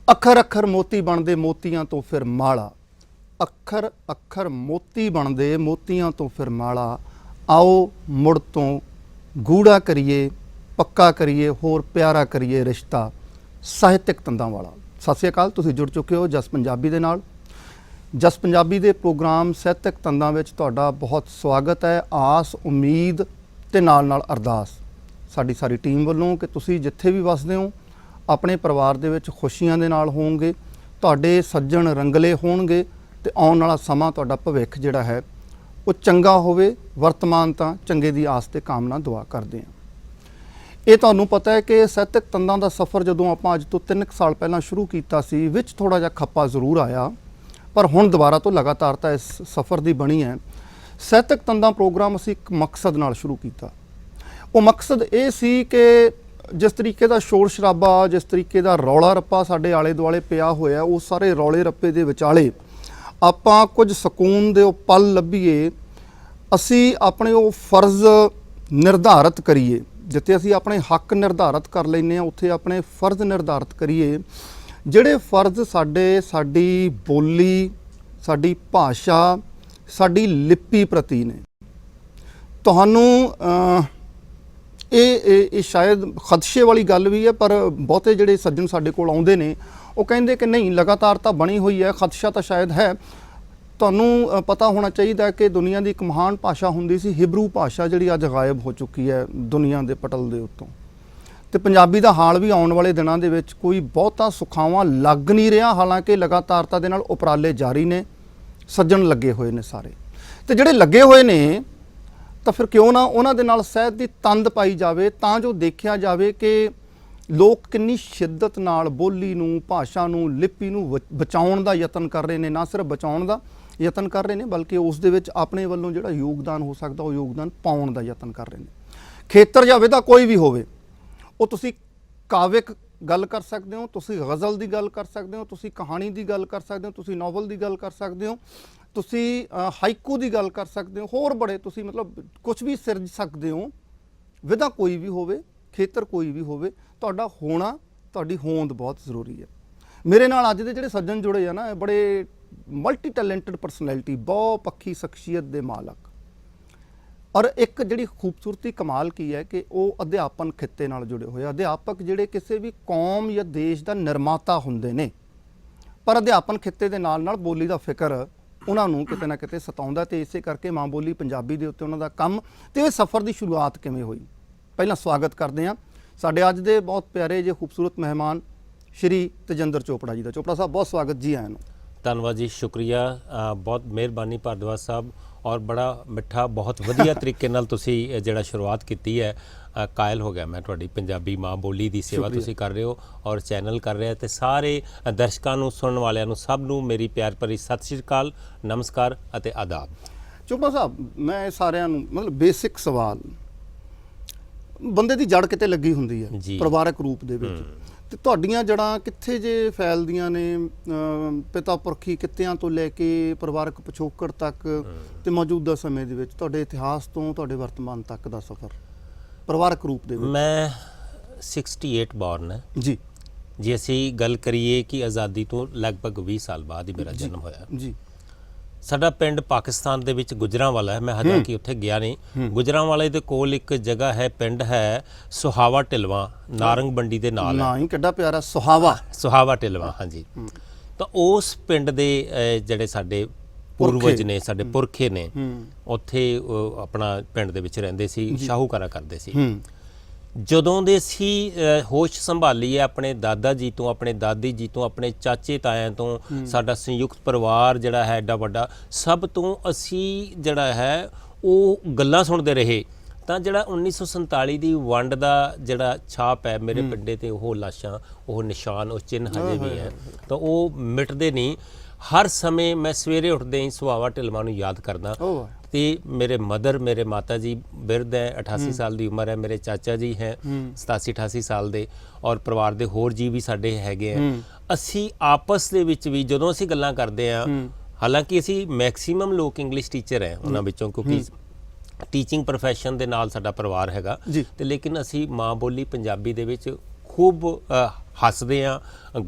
ਅੱਖਰ ਅੱਖਰ ਮੋਤੀ ਬਣਦੇ ਮੋਤੀਆਂ ਤੋਂ ਫਿਰ ਮਾਲਾ। ਅੱਖਰ ਅੱਖਰ ਮੋਤੀ ਬਣਦੇ ਮੋਤੀਆਂ ਤੋਂ ਫਿਰ ਮਾਲਾ। ਆਓ ਮੁੜ ਤੋਂ ਗੂੜਾ ਕਰੀਏ, ਪੱਕਾ ਕਰੀਏ, ਹੋਰ ਪਿਆਰਾ ਕਰੀਏ ਰਿਸ਼ਤਾ ਸਾਹਿਤਕ ਤੰਦਾਂ ਵਾਲਾ। ਸਤਿ ਸ਼੍ਰੀ ਅਕਾਲ, ਤੁਸੀਂ ਜੁੜ ਚੁੱਕੇ ਹੋ ਜਸ ਪੰਜਾਬੀ ਦੇ ਨਾਲ। ਜਸ ਪੰਜਾਬੀ ਦੇ ਪ੍ਰੋਗਰਾਮ ਸਾਹਿਤਕ ਤੰਦਾਂ ਵਿੱਚ ਤੁਹਾਡਾ ਬਹੁਤ ਸਵਾਗਤ ਹੈ। ਆਸ, ਉਮੀਦ ਤੇ ਨਾਲ ਅਰਦਾਸ ਸਾਡੀ ਸਾਰੀ ਟੀਮ ਵੱਲੋਂ ਕਿ ਤੁਸੀਂ ਜਿੱਥੇ ਵੀ ਵਸਦੇ ਹੋ ਆਪਣੇ ਪਰਿਵਾਰ ਦੇ ਵਿੱਚ ਖੁਸ਼ੀਆਂ ਦੇ ਨਾਲ ਹੋਵੋਗੇ, ਤੁਹਾਡੇ ਸੱਜਣ ਰੰਗਲੇ ਹੋਣਗੇ ਤੇ ਆਉਣ ਵਾਲਾ ਸਮਾਂ ਤੁਹਾਡਾ ਭਵਿੱਖ ਜਿਹੜਾ ਹੈ ਉਹ ਚੰਗਾ ਹੋਵੇ। ਵਰਤਮਾਨ ਤਾਂ ਚੰਗੇ ਦੀ ਆਸ ਤੇ ਕਾਮਨਾ ਦੁਆ ਕਰਦੇ ਹਾਂ। ਇਹ ਤੁਹਾਨੂੰ ਪਤਾ ਹੈ ਕਿ ਸਾਹਿਤਕ ਤੰਦਾਂ ਦਾ ਸਫ਼ਰ ਜਦੋਂ ਆਪਾਂ ਅੱਜ ਤੋਂ 3 ਸਾਲ ਪਹਿਲਾਂ ਸ਼ੁਰੂ ਕੀਤਾ ਸੀ, ਵਿੱਚ ਥੋੜ੍ਹਾ ਜਿਹਾ ਖੱਪਾ ਜ਼ਰੂਰ ਆਇਆ, ਪਰ ਹੁਣ ਦੁਬਾਰਾ ਤੋਂ ਲਗਾਤਾਰਤਾ ਇਸ ਸਫ਼ਰ ਦੀ ਬਣੀ ਹੈ। ਸਾਹਿਤਕ ਤੰਦਾਂ ਪ੍ਰੋਗਰਾਮ ਅਸੀਂ ਇੱਕ ਮਕਸਦ ਨਾਲ ਸ਼ੁਰੂ ਕੀਤਾ। ਉਹ ਮਕਸਦ ਇਹ ਸੀ ਕਿ ਜਿਸ ਤਰੀਕੇ ਦਾ ਸ਼ੋਰ ਸ਼ਰਾਬਾ, ਜਿਸ ਤਰੀਕੇ ਦਾ ਰੌਲਾ ਰੱਪਾ ਸਾਡੇ ਆਲੇ ਦੁਆਲੇ ਪਿਆ ਹੋਇਆ, ਉਹ ਸਾਰੇ ਰੌਲੇ ਰੱਪੇ ਦੇ ਵਿਚਾਲੇ ਆਪਾਂ ਕੁਝ ਸਕੂਨ ਦੇ ਉਹ ਪਲ ਲੱਭੀਏ। ਅਸੀਂ ਆਪਣੇ ਉਹ ਫਰਜ਼ ਨਿਰਧਾਰਤ ਕਰੀਏ, ਜਿੱਥੇ ਅਸੀਂ ਆਪਣੇ ਹੱਕ ਨਿਰਧਾਰਤ ਕਰ ਲੈਂਦੇ ਹਾਂ ਉੱਥੇ ਆਪਣੇ ਫਰਜ਼ ਨਿਰਧਾਰਤ ਕਰੀਏ, ਜਿਹੜੇ ਫਰਜ਼ ਸਾਡੀ ਬੋਲੀ, ਸਾਡੀ ਭਾਸ਼ਾ, ਸਾਡੀ ਲਿਪੀ ਪ੍ਰਤੀ ਨੇ। ਤੁਹਾਨੂੰ ਇਹ ਸ਼ਾਇਦ ਖਦਸ਼ੇ ਵਾਲੀ ਗੱਲ ਵੀ ਹੈ, ਪਰ ਬਹੁਤੇ ਜਿਹੜੇ ਸੱਜਣ ਸਾਡੇ ਕੋਲ ਆਉਂਦੇ ਨੇ ਉਹ ਕਹਿੰਦੇ ਕਿ ਨਹੀਂ, ਲਗਾਤਾਰ ਤਾਂ ਬਣੀ ਹੋਈ ਹੈ, ਖਦਸ਼ਾ ਤਾਂ ਸ਼ਾਇਦ ਹੈ। ਤੁਹਾਨੂੰ ਪਤਾ ਹੋਣਾ ਚਾਹੀਦਾ ਕਿ ਦੁਨੀਆ ਦੀ ਇੱਕ ਮਹਾਨ ਭਾਸ਼ਾ ਹੁੰਦੀ ਸੀ ਹਿਬਰੂ ਭਾਸ਼ਾ, ਜਿਹੜੀ ਅੱਜ ਗਾਇਬ ਹੋ ਚੁੱਕੀ ਹੈ ਦੁਨੀਆ ਦੇ ਪਟਲ ਦੇ ਉੱਤੋਂ। ਤੇ ਪੰਜਾਬੀ ਦਾ ਹਾਲ ਵੀ ਆਉਣ ਵਾਲੇ ਦਿਨਾਂ ਦੇ ਵਿੱਚ ਕੋਈ ਬਹੁਤਾ ਸੁਖਾਵਾਂ ਲੱਗ ਨਹੀਂ ਰਿਹਾ। ਹਾਲਾਂਕਿ ਲਗਾਤਾਰਤਾ ਦੇ ਨਾਲ ਉਪਰਾਲੇ ਜਾਰੀ ਨੇ, ਸੱਜਣ ਲੱਗੇ ਹੋਏ ਨੇ ਸਾਰੇ। ਤੇ ਜਿਹੜੇ ਲੱਗੇ ਹੋਏ ਨੇ ਤਾਂ ਫਿਰ ਕਿਉਂ ਨਾ ਉਹਨਾਂ ਦੇ ਨਾਲ ਸਾਹਿਤ ਦੀ ਤੰਦ ਪਾਈ ਜਾਵੇ, ਤਾਂ ਜੋ ਦੇਖਿਆ ਜਾਵੇ ਕਿ ਲੋਕ ਕਿੰਨੀ ਸ਼ਿੱਦਤ ਨਾਲ ਬੋਲੀ ਨੂੰ, ਭਾਸ਼ਾ ਨੂੰ, ਲਿਪੀ ਨੂੰ ਬਚਾਉਣ ਦਾ ਯਤਨ ਕਰ ਰਹੇ ਨੇ। ਨਾ ਸਿਰਫ ਬਚਾਉਣ ਦਾ ਯਤਨ ਕਰ ਰਹੇ ਨੇ, ਬਲਕਿ ਉਸ ਦੇ ਵਿੱਚ ਆਪਣੇ ਵੱਲੋਂ ਜਿਹੜਾ ਯੋਗਦਾਨ ਹੋ ਸਕਦਾ ਉਹ ਯੋਗਦਾਨ ਪਾਉਣ ਦਾ ਯਤਨ ਕਰ ਰਹੇ ਨੇ। ਖੇਤਰ ਜਾਂ ਵਿਧਾ ਕੋਈ ਵੀ ਹੋਵੇ, ਉਹ ਤੁਸੀਂ ਕਾਵਿਕ ਗੱਲ ਕਰ ਸਕਦੇ ਹੋ, ਤੁਸੀਂ ਗਜ਼ਲ ਦੀ ਗੱਲ ਕਰ ਸਕਦੇ ਹੋ, ਤੁਸੀਂ ਕਹਾਣੀ ਦੀ ਗੱਲ ਕਰ ਸਕਦੇ ਹੋ, ਤੁਸੀਂ ਨਾਵਲ ਦੀ ਗੱਲ ਕਰ ਸਕਦੇ ਹੋ, ਤੁਸੀਂ ਹਾਈਕੂ ਦੀ ਗੱਲ ਕਰ ਸਕਦੇ ਹੋ, ਹੋਰ ਬੜੇ ਤੁਸੀਂ ਮਤਲਬ ਕੁਝ ਵੀ ਸਿਰਜ ਸਕਦੇ ਹੋ। ਵਿਧਾ ਕੋਈ ਵੀ ਹੋਵੇ, ਖੇਤਰ ਕੋਈ ਵੀ ਹੋਵੇ, ਤੁਹਾਡਾ ਹੋਣਾ, ਤੁਹਾਡੀ ਹੋਂਦ ਬਹੁਤ ਜ਼ਰੂਰੀ ਹੈ। ਮੇਰੇ ਨਾਲ ਅੱਜ ਦੇ ਜਿਹੜੇ ਸੱਜਣ ਜੁੜੇ ਆ ਨਾ, ਇਹ ਬੜੇ ਮਲਟੀ ਟੈਲੈਂਟਡ ਪਰਸਨੈਲਿਟੀ, ਬਹੁ ਪੱਖੀ ਸ਼ਖਸੀਅਤ ਦੇ ਮਾਲਕ। ਔਰ ਇੱਕ ਜਿਹੜੀ ਖੂਬਸੂਰਤੀ ਕਮਾਲ ਕੀ ਹੈ ਕਿ ਉਹ ਅਧਿਆਪਨ ਖਿੱਤੇ ਨਾਲ ਜੁੜੇ ਹੋਏ। ਅਧਿਆਪਕ ਜਿਹੜੇ ਕਿਸੇ ਵੀ ਕੌਮ ਜਾਂ ਦੇਸ਼ ਦਾ ਨਿਰਮਾਤਾ ਹੁੰਦੇ ਨੇ, ਪਰ ਅਧਿਆਪਨ ਖਿੱਤੇ ਦੇ ਨਾਲ ਬੋਲੀ ਦਾ ਫਿਕਰ ਉਹਨਾਂ ਨੂੰ ਕਿਤੇ ਨਾ ਕਿਤੇ ਸਤਾਉਂਦਾ। ਤੇ ਇਸੇ ਕਰਕੇ ਮਾਂ ਬੋਲੀ ਪੰਜਾਬੀ ਦੇ ਉੱਤੇ ਉਹਨਾਂ ਦਾ ਕੰਮ ਤੇ ਇਹ ਸਫ਼ਰ ਦੀ ਸ਼ੁਰੂਆਤ ਕਿਵੇਂ ਹੋਈ। ਪਹਿਲਾਂ ਸਵਾਗਤ ਕਰਦੇ ਹਾਂ ਸਾਡੇ ਅੱਜ ਦੇ ਬਹੁਤ ਪਿਆਰੇ ਜਿਹੇ ਖੂਬਸੂਰਤ ਮਹਿਮਾਨ ਸ਼੍ਰੀ ਤੇਜਿੰਦਰ ਚੋਪੜਾ ਜੀ ਦਾ। ਚੋਪੜਾ ਸਾਹਿਬ, ਬਹੁਤ ਸਵਾਗਤ ਜੀ ਆਇਆਂ ਨੂੰ। ਧੰਨਵਾਦ ਜੀ, ਸ਼ੁਕਰੀਆ, ਬਹੁਤ ਮਿਹਰਬਾਨੀ ਭਾਰਦਵਾਜ ਸਾਹਿਬ। ਔਰ ਬੜਾ ਮਿੱਠਾ, ਬਹੁਤ ਵਧੀਆ ਤਰੀਕੇ ਨਾਲ ਤੁਸੀਂ ਜਿਹੜਾ ਸ਼ੁਰੂਆਤ ਕੀਤੀ ਹੈ। ਕਾਇਲ ਹੋ ਗਿਆ ਮੈਂ ਤੁਹਾਡੀ ਪੰਜਾਬੀ ਮਾਂ ਬੋਲੀ ਦੀ ਸੇਵਾ ਤੁਸੀਂ ਕਰ ਰਹੇ ਹੋ ਔਰ ਚੈਨਲ ਕਰ ਰਹੇ ਹੋ। ਤੇ ਸਾਰੇ ਦਰਸ਼ਕਾਂ ਨੂੰ, ਸੁਣਨ ਵਾਲਿਆਂ ਨੂੰ, ਸਭ ਨੂੰ ਮੇਰੀ ਪਿਆਰ ਭਰੀ ਸਤਿ ਸ਼੍ਰੀ ਅਕਾਲ, ਨਮਸਕਾਰ ਅਤੇ ਆਦਾਬ। ਚੋਪੜਾ ਸਾਹਿਬ, ਮੈਂ ਸਾਰਿਆਂ ਨੂੰ ਮਤਲਬ ਬੇਸਿਕ ਸਵਾਲ, ਬੰਦੇ ਦੀ ਜੜ ਕਿਤੇ ਲੱਗੀ ਹੁੰਦੀ ਹੈ ਪਰਿਵਾਰਕ ਰੂਪ ਦੇ ਵਿੱਚ, ਤੇ ਤੁਹਾਡੀਆਂ ਜੜਾਂ ਕਿੱਥੇ ਜੇ ਫੈਲਦੀਆਂ ਨੇ? ਪਿਤਾ ਪੁਰਖੀ ਕਿੱਤਿਆਂ ਤੋਂ ਲੈ ਕੇ ਪਰਿਵਾਰਕ ਪਿਛੋਕੜ ਤੱਕ ਤੇ ਮੌਜੂਦਾ ਸਮੇਂ ਦੇ ਵਿੱਚ ਤੁਹਾਡੇ ਇਤਿਹਾਸ ਤੋਂ ਤੁਹਾਡੇ ਵਰਤਮਾਨ ਤੱਕ ਦਾ ਸਫ਼ਰ ਪਰਿਵਾਰਕ ਰੂਪ ਦੇ ਵਿੱਚ। ਮੈਂ 68 ਬੌਰਨ ਹੈ ਜੀ। ਅਸੀਂ ਗੱਲ ਕਰੀਏ ਕਿ ਆਜ਼ਾਦੀ ਤੋਂ ਲਗਭਗ 20 ਸਾਲ ਬਾਅਦ ਹੀ ਮੇਰਾ ਜਨਮ ਹੋਇਆ ਜੀ। ਸਾਡਾ ਪਿੰਡ ਪਾਕਿਸਤਾਨ ਦੇ ਵਿੱਚ ਗੁਜਰਾਂਵਾਲਾ ਹੈ। ਮੈਂ ਹਜੇ ਕਿ ਉੱਥੇ ਗਿਆ ਨਹੀਂ। ਗੁਜਰਾਂਵਾਲੇ ਦੇ ਕੋਲ ਇੱਕ ਜਗ੍ਹਾ ਹੈ, ਪਿੰਡ ਹੈ ਸੁਹਾਵਾ ਢਿਲਵਾਂ, ਨਾਰੰਗ ਮੰਡੀ ਦੇ ਨਾਲ। ਨਾਂ ਹੀ ਕਿੱਡਾ ਪਿਆਰਾ, ਸੁਹਾਵਾ ਢਿਲਵਾਂ। ਹਾਂਜੀ, ਤਾਂ ਉਸ ਪਿੰਡ ਦੇ ਜਿਹੜੇ ਸਾਡੇ ਪੂਰਵਜ ਨੇ, ਸਾਡੇ ਪੁਰਖੇ ਨੇ, ਉੱਥੇ ਆਪਣਾ ਪਿੰਡ ਦੇ ਵਿੱਚ ਰਹਿੰਦੇ ਸੀ, ਸ਼ਾਹੂਕਾਰਾ ਕਰਦੇ ਸੀ। ਜਦੋਂ ਦੇ ਅਸੀਂ ਹੋਸ਼ ਸੰਭਾਲੀ ਹੈ ਆਪਣੇ ਦਾਦਾ ਜੀ ਤੋਂ, ਆਪਣੇ ਦਾਦੀ ਜੀ ਤੋਂ, ਆਪਣੇ ਚਾਚੇ ਤਾਇਆਂ ਤੋਂ, ਸਾਡਾ ਸੰਯੁਕਤ ਪਰਿਵਾਰ ਜਿਹੜਾ ਹੈ ਐਡਾ ਵੱਡਾ, ਸਭ ਤੋਂ ਅਸੀਂ ਜਿਹੜਾ ਹੈ ਉਹ ਗੱਲਾਂ ਸੁਣਦੇ ਰਹੇ। ਤਾਂ ਜਿਹੜਾ 1947 ਦੀ ਵੰਡ ਦਾ ਜਿਹੜਾ ਛਾਪ ਹੈ ਮੇਰੇ ਪਿੰਡੇ ਤੇ, ਉਹ ਲਾਸ਼ਾਂ, ਉਹ ਨਿਸ਼ਾਨ, ਉਹ ਚਿੰਨ੍ਹ ਹਜੇ ਵੀ ਹੈ, ਤਾਂ ਉਹ ਮਿਟਦੇ ਨਹੀਂ। ਹਰ ਸਮੇਂ ਮੈਂ ਸਵੇਰੇ ਉੱਠਦੇ ਹੀ ਸੁਹਾਵਾ ਢਿਲਵਾਂ ਨੂੰ ਯਾਦ ਕਰਦਾ। ਤੇ ਮੇਰੇ ਮਦਰ, ਮੇਰੇ ਮਾਤਾ ਜੀ ਬਿਰਧ ਹੈ, 88 ਸਾਲ ਦੀ ਉਮਰ ਹੈ। ਮੇਰੇ ਚਾਚਾ ਜੀ ਹੈ 87-88 ਸਾਲ ਦੇ, ਔਰ ਪਰਿਵਾਰ ਦੇ ਹੋਰ ਜੀ ਵੀ ਸਾਡੇ ਹੈਗੇ ਆ। ਅਸੀਂ ਆਪਸ ਦੇ ਵਿੱਚ ਵੀ ਜਦੋਂ ਅਸੀਂ ਗੱਲਾਂ ਕਰਦੇ ਹਾਂ, ਹਾਲਾਂਕਿ ਅਸੀਂ ਮੈਕਸੀਮਮ ਲੋਕ ਇੰਗਲਿਸ਼ ਟੀਚਰ ਹੈ ਉਹਨਾਂ ਵਿੱਚੋਂ, ਕਿਉਂਕਿ ਟੀਚਿੰਗ ਪ੍ਰੋਫੈਸ਼ਨ ਦੇ ਨਾਲ ਸਾਡਾ ਪਰਿਵਾਰ ਹੈਗਾ, ਤੇ ਲੇਕਿਨ ਅਸੀਂ ਮਾਂ ਬੋਲੀ ਪੰਜਾਬੀ ਦੇ ਵਿੱਚ ਖੂਬ ਹੱਸਦੇ ਆ,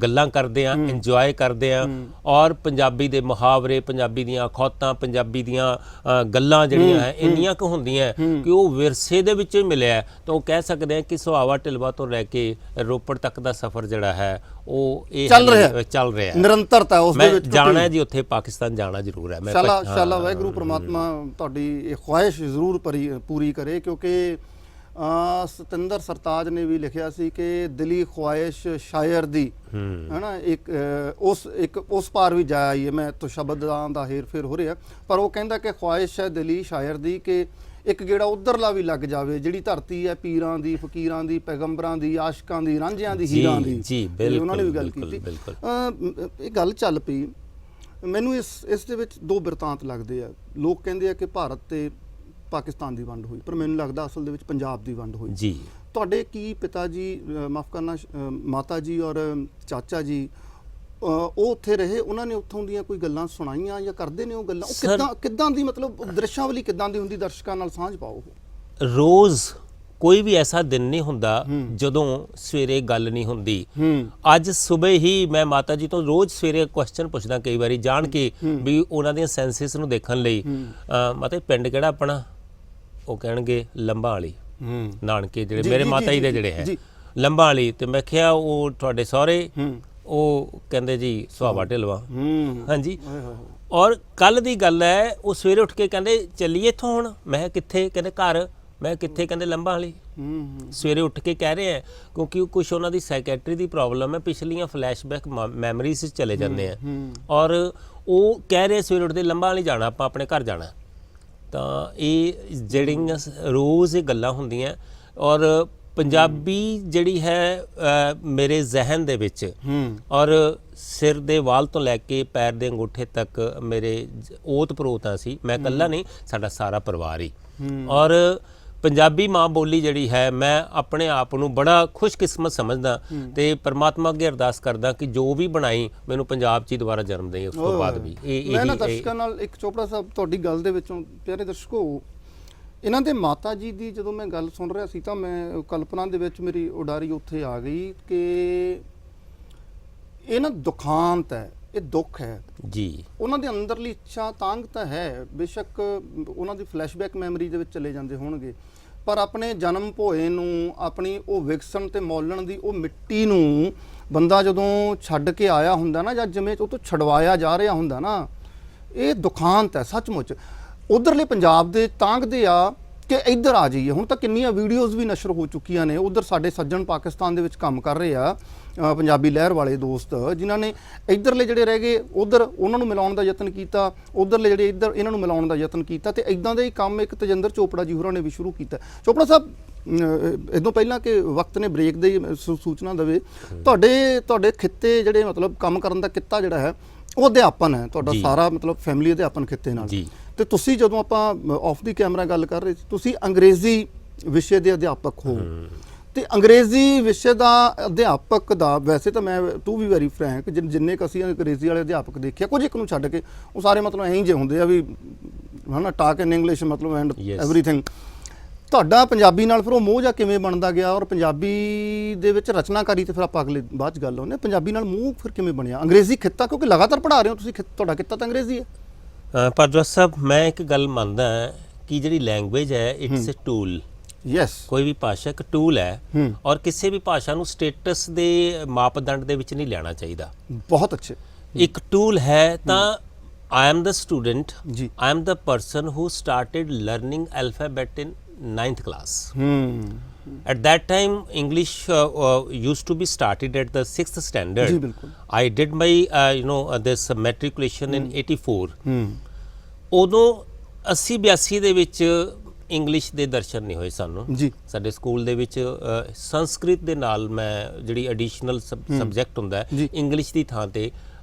ਗੱਲਾਂ ਕਰਦੇ ਆ, ਇੰਜੋਏ ਕਰਦੇ ਆ, ਔਰ ਪੰਜਾਬੀ ਦੇ ਮੁਹਾਵਰੇ, ਪੰਜਾਬੀ ਦੀਆਂ ਅਖੌਤਾਂ, ਪੰਜਾਬੀ ਦੀਆਂ ਗੱਲਾਂ ਜਿਹੜੀਆਂ ਹੈ ਇੰਨੀਆਂ ਕੁ ਹੁੰਦੀਆਂ ਕਿ ਉਹ ਵਿਰਸੇ ਦੇ ਵਿੱਚੋਂ ਹੀ ਮਿਲਿਆ। ਤਾਂ ਉਹ ਕਹਿ ਸਕਦੇ ਆ ਕਿ ਸੁਹਾਵਾ ਢਿਲਵਾ ਤੋਂ ਲੈ ਕੇ ਰੋਪੜ ਤੱਕ ਦਾ ਸਫ਼ਰ ਜਿਹੜਾ ਹੈ ਉਹ ਇਹ ਚੱਲ ਰਿਹਾ ਨਿਰੰਤਰਤਾ ਉਸ ਦੇ ਵਿੱਚ। ਜਾਣਾ ਹੈ ਜੀ ਉੱਥੇ, ਪਾਕਿਸਤਾਨ ਜਾਣਾ ਜ਼ਰੂਰ ਹੈ। ਮੈਂ ਇੰਸ਼ਾਅੱਲਾ ਵਾਹਿਗੁਰੂ ਪ੍ਰਮਾਤਮਾ ਤੁਹਾਡੀ ਇਹ ਖੁਆਇਸ਼ ਜ਼ਰੂਰ ਪੂਰੀ ਕਰੇ, ਕਿਉਂਕਿ ਸਤਿੰਦਰ ਸਰਤਾਜ ਨੇ ਵੀ ਲਿਖਿਆ ਸੀ ਕਿ ਦਿਲੀ ਖੁਆਇਸ਼ ਸ਼ਾਇਰ ਦੀ ਹੈ ਨਾ, ਉਸ ਪਾਰ ਵੀ ਜਾ ਆਈ ਹੈ। ਮੈਂ ਤਾਂ ਸ਼ਬਦਾਂ ਦਾ ਹੇਰ ਫੇਰ ਹੋ ਰਿਹਾ, ਪਰ ਉਹ ਕਹਿੰਦਾ ਕਿ ਖੁਆਇਸ਼ ਹੈ ਦਿਲੀ ਸ਼ਾਇਰ ਦੀ ਕਿ ਇੱਕ ਗੇੜਾ ਉਧਰਲਾ ਵੀ ਲੱਗ ਜਾਵੇ, ਜਿਹੜੀ ਧਰਤੀ ਹੈ ਪੀਰਾਂ ਦੀ, ਫਕੀਰਾਂ ਦੀ, ਪੈਗੰਬਰਾਂ ਦੀ, ਆਸ਼ਕਾਂ ਦੀ, ਰਾਂਝਿਆਂ ਦੀ, ਹੀਰਾਂ ਦੀ। ਜੀ ਬਿਲਕੁਲ, ਉਹਨਾਂ ਨੇ ਵੀ ਗੱਲ ਕੀਤੀ। ਇਹ ਗੱਲ ਚੱਲ ਪਈ, ਮੈਨੂੰ ਇਸ ਦੇ ਵਿੱਚ ਦੋ ਬਿਰਤਾਂਤ ਲੱਗਦੇ ਆ। ਲੋਕ ਕਹਿੰਦੇ ਆ ਕਿ ਭਾਰਤ ਤੇ ਪਾਕਿਸਤਾਨ ਦੀ ਵੰਡ ਹੋਈ, ਪਰ ਮੈਨੂੰ ਲੱਗਦਾ ਅਸਲ ਦੇ ਵਿੱਚ ਪੰਜਾਬ ਦੀ ਵੰਡ ਹੋਈ ਜੀ। ਤੁਹਾਡੇ ਕੀ ਪਿਤਾ ਜੀ, ਮਾਫ ਕਰਨਾ, ਮਾਤਾ ਜੀ ਔਰ ਚਾਚਾ ਜੀ, ਉਹ ਉੱਥੇ ਰਹੇ, ਉਹਨਾਂ ਨੇ ਉੱਥੋਂ ਦੀਆਂ ਕੋਈ ਗੱਲਾਂ ਸੁਣਾਈਆਂ ਜਾਂ ਕਰਦੇ ਨੇ ਉਹ ਗੱਲਾਂ? ਉਹ ਕਿੱਦਾਂ ਦੀ, ਮਤਲਬ ਦ੍ਰਿਸ਼ਾਵਲੀ ਕਿੱਦਾਂ ਦੀ ਹੁੰਦੀ? ਦਰਸ਼ਕਾਂ ਨਾਲ ਸਾਂਝ ਪਾਓ। ਰੋਜ਼ ਕੋਈ ਵੀ ਐਸਾ ਦਿਨ ਨਹੀਂ ਹੁੰਦਾ ਜਦੋਂ ਸਵੇਰੇ ਗੱਲ ਨਹੀਂ ਹੁੰਦੀ। ਅੱਜ ਸਵੇਰੇ ਹੀ ਮੈਂ ਮਾਤਾ ਜੀ ਤੋਂ ਰੋਜ਼ ਸਵੇਰੇ ਕੁਐਸਚਨ ਪੁੱਛਦਾ, ਕਈ ਵਾਰੀ ਜਾਣ ਕੇ, ਵੀ ਉਹਨਾਂ ਦੀਆਂ ਸੈਂਸਿਸ ਨੂੰ ਦੇਖਣ ਲਈ, ਮਾਤਾ ਪਿੰਡ ਕਿਹੜਾ ਆਪਣਾ? ਉਹ ਕਹਿਣਗੇ ਲੰਬਾ ਵਾਲੀ, ਨਾਨਕੇ ਜਿਹੜੇ ਮੇਰੇ ਮਾਤਾ ਜੀ ਦੇ ਜਿਹੜੇ ਹੈ ਲੰਬਾ ਵਾਲੀ। ਤੇ ਮੈਂ ਕਿਹਾ ਉਹ ਤੁਹਾਡੇ ਸਹੁਰੇ? ਉਹ ਕਹਿੰਦੇ ਜੀ ਸੁਹਾਵਾ ਢਿਲਵਾ। ਹਾਂਜੀ। ਔਰ ਕੱਲ ਦੀ ਗੱਲ ਹੈ, ਉਹ ਸਵੇਰੇ ਉੱਠ ਕੇ ਕਹਿੰਦੇ ਚੱਲੀਏ ਇੱਥੋਂ ਹੁਣ। ਮੈਂ ਕਿੱਥੇ? ਕਹਿੰਦੇ ਘਰ। ਮੈਂ ਕਿੱਥੇ? ਕਹਿੰਦੇ ਲੰਬਾ ਵਾਲੀ। ਸਵੇਰੇ ਉੱਠ ਕੇ ਕਹਿ ਰਹੇ ਆ, ਕਿਉਂਕਿ ਕੁਛ ਉਹਨਾਂ ਦੀ ਸਾਈਕੈਟਰੀ ਦੀ ਪ੍ਰੋਬਲਮ ਹੈ, ਪਿਛਲੀਆਂ ਫਲੈਸ਼ਬੈਕ ਮੈਮਰੀਜ਼ ਚਲੇ ਜਾਂਦੇ ਆ, ਔਰ ਉਹ ਕਹਿ ਰਹੇ ਸਵੇਰੇ ਉੱਠਦੇ ਲੰਬਾ ਵਾਲੀ ਜਾਣਾ, ਆਪਾਂ ਆਪਣੇ ਘਰ ਜਾਣਾ। ਤਾਂ ਇਹ ਜਿਹੜੀਆਂ ਰੋਜ਼ ਇਹ ਗੱਲਾਂ ਹੁੰਦੀਆਂ, ਔਰ ਪੰਜਾਬੀ ਜਿਹੜੀ ਹੈ ਮੇਰੇ ਜ਼ਿਹਨ ਦੇ ਵਿੱਚ, ਔਰ ਸਿਰ ਦੇ ਵਾਲ ਤੋਂ ਲੈ ਕੇ ਪੈਰ ਦੇ ਅੰਗੂਠੇ ਤੱਕ ਮੇਰੇ ਓਤ ਪ੍ਰੋਤਾਂ ਸੀ। ਮੈਂ ਇਕੱਲਾ ਨਹੀਂ, ਸਾਡਾ ਸਾਰਾ ਪਰਿਵਾਰ ਹੀ। ਔਰ ਪੰਜਾਬੀ ਮਾਂ ਬੋਲੀ ਜਿਹੜੀ ਹੈ, ਮੈਂ ਆਪਣੇ ਆਪ ਨੂੰ ਬੜਾ ਖੁਸ਼ਕਿਸਮਤ ਸਮਝਦਾ ਤੇ ਪਰਮਾਤਮਾ ਅੱਗੇ ਅਰਦਾਸ ਕਰਦਾ ਕਿ ਜੋ ਵੀ ਬਣਾਈ ਮੈਨੂੰ ਪੰਜਾਬ 'ਚ ਹੀ ਦੁਬਾਰਾ ਜਨਮ ਦੇ। ਉਸ ਤੋਂ ਬਾਅਦ ਵੀ ਮੈਂ ਨਾ ਦਰਸ਼ਕਾਂ ਨਾਲ ਇੱਕ ਚੋਪੜਾ ਸਾਹਿਬ ਤੁਹਾਡੀ ਗੱਲ ਦੇ ਵਿੱਚੋਂ, ਪਿਆਰੇ ਦਰਸ਼ਕੋ, ਇਹਨਾਂ ਦੇ ਮਾਤਾ ਜੀ ਦੀ ਜਦੋਂ ਮੈਂ ਗੱਲ ਸੁਣ ਰਿਹਾ ਸੀ ਤਾਂ ਮੈਂ ਕਲਪਨਾ ਦੇ ਵਿੱਚ ਮੇਰੀ ਉਡਾਰੀ ਉੱਥੇ ਆ ਗਈ ਕਿ ਇਹ ਨਾ ਦੁਖਾਂਤ ਹੈ, ਇਹ ਦੁੱਖ ਹੈ ਜੀ। ਉਹਨਾਂ ਦੇ ਅੰਦਰਲੀ ਇੱਛਾ ਤਾਂਘ ਤਾਂ ਹੈ, ਬੇਸ਼ੱਕ ਉਹਨਾਂ ਦੀ ਫਲੈਸ਼ਬੈਕ ਮੈਮਰੀ ਦੇ ਵਿੱਚ ਚਲੇ ਜਾਂਦੇ ਹੋਣਗੇ, ਪਰ ਆਪਣੇ ਜਨਮ ਭੋਏ ਨੂੰ, ਆਪਣੀ ਉਹ ਵਿਕਸਣ ਤੇ ਮੌਲਣ ਦੀ ਉਹ ਮਿੱਟੀ ਨੂੰ ਬੰਦਾ ਜਦੋਂ ਛੱਡ ਕੇ ਆਇਆ ਹੁੰਦਾ ਨਾ, ਜਾਂ ਜਿਵੇਂ ਉਹ ਤੋਂ ਛਡਵਾਇਆ ਜਾ ਰਿਹਾ ਹੁੰਦਾ ਨਾ, ਇਹ ਦੁਖਾਂਤ ਹੈ ਸੱਚਮੁੱਚ। ਉਧਰਲੇ ਪੰਜਾਬ ਦੇ ਤਾਂਘਦੇ ਆ ਕਿ ਇੱਧਰ ਆ ਜਾਈਏ। ਹੁਣ ਤਾਂ ਕਿੰਨੀਆਂ ਵੀਡੀਓਜ਼ ਵੀ ਨਸ਼ਰ ਹੋ ਚੁੱਕੀਆਂ ਨੇ। ਉਧਰ ਸਾਡੇ ਸੱਜਣ ਪਾਕਿਸਤਾਨ ਦੇ ਵਿੱਚ ਕੰਮ ਕਰ ਰਹੇ ਆ, ਪੰਜਾਬੀ ਲਹਿਰ ਵਾਲੇ ਦੋਸਤ, ਜਿਨ੍ਹਾਂ ਨੇ ਇੱਧਰਲੇ ਜਿਹੜੇ ਰਹਿ ਗਏ ਉਧਰ ਉਹਨਾਂ ਨੂੰ ਮਿਲਾਉਣ ਦਾ ਯਤਨ ਕੀਤਾ, ਉਧਰਲੇ ਜਿਹੜੇ ਇੱਧਰ ਇਹਨਾਂ ਨੂੰ ਮਿਲਾਉਣ ਦਾ ਯਤਨ ਕੀਤਾ, ਤੇ ਇਦਾਂ ਦਾ ਹੀ ਕੰਮ ਇੱਕ ਤੇਜਿੰਦਰ ਚੋਪੜਾ ਜੀ ਹੋਰਾਂ ਨੇ ਵੀ ਸ਼ੁਰੂ ਕੀਤਾ। ਚੋਪੜਾ ਸਾਹਿਬ, ਇਦੋਂ ਪਹਿਲਾਂ ਕਿ ਵਕਤ ਨੇ ਬ੍ਰੇਕ ਦੇ ਸੂਚਨਾ ਦੇਵੇ, ਤੁਹਾਡੇ ਖਿੱਤੇ ਜਿਹੜੇ, ਮਤਲਬ ਕੰਮ ਕਰਨ ਦਾ ਕਿੱਤਾ ਜਿਹੜਾ ਹੈ ਉਹ ਅਧਿਆਪਨ ਹੈ ਤੁਹਾਡਾ ਸਾਰਾ, ਮਤਲਬ ਫੈਮਿਲੀ ਅਧਿਆਪਨ ਖਿੱਤੇ ਨਾਲ। ਤੇ ਤੁਸੀਂ ਜਦੋਂ ਆਪਾਂ ਆਫ ਦੀ ਕੈਮਰਾ ਗੱਲ ਕਰ ਰਹੇ ਸੀ, ਤੁਸੀਂ ਅੰਗਰੇਜ਼ੀ ਵਿਸ਼ੇ ਦੇ ਅਧਿਆਪਕ ਹੋ, ਤੇ ਅੰਗਰੇਜ਼ੀ ਵਿਸ਼ੇ ਦਾ ਅਧਿਆਪਕ ਦਾ, ਵੈਸੇ ਤਾਂ ਮੈਂ ਟੂ ਵੀ ਵੈਰੀ ਫਰੈਂਕ, ਜਿੰਨੇ ਕੁ ਅਸੀਂ ਅੰਗਰੇਜ਼ੀ ਵਾਲੇ ਅਧਿਆਪਕ ਦੇਖਿਆ, ਕੁਝ ਇੱਕ ਨੂੰ ਛੱਡ ਕੇ ਉਹ ਸਾਰੇ ਮਤਲਬ ਐਂ ਜਿਹੇ ਹੁੰਦੇ ਆ ਵੀ, ਹੈ ਨਾ, ਟਾਕ ਇਨ ਇੰਗਲਿਸ਼ ਮਤਲਬ ਐਂਡ ਐਵਰੀਥਿੰਗ। ਤੁਹਾਡਾ ਪੰਜਾਬੀ ਨਾਲ ਫਿਰ ਉਹ ਮੋਹ ਜਾਂ ਕਿਵੇਂ ਬਣਦਾ ਗਿਆ, ਔਰ ਪੰਜਾਬੀ ਦੇ ਵਿੱਚ ਰਚਨਾਕਾਰੀ ਤੇ ਫਿਰ ਆਪਾਂ ਅਗਲੇ ਬਾਅਦ 'ਚ ਗੱਲ ਆਉਂਦੇ, ਪੰਜਾਬੀ ਨਾਲ ਮੋਹ ਫਿਰ ਕਿਵੇਂ ਬਣਿਆ? ਅੰਗਰੇਜ਼ੀ ਖਿੱਤਾ, ਕਿਉਂਕਿ ਲਗਾਤਾਰ ਪੜ੍ਹਾ ਰਹੇ ਹੋ ਤੁਸੀਂ, ਤੁਹਾਡਾ ਕਿੱਤਾ ਤਾਂ ਅੰਗਰੇਜ਼ੀ ਹੈ। ਪਰਜੋਤ ਸਾਹਿਬ, ਮੈਂ ਇੱਕ ਗੱਲ ਮੰਨਦਾ ਕਿ ਜਿਹੜੀ ਲੈਂਗੁਏਜ ਹੈ, ਇਟਸ ਅ ਟੂਲ। ਯੈਸ, ਕੋਈ ਵੀ ਭਾਸ਼ਾ ਇੱਕ ਟੂਲ ਹੈ, ਔਰ ਕਿਸੇ ਵੀ ਭਾਸ਼ਾ ਨੂੰ ਸਟੇਟਸ ਦੇ ਮਾਪਦੰਡ ਦੇ ਵਿੱਚ ਨਹੀਂ ਲੈਣਾ ਚਾਹੀਦਾ। ਬਹੁਤ ਅੱਛੇ। ਇੱਕ ਟੂਲ ਹੈ ਤਾਂ I am the student, I am the person who started learning alphabet in 9th class. At that time, English used to be started at the 6th standard. I did my, this matriculation in 84. ਉਦੋਂ 80-82 ਦੇ ਵਿੱਚ English ਦੇ ਦਰਸ਼ਨ ਨਹੀਂ ਹੋਏ ਸਾਨੂੰ। ਸਾਡੇ school ਦੇ ਵਿੱਚ ਸੰਸਕ੍ਰਿਤ ਦੇ ਨਾਲ ਮੈਂ ਜਿਹੜੀ ਐਡੀਸ਼ਨਲ ਸਬਜੈਕਟ ਹੁੰਦਾ ਹੈ, ਇੰਗਲਿਸ਼ ਦੀ ਥਾਂ ਤੇ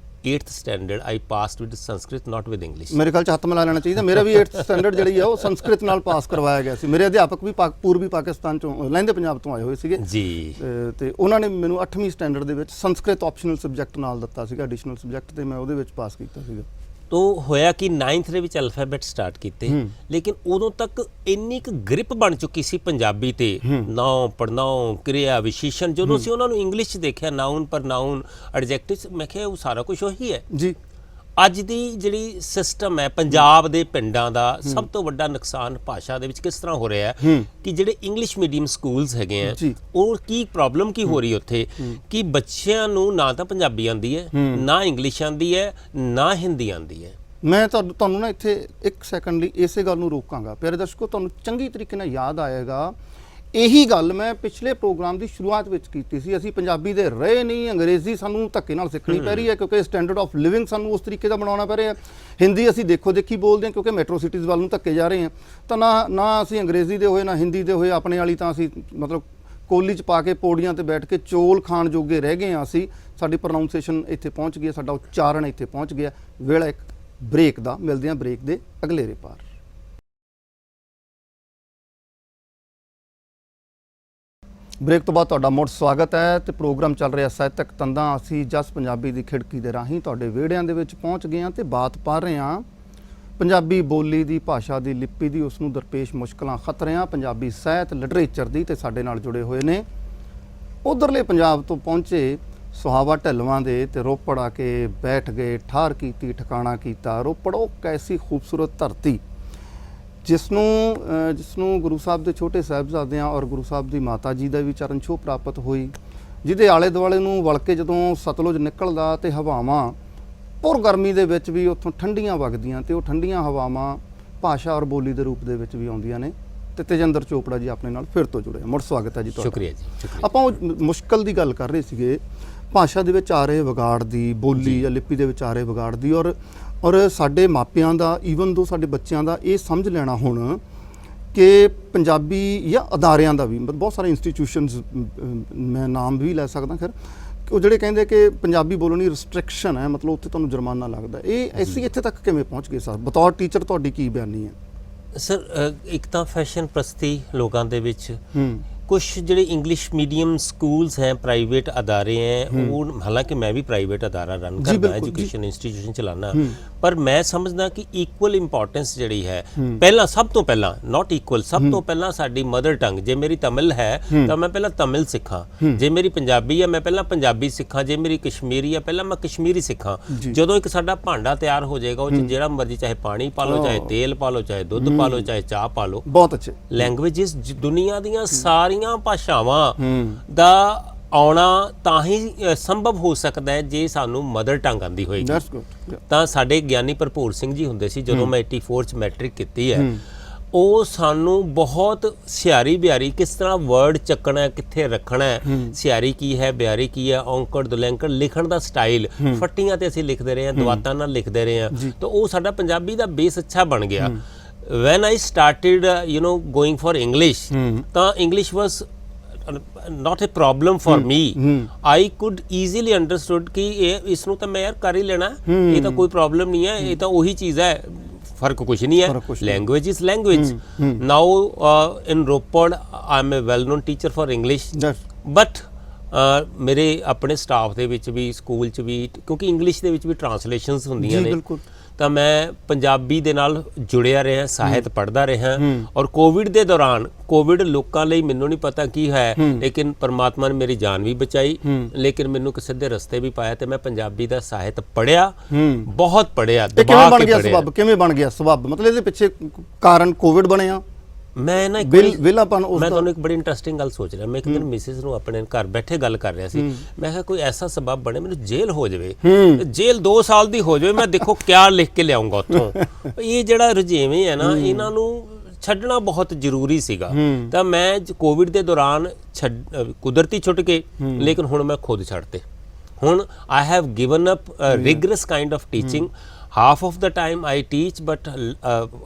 8th standard I passed with Sanskrit, not with English. ਮੇਰੇ ਖਿਆਲ 'ਚ ਹੱਥ ਮਿਲਾ ਲੈਣਾ ਚਾਹੀਦਾ। ਮੇਰਾ ਵੀ 8th standard ਜਿਹੜੀ ਆ ਉਹ ਸੰਸਕ੍ਰਿਤ ਨਾਲ ਪਾਸ ਕਰਵਾਇਆ ਗਿਆ ਸੀ। ਮੇਰੇ ਅਧਿਆਪਕ ਵੀ ਪੂਰਬੀ ਪਾਕਿਸਤਾਨ ਚੋਂ, ਲਹਿੰਦੇ ਪੰਜਾਬ ਤੋਂ ਆਏ ਹੋਏ ਸੀਗੇ ਜੀ, ਤੇ ਉਹਨਾਂ ਨੇ ਮੈਨੂੰ 8ਵੀਂ ਸਟੈਂਡਰਡ ਦੇ ਵਿੱਚ ਸੰਸਕ੍ਰਿਤ ਆਪਸ਼ਨਲ ਸਬਜੈਕਟ ਨਾਲ ਦਿੱਤਾ ਸੀਗਾ, ਐਡੀਸ਼ਨਲ ਸਬਜੈਕਟ, ਤੇ ਮੈਂ ਉਹਦੇ ਵਿੱਚ ਪਾਸ ਕੀਤਾ ਸੀਗਾ। ਤੋ ਹੋਇਆ ਕਿ 9th ਦੇ ਵਿੱਚ ਅਲਫਾਬੈਟ ਸਟਾਰਟ ਕੀਤੇ, ਲੇਕਿਨ ਉਦੋਂ ਤੱਕ ਇੰਨੀ ਕੁ ਗ੍ਰਿਪ ਬਣ ਚੁੱਕੀ ਸੀ ਪੰਜਾਬੀ ਤੇ, ਨਾਉ ਪ੍ਰਨਾਉ ਕਿਰਿਆ ਵਿਸ਼ੇਸ਼ਣ, ਜਦੋਂ ਅਸੀਂ ਉਹਨਾਂ ਨੂੰ ਇੰਗਲਿਸ਼ 'ਚ ਦੇਖਿਆ ਨਾਉਨ ਪ੍ਰਨਾਉਨ ਐਡਜੈਕਟਿਵਸ, ਮੈਂ ਕਿਹਾ ਉਹ ਸਾਰਾ ਕੁਝ ਉਹੀ ਹੈ ਜੀ। ਅੱਜ ਦੀ ਜਿਹੜੀ ਸਿਸਟਮ ਹੈ ਪੰਜਾਬ ਦੇ ਪਿੰਡਾਂ ਦਾ, ਸਭ ਤੋਂ ਵੱਡਾ ਨੁਕਸਾਨ ਭਾਸ਼ਾ ਦੇ ਵਿੱਚ ਕਿਸ ਤਰ੍ਹਾਂ ਹੋ ਰਿਹਾ ਹੈ ਕਿ ਜਿਹੜੇ ਇੰਗਲਿਸ਼ ਮੀਡੀਅਮ ਸਕੂਲਸ ਹੈਗੇ ਆ, ਉਹ ਕੀ ਪ੍ਰੋਬਲਮ ਕੀ ਹੋ ਰਹੀ ਉੱਥੇ ਕਿ ਬੱਚਿਆਂ ਨੂੰ ਨਾ ਤਾਂ ਪੰਜਾਬੀ ਆਉਂਦੀ ਹੈ, ਨਾ ਇੰਗਲਿਸ਼ ਆਉਂਦੀ ਹੈ, ਨਾ ਹਿੰਦੀ ਆਉਂਦੀ ਹੈ। ਮੈਂ ਤੁਹਾਨੂੰ ਨਾ ਇੱਥੇ 1 ਸੈਕਿੰਡ ਲਈ ਇਸੇ ਗੱਲ ਨੂੰ ਰੋਕਾਂਗਾ। ਪਿਆਰੇ ਦਰਸ਼ਕੋ, ਤੁਹਾਨੂੰ ਚੰਗੀ ਤਰੀਕੇ ਨਾਲ ਯਾਦ ਆਏਗਾ, ਇਹੀ ਗੱਲ ਮੈਂ ਪਿਛਲੇ ਪ੍ਰੋਗਰਾਮ ਦੀ ਸ਼ੁਰੂਆਤ ਵਿੱਚ ਕੀਤੀ ਸੀ। ਅਸੀਂ ਪੰਜਾਬੀ ਦੇ ਰਹੇ ਨਹੀਂ, ਅੰਗਰੇਜ਼ੀ ਸਾਨੂੰ ਧੱਕੇ ਨਾਲ ਸਿੱਖਣੀ ਪੈ ਰਹੀ ਹੈ ਕਿਉਂਕਿ ਸਟੈਂਡਰਡ ਆਫ ਲਿਵਿੰਗ ਸਾਨੂੰ ਉਸ ਤਰੀਕੇ ਦਾ ਬਣਾਉਣਾ ਪੈ ਰਿਹਾ। ਹਿੰਦੀ ਅਸੀਂ ਦੇਖੋ ਦੇਖੀ ਬੋਲਦੇ ਹਾਂ ਕਿਉਂਕਿ ਮੈਟਰੋ ਸਿਟੀਜ਼ ਵੱਲ ਨੂੰ ਧੱਕੇ ਜਾ ਰਹੇ ਹਾਂ। ਤਾਂ ਨਾ ਅਸੀਂ ਅੰਗਰੇਜ਼ੀ ਦੇ ਹੋਏ ਨਾ ਹਿੰਦੀ ਦੇ ਹੋਏ, ਆਪਣੇ ਵਾਲੀ ਤਾਂ ਅਸੀਂ ਮਤਲਬ ਕੋਲੀ 'ਚ ਪਾ ਕੇ ਪੌੜੀਆਂ ਤੇ ਬੈਠ ਕੇ ਚੋਲ ਖਾਣ ਜੋਗੇ ਰਹਿ ਗਏ ਹਾਂ। ਅਸੀਂ ਸਾਡੀ ਪ੍ਰੋਨਾਊਂਸੀਏਸ਼ਨ ਇੱਥੇ ਪਹੁੰਚ ਗਈ, ਸਾਡਾ ਉਚਾਰਨ ਇੱਥੇ ਪਹੁੰਚ ਗਿਆ। ਵੇਲਾ ਇੱਕ ਬ੍ਰੇਕ ਦਾ, ਮਿਲਦੇ ਹਾਂ ਬ੍ਰੇਕ ਦੇ ਅਗਲੇਰੇ ਪਾਰ। ਬ੍ਰੇਕ ਤੋਂ ਬਾਅਦ ਤੁਹਾਡਾ ਮੁੜ ਸਵਾਗਤ ਹੈ ਤੇ ਪ੍ਰੋਗਰਾਮ ਚੱਲ ਰਿਹਾ ਸਾਹਿਤਕ ਤੰਦਾਂ। ਅਸੀਂ ਜਸ ਪੰਜਾਬੀ ਦੀ ਖਿੜਕੀ ਦੇ ਰਾਹੀਂ ਤੁਹਾਡੇ ਵਿਹੜਿਆਂ ਦੇ ਵਿੱਚ ਪਹੁੰਚ ਗਏ ਹਾਂ ਤੇ ਬਾਤ ਪਾ ਰਹੇ ਹਾਂ ਪੰਜਾਬੀ ਬੋਲੀ ਦੀ, ਭਾਸ਼ਾ ਦੀ, ਲਿਪੀ ਦੀ, ਉਸ ਨੂੰ ਦਰਪੇਸ਼ ਮੁਸ਼ਕਲਾਂ, ਖਤਰਿਆਂ, ਪੰਜਾਬੀ ਸਾਹਿਤ ਲਿਟਰੇਚਰ ਦੀ। ਤੇ ਸਾਡੇ ਨਾਲ ਜੁੜੇ ਹੋਏ ਨੇ ਉਧਰਲੇ ਪੰਜਾਬ ਤੋਂ ਪਹੁੰਚੇ ਸੁਹਾਵਾ ਢਿੱਲਵਾਂ ਦੇ, ਤੇ ਰੋਪੜ ਆ ਕੇ ਬੈਠ ਗਏ, ਠਾਰ ਕੀਤੀ, ਠਿਕਾਣਾ ਕੀਤਾ। ਰੋਪੜ ਉਹ ਕੈਸੀ ਖੂਬਸੂਰਤ ਧਰਤੀ ਜਿਸ ਨੂੰ ਗੁਰੂ ਸਾਹਿਬ ਦੇ ਛੋਟੇ ਸਾਹਿਬਜ਼ਾਦਿਆਂ ਔਰ ਗੁਰੂ ਸਾਹਿਬ ਦੀ ਮਾਤਾ ਜੀ ਦਾ ਵੀ ਚਰਨ ਛੋਹ ਪ੍ਰਾਪਤ ਹੋਈ, ਜਿਹਦੇ ਆਲੇ ਦੁਆਲੇ ਨੂੰ ਵਲ ਕੇ ਜਦੋਂ ਸਤਲੁਜ ਨਿਕਲਦਾ ਤੇ ਹਵਾਵਾਂ ਪੁਰ ਗਰਮੀ ਦੇ ਵਿੱਚ ਵੀ ਉੱਥੋਂ ਠੰਡੀਆਂ ਵਗਦੀਆਂ, ਤੇ ਉਹ ਠੰਡੀਆਂ ਹਵਾਵਾਂ ਭਾਸ਼ਾ ਔਰ ਬੋਲੀ ਦੇ ਰੂਪ ਦੇ ਵਿੱਚ ਵੀ ਆਉਂਦੀਆਂ ਨੇ। ਤੇ ਤੇਜਿੰਦਰ ਚੋਪੜਾ ਜੀ ਆਪਣੇ ਨਾਲ ਫਿਰ ਤੋਂ ਜੁੜੇ, ਮੁੜ ਸਵਾਗਤ ਹੈ ਜੀ ਤੁਹਾਡਾ। ਸ਼ੁਕਰੀਆ ਜੀ, ਸ਼ੁਕਰੀਆ। ਆਪਾਂ ਉਹ ਮੁਸ਼ਕਲ ਦੀ ਗੱਲ ਕਰ ਰਹੇ ਸੀਗੇ, ਭਾਸ਼ਾ ਦੇ ਵਿੱਚ ਆ ਰਹੇ ਵਿਗਾੜ ਦੀ, ਬੋਲੀ ਜਾਂ ਲਿਪੀ ਦੇ ਵਿੱਚ ਆ ਰਹੇ ਵਿਗਾੜ ਦੀ, ਔਰ ਸਾਡੇ ਮਾਪਿਆਂ ਦਾ, ਈਵਨ ਦੋ ਸਾਡੇ ਬੱਚਿਆਂ ਦਾ ਇਹ ਸਮਝ ਲੈਣਾ ਹੁਣ ਕਿ ਪੰਜਾਬੀ ਜਾਂ ਅਦਾਰਿਆਂ ਦਾ ਵੀ, ਬਹੁਤ ਸਾਰੇ ਇੰਸਟੀਟਿਊਸ਼ਨਸ ਮੈਂ ਨਾਮ ਵੀ ਲੈ ਸਕਦਾ, ਖੈਰ ਉਹ ਜਿਹੜੇ ਕਹਿੰਦੇ ਕਿ ਪੰਜਾਬੀ ਬੋਲਣੀ ਰਿਸਟ੍ਰਿਕਸ਼ਨ ਹੈ, ਮਤਲਬ ਉੱਥੇ ਤੁਹਾਨੂੰ ਜੁਰਮਾਨਾ ਲੱਗਦਾ, ਇਹ ਅਸੀਂ ਇੱਥੇ ਤੱਕ ਕਿਵੇਂ ਪਹੁੰਚ ਗਏ ਸਰ? ਬਤੌਰ ਟੀਚਰ ਤੁਹਾਡੀ ਕੀ ਬਿਆਨੀ ਹੈ? ਸਰ, ਇੱਕ ਤਾਂ ਫੈਸ਼ਨ ਪ੍ਰਸਤੀ ਲੋਕਾਂ ਦੇ ਵਿੱਚ, ਕੁਝ ਜਿਹੜੇ ਇੰਗਲਿਸ਼ ਮੀਡੀਅਮ ਸਕੂਲਸ हैं, प्राइवेट अदारे हैं, वो हालांकि मैं भी प्राइवेट अदारा रन करता, एजुकेशन इंस्टीट्यूशन चलाना, पर मैं समझदा कि इक्वल इंपॉर्टेंस ਜਿਹੜੀ ਹੈ, ਪਹਿਲਾਂ ਸਭ ਤੋਂ ਪਹਿਲਾਂ ਨਾਟ ਇਕੁਅਲ, ਸਭ ਤੋਂ ਪਹਿਲਾਂ ਸਾਡੀ ਮਦਰ ਟੰਗ, ਜੇ ਮੇਰੀ ਤਮਿਲ ਹੈ ਤਾਂ ਮੈਂ ਪਹਿਲਾਂ ਤਮਿਲ ਸਿੱਖਾਂ, ਜੇ ਮੇਰੀ ਪੰਜਾਬੀ ਹੈ ਮੈਂ ਪਹਿਲਾਂ ਪੰਜਾਬੀ ਸਿੱਖਾਂ, ਜੇ ਮੇਰੀ ਕਸ਼ਮੀਰੀ ਹੈ ਪਹਿਲਾਂ ਮੈਂ ਕਸ਼ਮੀਰੀ ਸਿੱਖਾਂ। ਜਦੋਂ ਇੱਕ ਸਾਡਾ ਭਾਂਡਾ ਤਿਆਰ ਹੋ ਜਾਏਗਾ, ਉਹ 'ਚ ਜਿਹੜਾ ਮਰਜ਼ੀ, ਚਾਹੇ ਪਾਣੀ ਪਾ ਲਓ, ਚਾਹੇ ਤੇਲ ਪਾ ਲਓ, ਚਾਹੇ ਦੁੱਧ ਪਾ ਲਓ, ਚਾਹੇ ਚਾਹ ਪਾ ਲਓ, ਬਹੁਤ ਅੱਛੇ ਲੈਂਗੁਏਜਿਸ ਦੁਨੀਆ ਦੀਆਂ ਸਾਰੀਆਂ ਭਾਸ਼ਾਵਾਂ ਦਾ ਆਉਣਾ ਤਾਂ ਹੀ ਸੰਭਵ ਹੋ ਸਕਦਾ ਹੈ ਜੇ ਸਾਨੂੰ ਮਦਰ ਟੰਗ ਆਉਂਦੀ ਹੋਏਗੀ। ਤਾਂ ਸਾਡੇ ਗਿਆਨੀ ਭਰਪੂਰ ਸਿੰਘ ਜੀ ਹੁੰਦੇ ਸੀ, ਜਦੋਂ ਮੈਂ 84 'ਚ ਮੈਟ੍ਰਿਕ ਕੀਤੀ ਹੈ, ਉਹ ਸਾਨੂੰ ਬਹੁਤ ਸਿਆਰੀ ਬਿਆਰੀ ਕਿਸ ਤਰ੍ਹਾਂ ਵਰਡ ਚੱਕਣਾ, ਕਿੱਥੇ ਰੱਖਣਾ, ਸਿਆਰੀ ਕੀ ਹੈ, ਬਿਆਰੀ ਕੀ ਹੈ, ਔਂਕੜ ਦੁਲੈਂਕੜ, ਲਿਖਣ ਦਾ ਸਟਾਈਲ, ਫੱਟੀਆਂ ਤੇ ਅਸੀਂ ਲਿਖਦੇ ਰਹੇ ਹਾਂ, ਦੁਆਤਾਂ ਨਾਲ ਲਿਖਦੇ ਰਹੇ ਹਾਂ, ਤਾਂ ਉਹ ਸਾਡਾ ਪੰਜਾਬੀ ਦਾ ਬੇਸ ਅੱਛਾ ਬਣ ਗਿਆ। When I started, going for English, ਤਾਂ English was not a problem for me. I could easily understood ਕਿ ਇਸ ਨੂੰ ਤਾਂ ਮੈਂ ਯਾਰ ਕਰ ਹੀ ਲੈਣਾ, ਇਹ ਤਾਂ ਕੋਈ ਪ੍ਰੋਬਲਮ ਨਹੀਂ ਹੈ, ਇਹ ਤਾਂ ਉਹੀ ਚੀਜ਼ ਹੈ, ਫਰਕ ਕੁਝ ਨਹੀਂ ਹੈ। Language is language. Now in Ropar I am a well known teacher for English, but ਮੇਰੇ ਆਪਣੇ ਸਟਾਫ ਦੇ ਵਿੱਚ ਵੀ, ਸਕੂਲ 'ਚ ਵੀ, ਕਿਉਂਕਿ ਇੰਗਲਿਸ਼ ਦੇ ਵਿੱਚ ਵੀ ਟਰਾਂਸਲੇਸ਼ਨਸ ਹੁੰਦੀਆਂ ਨੇ, ਤਾਂ ਮੈਂ ਪੰਜਾਬੀ ਦੇ ਨਾਲ ਜੁੜਿਆ ਰਿਹਾ, ਸਾਹਿਤ ਪੜ੍ਹਦਾ ਰਿਹਾ। ਔਰ ਕੋਵਿਡ ਦੇ ਦੌਰਾਨ, ਕੋਵਿਡ ਲੋਕਾਂ ਲਈ ਮੈਨੂੰ ਨਹੀਂ ਪਤਾ ਕੀ ਹੈ, ਲੇਕਿਨ ਪਰਮਾਤਮਾ ਨੇ ਮੇਰੀ ਜਾਨ ਵੀ ਬਚਾਈ, ਲੇਕਿਨ ਮੈਨੂੰ ਕਿਸੇ ਦੇ ਰਸਤੇ ਵੀ ਪਾਇਆ, ਤੇ ਮੈਂ ਪੰਜਾਬੀ ਦਾ ਸਾਹਿਤ ਪੜ੍ਹਿਆ, ਬਹੁਤ ਪੜ੍ਹਿਆ। ਕਿਵੇਂ ਬਣ ਗਿਆ ਸਬੱਬ? ਕਿਵੇਂ ਬਣ ਗਿਆ ਸਬੱਬ? ਮਤਲਬ ਇਹਦੇ ਪਿੱਛੇ ਕਾਰਨ ਕੋਵਿਡ ਬਣਿਆ? ਮੈਂ ਨਾ ਵਿਹਲਾਪਨ, ਮੈਂ ਤੁਹਾਨੂੰ ਇੱਕ ਬੜੀ ਇੰਟਰਸਟਿੰਗ ਗੱਲ ਸੋਚ ਰਿਹਾ। ਮੈਂ ਇੱਕ ਦਿਨ ਮਿਸਿਸ ਨੂੰ ਆਪਣੇ ਘਰ ਬੈਠੇ ਗੱਲ ਕਰ ਰਿਹਾ ਸੀ, ਮੈਂ ਕਿਹਾ ਕੋਈ ਐਸਾ ਸਬਬ ਬਣੇ ਮੈਨੂੰ ਜੇਲ੍ਹ ਹੋ ਜਾਵੇ, ਜੇਲ੍ਹ 2 ਸਾਲ ਦੀ ਹੋ ਜਾਵੇ, ਮੈਂ ਦੇਖੋ ਕਿਆ ਲਿਖ ਕੇ ਲਿਆਉਂਗਾ ਉੱਥੋਂ। ਇਹ ਜਿਹੜਾ ਰੁਝੇਵੇਂ ਹੈ ਨਾ, ਇਹਨਾਂ ਨੂੰ ਛੱਡਣਾ ਬਹੁਤ ਜ਼ਰੂਰੀ ਸੀਗਾ। ਤਾਂ ਮੈਂ ਕੋਵਿਡ ਦੇ ਦੌਰਾਨ ਕੁਦਰਤੀ ਛੁੱਟ ਕੇ, ਲੇਕਿਨ ਹੁਣ ਮੈਂ ਖੁਦ ਛੱਡਤੇ। ਹੁਣ I have given up rigorous kind of teaching. half of the time I teach, but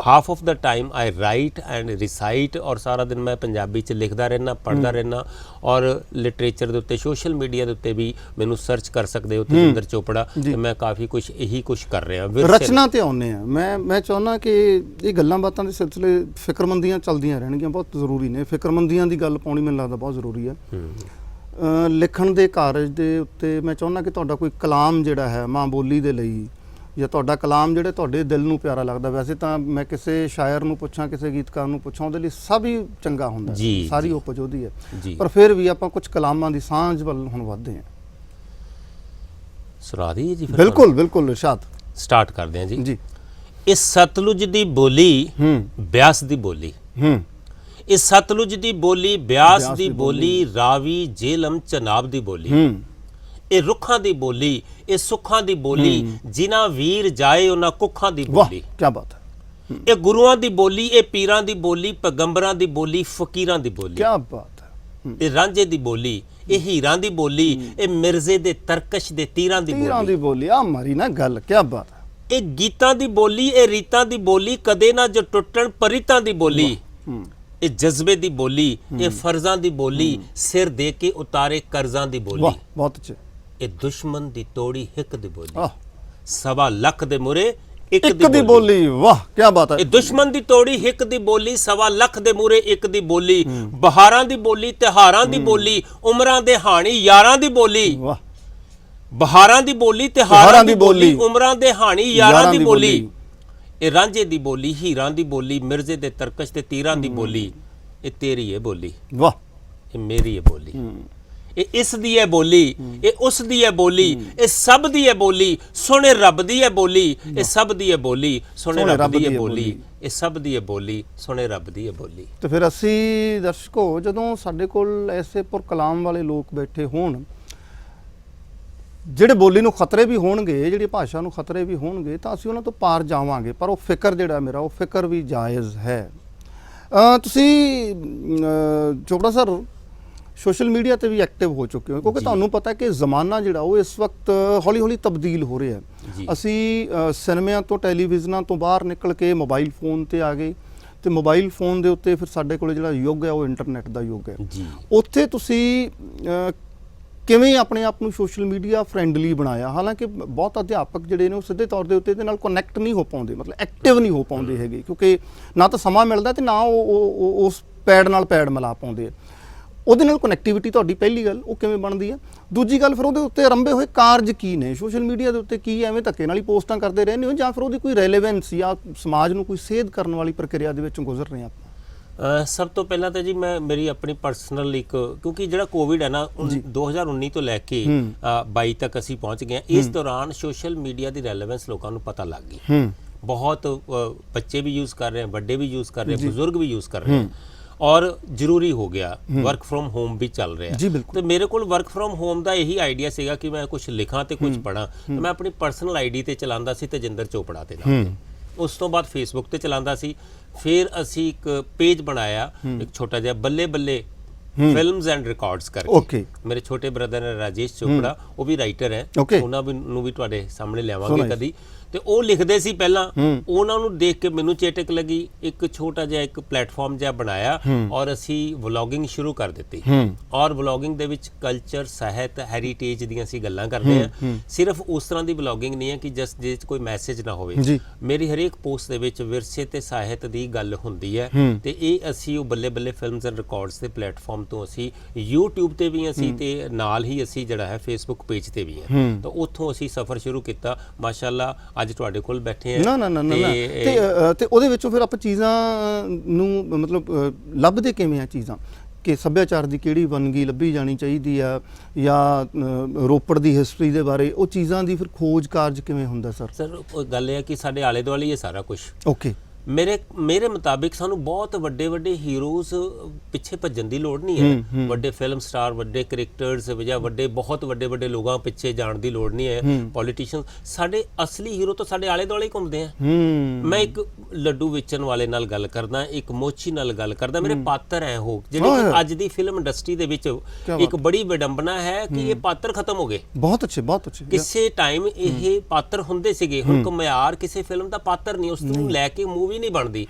half of the time I write and recite, और सारा दिन मैं पंजाबी च लिखदा रहना, पढ़दा रहना। और लिटरेचर ਦੇ ਉੱਤੇ, सोशल मीडिया ਦੇ ਉੱਤੇ ਵੀ ਮੈਨੂੰ ਸਰਚ ਕਰ ਸਕਦੇ ਹੋ, ਤੇਜਿੰਦਰ ਚੋਪੜਾ, ਤੇ ਮੈਂ ਕਾਫੀ ਕੁਝ ਇਹੀ ਕੁਝ ਕਰ ਰਿਹਾ। ਰਚਨਾ ਤੇ ਆਉਂਦੇ ਆ, ਮੈਂ ਚਾਹੁੰਦਾ ਕਿ ਇਹ ਗੱਲਾਂ ਬਾਤਾਂ ਦੇ ਸਿਲਸਿਲੇ ਫਿਕਰਮੰਦੀਆਂ ਚੱਲਦੀਆਂ ਰਹਿਣਗੀਆਂ, ਬਹੁਤ ਜ਼ਰੂਰੀ ਨੇ। ਫਿਕਰਮੰਦੀਆਂ ਦੀ ਗੱਲ ਪਾਉਣੀ ਮੈਨੂੰ ਲੱਗਦਾ ਬਹੁਤ ਜ਼ਰੂਰੀ ਹੈ। ਲਿਖਣ ਦੇ ਕਾਰਜ ਦੇ ਉੱਤੇ ਮੈਂ ਚਾਹੁੰਦਾ ਕਿ ਤੁਹਾਡਾ ਕੋਈ ਕਲਾਮ ਜਿਹੜਾ ਹੈ ਮਾਂ ਬੋਲੀ ਦੇ ਲਈ, ਜਾਂ ਤੁਹਾਡਾ ਕਲਾਮ ਜਿਹੜੇ ਤੁਹਾਡੇ ਦਿਲ ਨੂੰ ਪਿਆਰਾ ਲੱਗਦਾ। ਵੈਸੇ ਤਾਂ ਮੈਂ ਕਿਸੇ ਸ਼ਾਇਰ ਨੂੰ ਪੁੱਛਾਂ, ਕਿਸੇ ਗੀਤਕਾਰ ਨੂੰ ਪੁੱਛਾਂ, ਉਹਦੇ ਲਈ ਸਭ ਹੀ ਚੰਗਾ ਹੁੰਦਾ, ਸਾਰੀ ਉਪਜ ਉਹਦੀ ਹੈ। ਪਰ ਫਿਰ ਵੀ ਆਪਾਂ ਕੁਝ ਕਲਾਮਾਂ ਦੀ ਸਾਂਝ ਵੱਲ ਹੁਣ ਵਧਦੇ ਹਾਂ। ਸੁਣਾ ਦਈਏ ਜੀ? ਬਿਲਕੁਲ ਬਿਲਕੁਲ, ਇਰਸ਼ਾਦ। ਸਟਾਰਟ ਕਰਦੇ ਹਾਂ ਜੀ। ਜੀ। ਇਸ ਸਤਲੁਜ ਦੀ ਬੋਲੀ ਬਿਆਸ ਦੀ ਬੋਲੀ, ਇਸ ਸਤਲੁਜ ਦੀ ਬੋਲੀ ਬਿਆਸ ਦੀ ਬੋਲੀ, ਰਾਵੀ ਜੇਹਲਮ ਚਨਾਬ ਦੀ ਬੋਲੀ, ਇਹ ਰੁੱਖਾਂ ਦੀ ਬੋਲੀ, ਇਹ ਸੁੱਖਾਂ ਦੀ ਬੋਲੀ, ਜਿਨ੍ਹਾਂ ਵੀਰ ਜਾਏ ਉਹਨਾਂ ਕੁੱਖਾਂ ਦੀ ਬੋਲੀ। ਕੀ ਬਾਤ ਹੈ। ਇਹ ਗੁਰੂਆਂ ਦੀ ਬੋਲੀ, ਇਹ ਪੀਰਾਂ ਦੀ ਬੋਲੀ, ਪੈਗੰਬਰਾਂ ਦੀ ਬੋਲੀ, ਫਕੀਰਾਂ ਦੀ ਬੋਲੀ। ਕੀ ਬਾਤ ਹੈ। ਇਹ ਰਾਂਝੇ ਦੀ ਬੋਲੀ, ਇਹ ਹੀਰਾਂ ਦੀ ਬੋਲੀ, ਇਹ ਮਿਰਜ਼ੇ ਦੇ ਤਰਕਸ਼ ਦੇ ਤੀਰਾਂ ਦੀ ਬੋਲੀ। ਆ ਮਾਰੀ ਨਾ ਗੱਲ, ਕੀ ਬਾਤ ਹੈ। ਇਹ ਗੀਤਾਂ ਦੀ ਬੋਲੀ, ਇਹ ਰੀਤਾਂ ਦੀ ਬੋਲੀ, ਕਦੇ ਨਾ ਜੋ ਟੁੱਟਣ ਪਰੀਤਾਂ ਦੀ ਬੋਲੀ। ਇਹ ਜਜ਼ਬੇ ਦੀ ਬੋਲੀ, ਇਹ ਫਰਜ਼ਾਂ ਦੀ ਬੋਲੀ, ਸਿਰ ਦੇ ਕੇ ਉਤਾਰੇ ਕਰਜ਼ਾਂ ਦੀ ਬੋਲੀ। ਬਹੁਤ ਅੱਛੇ। ਇਹ ਦੁਸ਼ਮਨ ਦੀ ਤੋੜੀ ਹਿੱਕ ਦੀ ਬੋਲੀ, ਸਵਾ ਲੱਖ ਦੇ ਮੁਰੇ ਇੱਕ ਦੀ ਬੋਲੀ। ਵਾਹ, ਕੀ ਬਾਤ ਹੈ। ਇਹ ਦੁਸ਼ਮਨ ਦੀ ਤੋੜੀ ਹਿੱਕ ਦੀ ਬੋਲੀ, ਸਵਾ ਲੱਖ ਦੇ ਮੂਰੇ ਇੱਕ ਦੀ ਬੋਲੀ। ਬਹਾਰਾਂ ਦੀ ਬੋਲੀ, ਤਿਹਾਰਾਂ ਦੀ ਬੋਲੀ, ਉਮਰਾਂ ਦੇ ਹਾਣੀ ਯਾਰਾਂ ਦੀ ਬੋਲੀ। ਵਾਹ। ਬਹਾਰਾਂ ਦੀ ਬੋਲੀ, ਤਿਹਾਰਾਂ ਦੀ ਬੋਲੀ, ਉਮਰਾਂ ਦੇ ਹਾਣੀ ਯਾਰਾਂ ਦੀ ਬੋਲੀ। ਇਹ ਰਾਂਝੇ ਦੀ ਬੋਲੀ, ਹੀਰਾਂ ਦੀ ਬੋਲੀ, ਮਿਰਜ਼ੇ ਦੇ ਤਰਕਸ਼ ਤੇ ਤੀਰਾਂ ਦੀ ਬੋਲੀ। ਇਹ ਤੇਰੀ ਹੈ ਬੋਲੀ। ਵਾਹ। ਇਹ ਮੇਰੀ ਹੈ ਬੋਲੀ। ਇਹ ਇਸ ਦੀ ਹੈ ਬੋਲੀ, ਇਹ ਉਸ ਦੀ ਹੈ ਬੋਲੀ, ਇਹ ਸਭ ਦੀ ਹੈ ਬੋਲੀ, ਸੋਹਣੇ ਰੱਬ ਦੀ ਹੈ ਬੋਲੀ। ਇਹ ਸਭ ਦੀ ਹੈ ਬੋਲੀ, ਸੋਹਣੇ ਰੱਬ ਦੀ ਹੈ ਬੋਲੀ। ਇਹ ਸਭ ਦੀ ਹੈ ਬੋਲੀ, ਸੋਹਣੇ ਰੱਬ ਦੀ ਹੈ ਬੋਲੀ। ਤੇ ਫਿਰ ਅਸੀਂ ਦਰਸ਼ਕੋ, ਜਦੋਂ ਸਾਡੇ ਕੋਲ ਐਸੇ ਪੁਰ ਕਲਾਮ ਵਾਲੇ ਲੋਕ ਬੈਠੇ ਹੋਣ, ਜਿਹੜੇ ਬੋਲੀ ਨੂੰ ਖਤਰੇ ਵੀ ਹੋਣਗੇ, ਜਿਹੜੀ ਭਾਸ਼ਾ ਨੂੰ ਖਤਰੇ ਵੀ ਹੋਣਗੇ, ਤਾਂ ਅਸੀਂ ਉਹਨਾਂ ਤੋਂ ਪਾਰ ਜਾਵਾਂਗੇ। ਪਰ ਉਹ ਫਿਕਰ ਜਿਹੜਾ ਮੇਰਾ, ਉਹ ਫਿਕਰ ਵੀ ਜਾਇਜ਼ ਹੈ। ਤੁਸੀਂ ਚੋਪੜਾ ਸਰ ਸੋਸ਼ਲ ਮੀਡੀਆ ਤੇ ਵੀ ਐਕਟਿਵ ਹੋ ਚੁੱਕੇ ਹੋ, ਕਿਉਂਕਿ ਤੁਹਾਨੂੰ ਪਤਾ ਹੈ ਕਿ ਜ਼ਮਾਨਾ ਜਿਹੜਾ ਉਹ ਇਸ ਵਕਤ ਹੌਲੀ ਹੌਲੀ ਤਬਦੀਲ ਹੋ ਰਿਹਾ ਹੈ। ਅਸੀਂ ਸਿਨੇਮਿਆਂ ਤੋਂ, ਟੈਲੀਵਿਜ਼ਨਾਂ ਤੋਂ ਬਾਹਰ ਨਿਕਲ ਕੇ ਮੋਬਾਈਲ ਫੋਨ ਤੇ ਆ ਗਏ, ਤੇ ਮੋਬਾਈਲ ਫੋਨ ਦੇ ਉੱਤੇ ਫਿਰ ਸਾਡੇ ਕੋਲ ਜਿਹੜਾ ਯੁੱਗ ਹੈ ਉਹ ਇੰਟਰਨੈਟ ਦਾ ਯੁੱਗ ਹੈ। ਉੱਥੇ ਤੁਸੀਂ ਕਿਵੇਂ ਆਪਣੇ ਆਪ ਨੂੰ ਸੋਸ਼ਲ ਮੀਡੀਆ ਫਰੈਂਡਲੀ ਬਣਾਇਆ? ਹਾਲਾਂਕਿ ਬਹੁਤ ਅਧਿਆਪਕ ਜਿਹੜੇ ਨੇ ਉਹ ਸਿੱਧੇ ਤੌਰ ਦੇ ਉੱਤੇ ਇਹਦੇ ਨਾਲ ਕਨੈਕਟ ਨਹੀਂ ਹੋ ਪਾਉਂਦੇ, ਮਤਲਬ ਐਕਟਿਵ ਨਹੀਂ ਹੋ ਪਾਉਂਦੇ ਹੈਗੇ, ਕਿਉਂਕਿ ਨਾ ਤਾਂ ਸਮਾਂ ਮਿਲਦਾ ਤੇ ਨਾ ਉਹ ਉਸ ਪੈਡ ਨਾਲ ਪੈਡ ਮਿਲਾ ਪਾਉਂਦੇ। ਉਹਦੇ ਨਾਲ ਕਨੈਕਟੀਵਿਟੀ ਤੁਹਾਡੀ ਪਹਿਲੀ ਗੱਲ ਉਹ ਕਿਵੇਂ ਬਣਦੀ ਹੈ? ਦੂਜੀ ਗੱਲ, ਫਿਰ ਉਹਦੇ ਉੱਤੇ ਆਰੰਭੇ ਹੋਏ ਕਾਰਜ ਕੀ ਨੇ? ਸੋਸ਼ਲ ਮੀਡੀਆ ਦੇ ਉੱਤੇ ਕੀ ਐਵੇਂ ਧੱਕੇ ਨਾਲ ਹੀ ਪੋਸਟਾਂ ਕਰਦੇ ਰਹਿੰਦੇ ਹੋ, ਜਾਂ ਫਿਰ ਉਹਦੀ ਕੋਈ ਰੈਲੇਵੈਂਸ ਜਾਂ ਸਮਾਜ ਨੂੰ ਕੋਈ ਸੇਧ ਕਰਨ ਵਾਲੀ ਪ੍ਰਕਿਰਿਆ ਦੇ ਵਿੱਚੋਂ ਗੁਜ਼ਰ ਰਹੇ ਆਪਾਂ? ਸਭ ਤੋਂ ਪਹਿਲਾਂ ਤਾਂ ਜੀ ਮੇਰੀ ਆਪਣੀ ਪਰਸਨਲ ਇੱਕ, ਕਿਉਂਕਿ ਜਿਹੜਾ ਕੋਵਿਡ ਹੈ ਨਾ 2019 ਤੋਂ ਲੈ ਕੇ 22 ਤੱਕ ਅਸੀਂ ਪਹੁੰਚ ਗਏ, ਇਸ ਦੌਰਾਨ ਸੋਸ਼ਲ ਮੀਡੀਆ ਦੀ ਰੈਲੇਵੈਂਸ ਲੋਕਾਂ ਨੂੰ ਪਤਾ ਲੱਗ ਗਈ। ਬਹੁਤ ਬੱਚੇ ਵੀ ਯੂਜ਼ ਕਰ ਰਹੇ ਹਨ, ਵੱਡੇ ਵੀ ਯੂਜ਼ ਕਰ ਰਹੇ ਹਨ, ਬਜ਼ੁਰਗ ਵੀ ਯੂਜ਼ ਕਰ ਰਹੇ ਹਨ, ਔਰ ਜ਼ਰੂਰੀ ਹੋ ਗਿਆ। ਵਰਕ ਫਰੋਮ ਹੋਮ ਵੀ ਚੱਲ ਰਿਹਾ, ਤੇ ਮੇਰੇ ਕੋਲ ਵਰਕ ਫਰੋਮ ਹੋਮ ਦਾ ਇਹੀ ਆਈਡੀਆ ਸੀਗਾ ਕਿ ਮੈਂ ਕੁਝ ਲਿਖਾਂ ਤੇ ਕੁਝ ਪੜ੍ਹਾਂ। ਮੈਂ ਆਪਣੀ ਪਰਸਨਲ ਆਈਡੀ ਤੇ ਚਲਾਉਂਦਾ ਸੀ, ਤੇਜਿੰਦਰ ਚੋਪੜਾ ਦੇ ਨਾਲ। ਉਸ ਤੋਂ ਬਾਅਦ ਫੇਸਬੁੱਕ ਤੇ ਚਲਾਉਂਦਾ ਸੀ। ਫਿਰ ਅਸੀਂ ਇੱਕ ਪੇਜ ਬਣਾਇਆ, ਇੱਕ ਛੋਟਾ ਜਿਹਾ, ਬੱਲੇ ਬੱਲੇ ਫਿਲਮਸ ਐਂਡ ਰਿਕਾਰਡਸ ਕਰਕੇ। ਮੇਰੇ ਛੋਟੇ ਬ੍ਰਦਰ ਨੇ ਰਾਜੇਸ਼ ਚੋਪੜਾ, ਉਹ ਵੀ ਰਾਈਟਰ ਹੈ, ਉਹਨਾਂ ਨੂੰ ਵੀ ਤੁਹਾਡੇ ਸਾਹਮਣੇ ਲਿਆਵਾਂਗੇ ਕਦੀ। ਤੇ ਉਹ ਲਿਖਦੇ ਸੀ ਪਹਿਲਾਂ, ਉਹਨਾਂ ਨੂੰ ਦੇਖ ਕੇ ਮੈਨੂੰ ਚੇਟਕ ਲੱਗੀ, ਇੱਕ ਛੋਟਾ ਜਿਹਾ ਇੱਕ ਪਲੇਟਫਾਰਮ ਜਿਹਾ ਬਣਾਇਆ, ਔਰ ਅਸੀਂ ਵਲੌਗਿੰਗ ਸ਼ੁਰੂ ਕਰ ਦਿੱਤੀ। ਔਰ ਵਲੌਗਿੰਗ ਦੇ ਵਿੱਚ ਕਲਚਰ, ਸਾਹਿਤ, ਹੈਰੀਟੇਜ ਦੀਆਂ ਅਸੀਂ ਗੱਲਾਂ ਕਰਦੇ ਹਾਂ। ਸਿਰਫ ਉਸ ਤਰ੍ਹਾਂ ਦੀ ਵਲੌਗਿੰਗ ਨਹੀਂ ਹੈ ਕਿ ਜਸਟ ਜਿਹਦੇ 'ਚ ਕੋਈ ਮੈਸੇਜ ਨਾ ਹੋਵੇ। ਮੇਰੀ ਹਰੇਕ ਪੋਸਟ ਦੇ ਵਿੱਚ ਵਿਰਸੇ ਤੇ ਸਾਹਿਤ ਦੀ ਗੱਲ ਹੁੰਦੀ ਹੈ, ਤੇ ਇਹ ਅਸੀਂ ਉਹ ਬੱਲੇ ਬੱਲੇ ਫਿਲਮਸ ਐਂਡ ਰਿਕਾਰਡਸ ਦੇ ਪਲੇਟਫਾਰਮ ਤੋਂ ਅਸੀਂ YouTube ਤੇ ਵੀ ਅਸੀਂ, ਤੇ ਨਾਲ ਹੀ ਅਸੀਂ ਜਿਹੜਾ ਹੈ ਫੇਸਬੁੱਕ ਪੇਜ ਤੇ ਵੀ ਹੈ। ਤਾਂ ਉੱਥੋਂ ਅਸੀਂ ਸਫ਼ਰ ਸ਼ੁਰੂ ਕੀਤਾ। ਮਾਸ਼ਾਅੱਲਾ ਅੱਜ ਤੁਹਾਡੇ ਕੋਲ ਬੈਠੇ ਆ। ਨਾ ਤੇ ਉਹਦੇ ਵਿੱਚੋਂ ਫਿਰ ਆਪਾਂ ਚੀਜ਼ਾਂ ਨੂੰ ਮਤਲਬ ਲੱਭਦੇ ਕਿਵੇਂ ਆ ਚੀਜ਼ਾਂ, ਕਿ ਸੱਭਿਆਚਾਰ ਦੀ ਕਿਹੜੀ ਵੰਨਗੀ ਲੱਭੀ ਜਾਣੀ ਚਾਹੀਦੀ ਆ, ਜਾਂ ਰੋਪੜ ਦੀ ਹਿਸਟਰੀ ਦੇ ਬਾਰੇ ਉਹ ਚੀਜ਼ਾਂ ਦੀ ਫਿਰ ਖੋਜ ਕਾਰਜ ਕਿਵੇਂ ਹੁੰਦਾ ਸਰ? ਸਰ ਉਹ ਗੱਲ ਇਹ ਹੈ ਕਿ ਸਾਡੇ ਆਲੇ ਦੁਆਲੇ ਇਹ ਸਾਰਾ ਕੁਝ ਮੇਰੇ ਮੁਤਾਬਿਕ ਸਾਨੂੰ ਬਹੁਤ ਵੱਡੇ ਵੱਡੇ ਹੀਰੋਜ਼ ਪਿੱਛੇ ਭੱਜਣ ਦੀ ਲੋੜ ਨਹੀਂ ਹੈ। ਵੱਡੇ ਫਿਲਮ ਸਟਾਰ, ਵੱਡੇ ਕ੍ਰਿਕਟਰਸ ਜਾਂ ਬਹੁਤ ਵੱਡੇ ਲੋਕਾਂ ਪਿੱਛੇ ਜਾਣ ਦੀ ਲੋੜ ਨਹੀਂ ਹੈ। ਪੋਲੀਟੀਸ਼ੀਅਨ, ਸਾਡੇ ਅਸਲੀ ਹੀਰੋ ਤਾਂ ਸਾਡੇ ਆਲੇ ਦੁਆਲੇ ਘੁੰਮਦੇ ਆ। ਮੈਂ ਇੱਕ ਲੱਡੂ ਵੇਚਣ ਵਾਲੇ ਨਾਲ ਗੱਲ ਕਰਦਾ, ਇੱਕ ਮੋਚੀ ਨਾਲ ਗੱਲ ਕਰਦਾ। ਮੇਰੇ ਪਾਤਰ ਹੈ ਉਹ ਜਿਹੜੇ ਅੱਜ ਦੀ ਫਿਲਮ ਇੰਡਸਟਰੀ ਦੇ ਵਿੱਚ ਇੱਕ ਬੜੀ ਵਿਡੰਬਨਾ ਹੈ ਕਿ ਇਹ ਪਾਤਰ ਖਤਮ ਹੋ ਗਏ। ਬਹੁਤ ਅੱਛੇ। ਕਿਸੇ ਟਾਈਮ ਇਹ ਪਾਤਰ ਹੁੰਦੇ ਸੀਗੇ, ਹੁਣ ਘੁਮਿਆਰ ਕਿਸੇ ਫਿਲਮ ਦਾ ਪਾਤਰ ਨਹੀਂ, ਉਸ ਨੂੰ ਲੈ ਕੇ ਮੂਵੀ ਵੀ ਨਹੀਂ ਬਣਦੀ।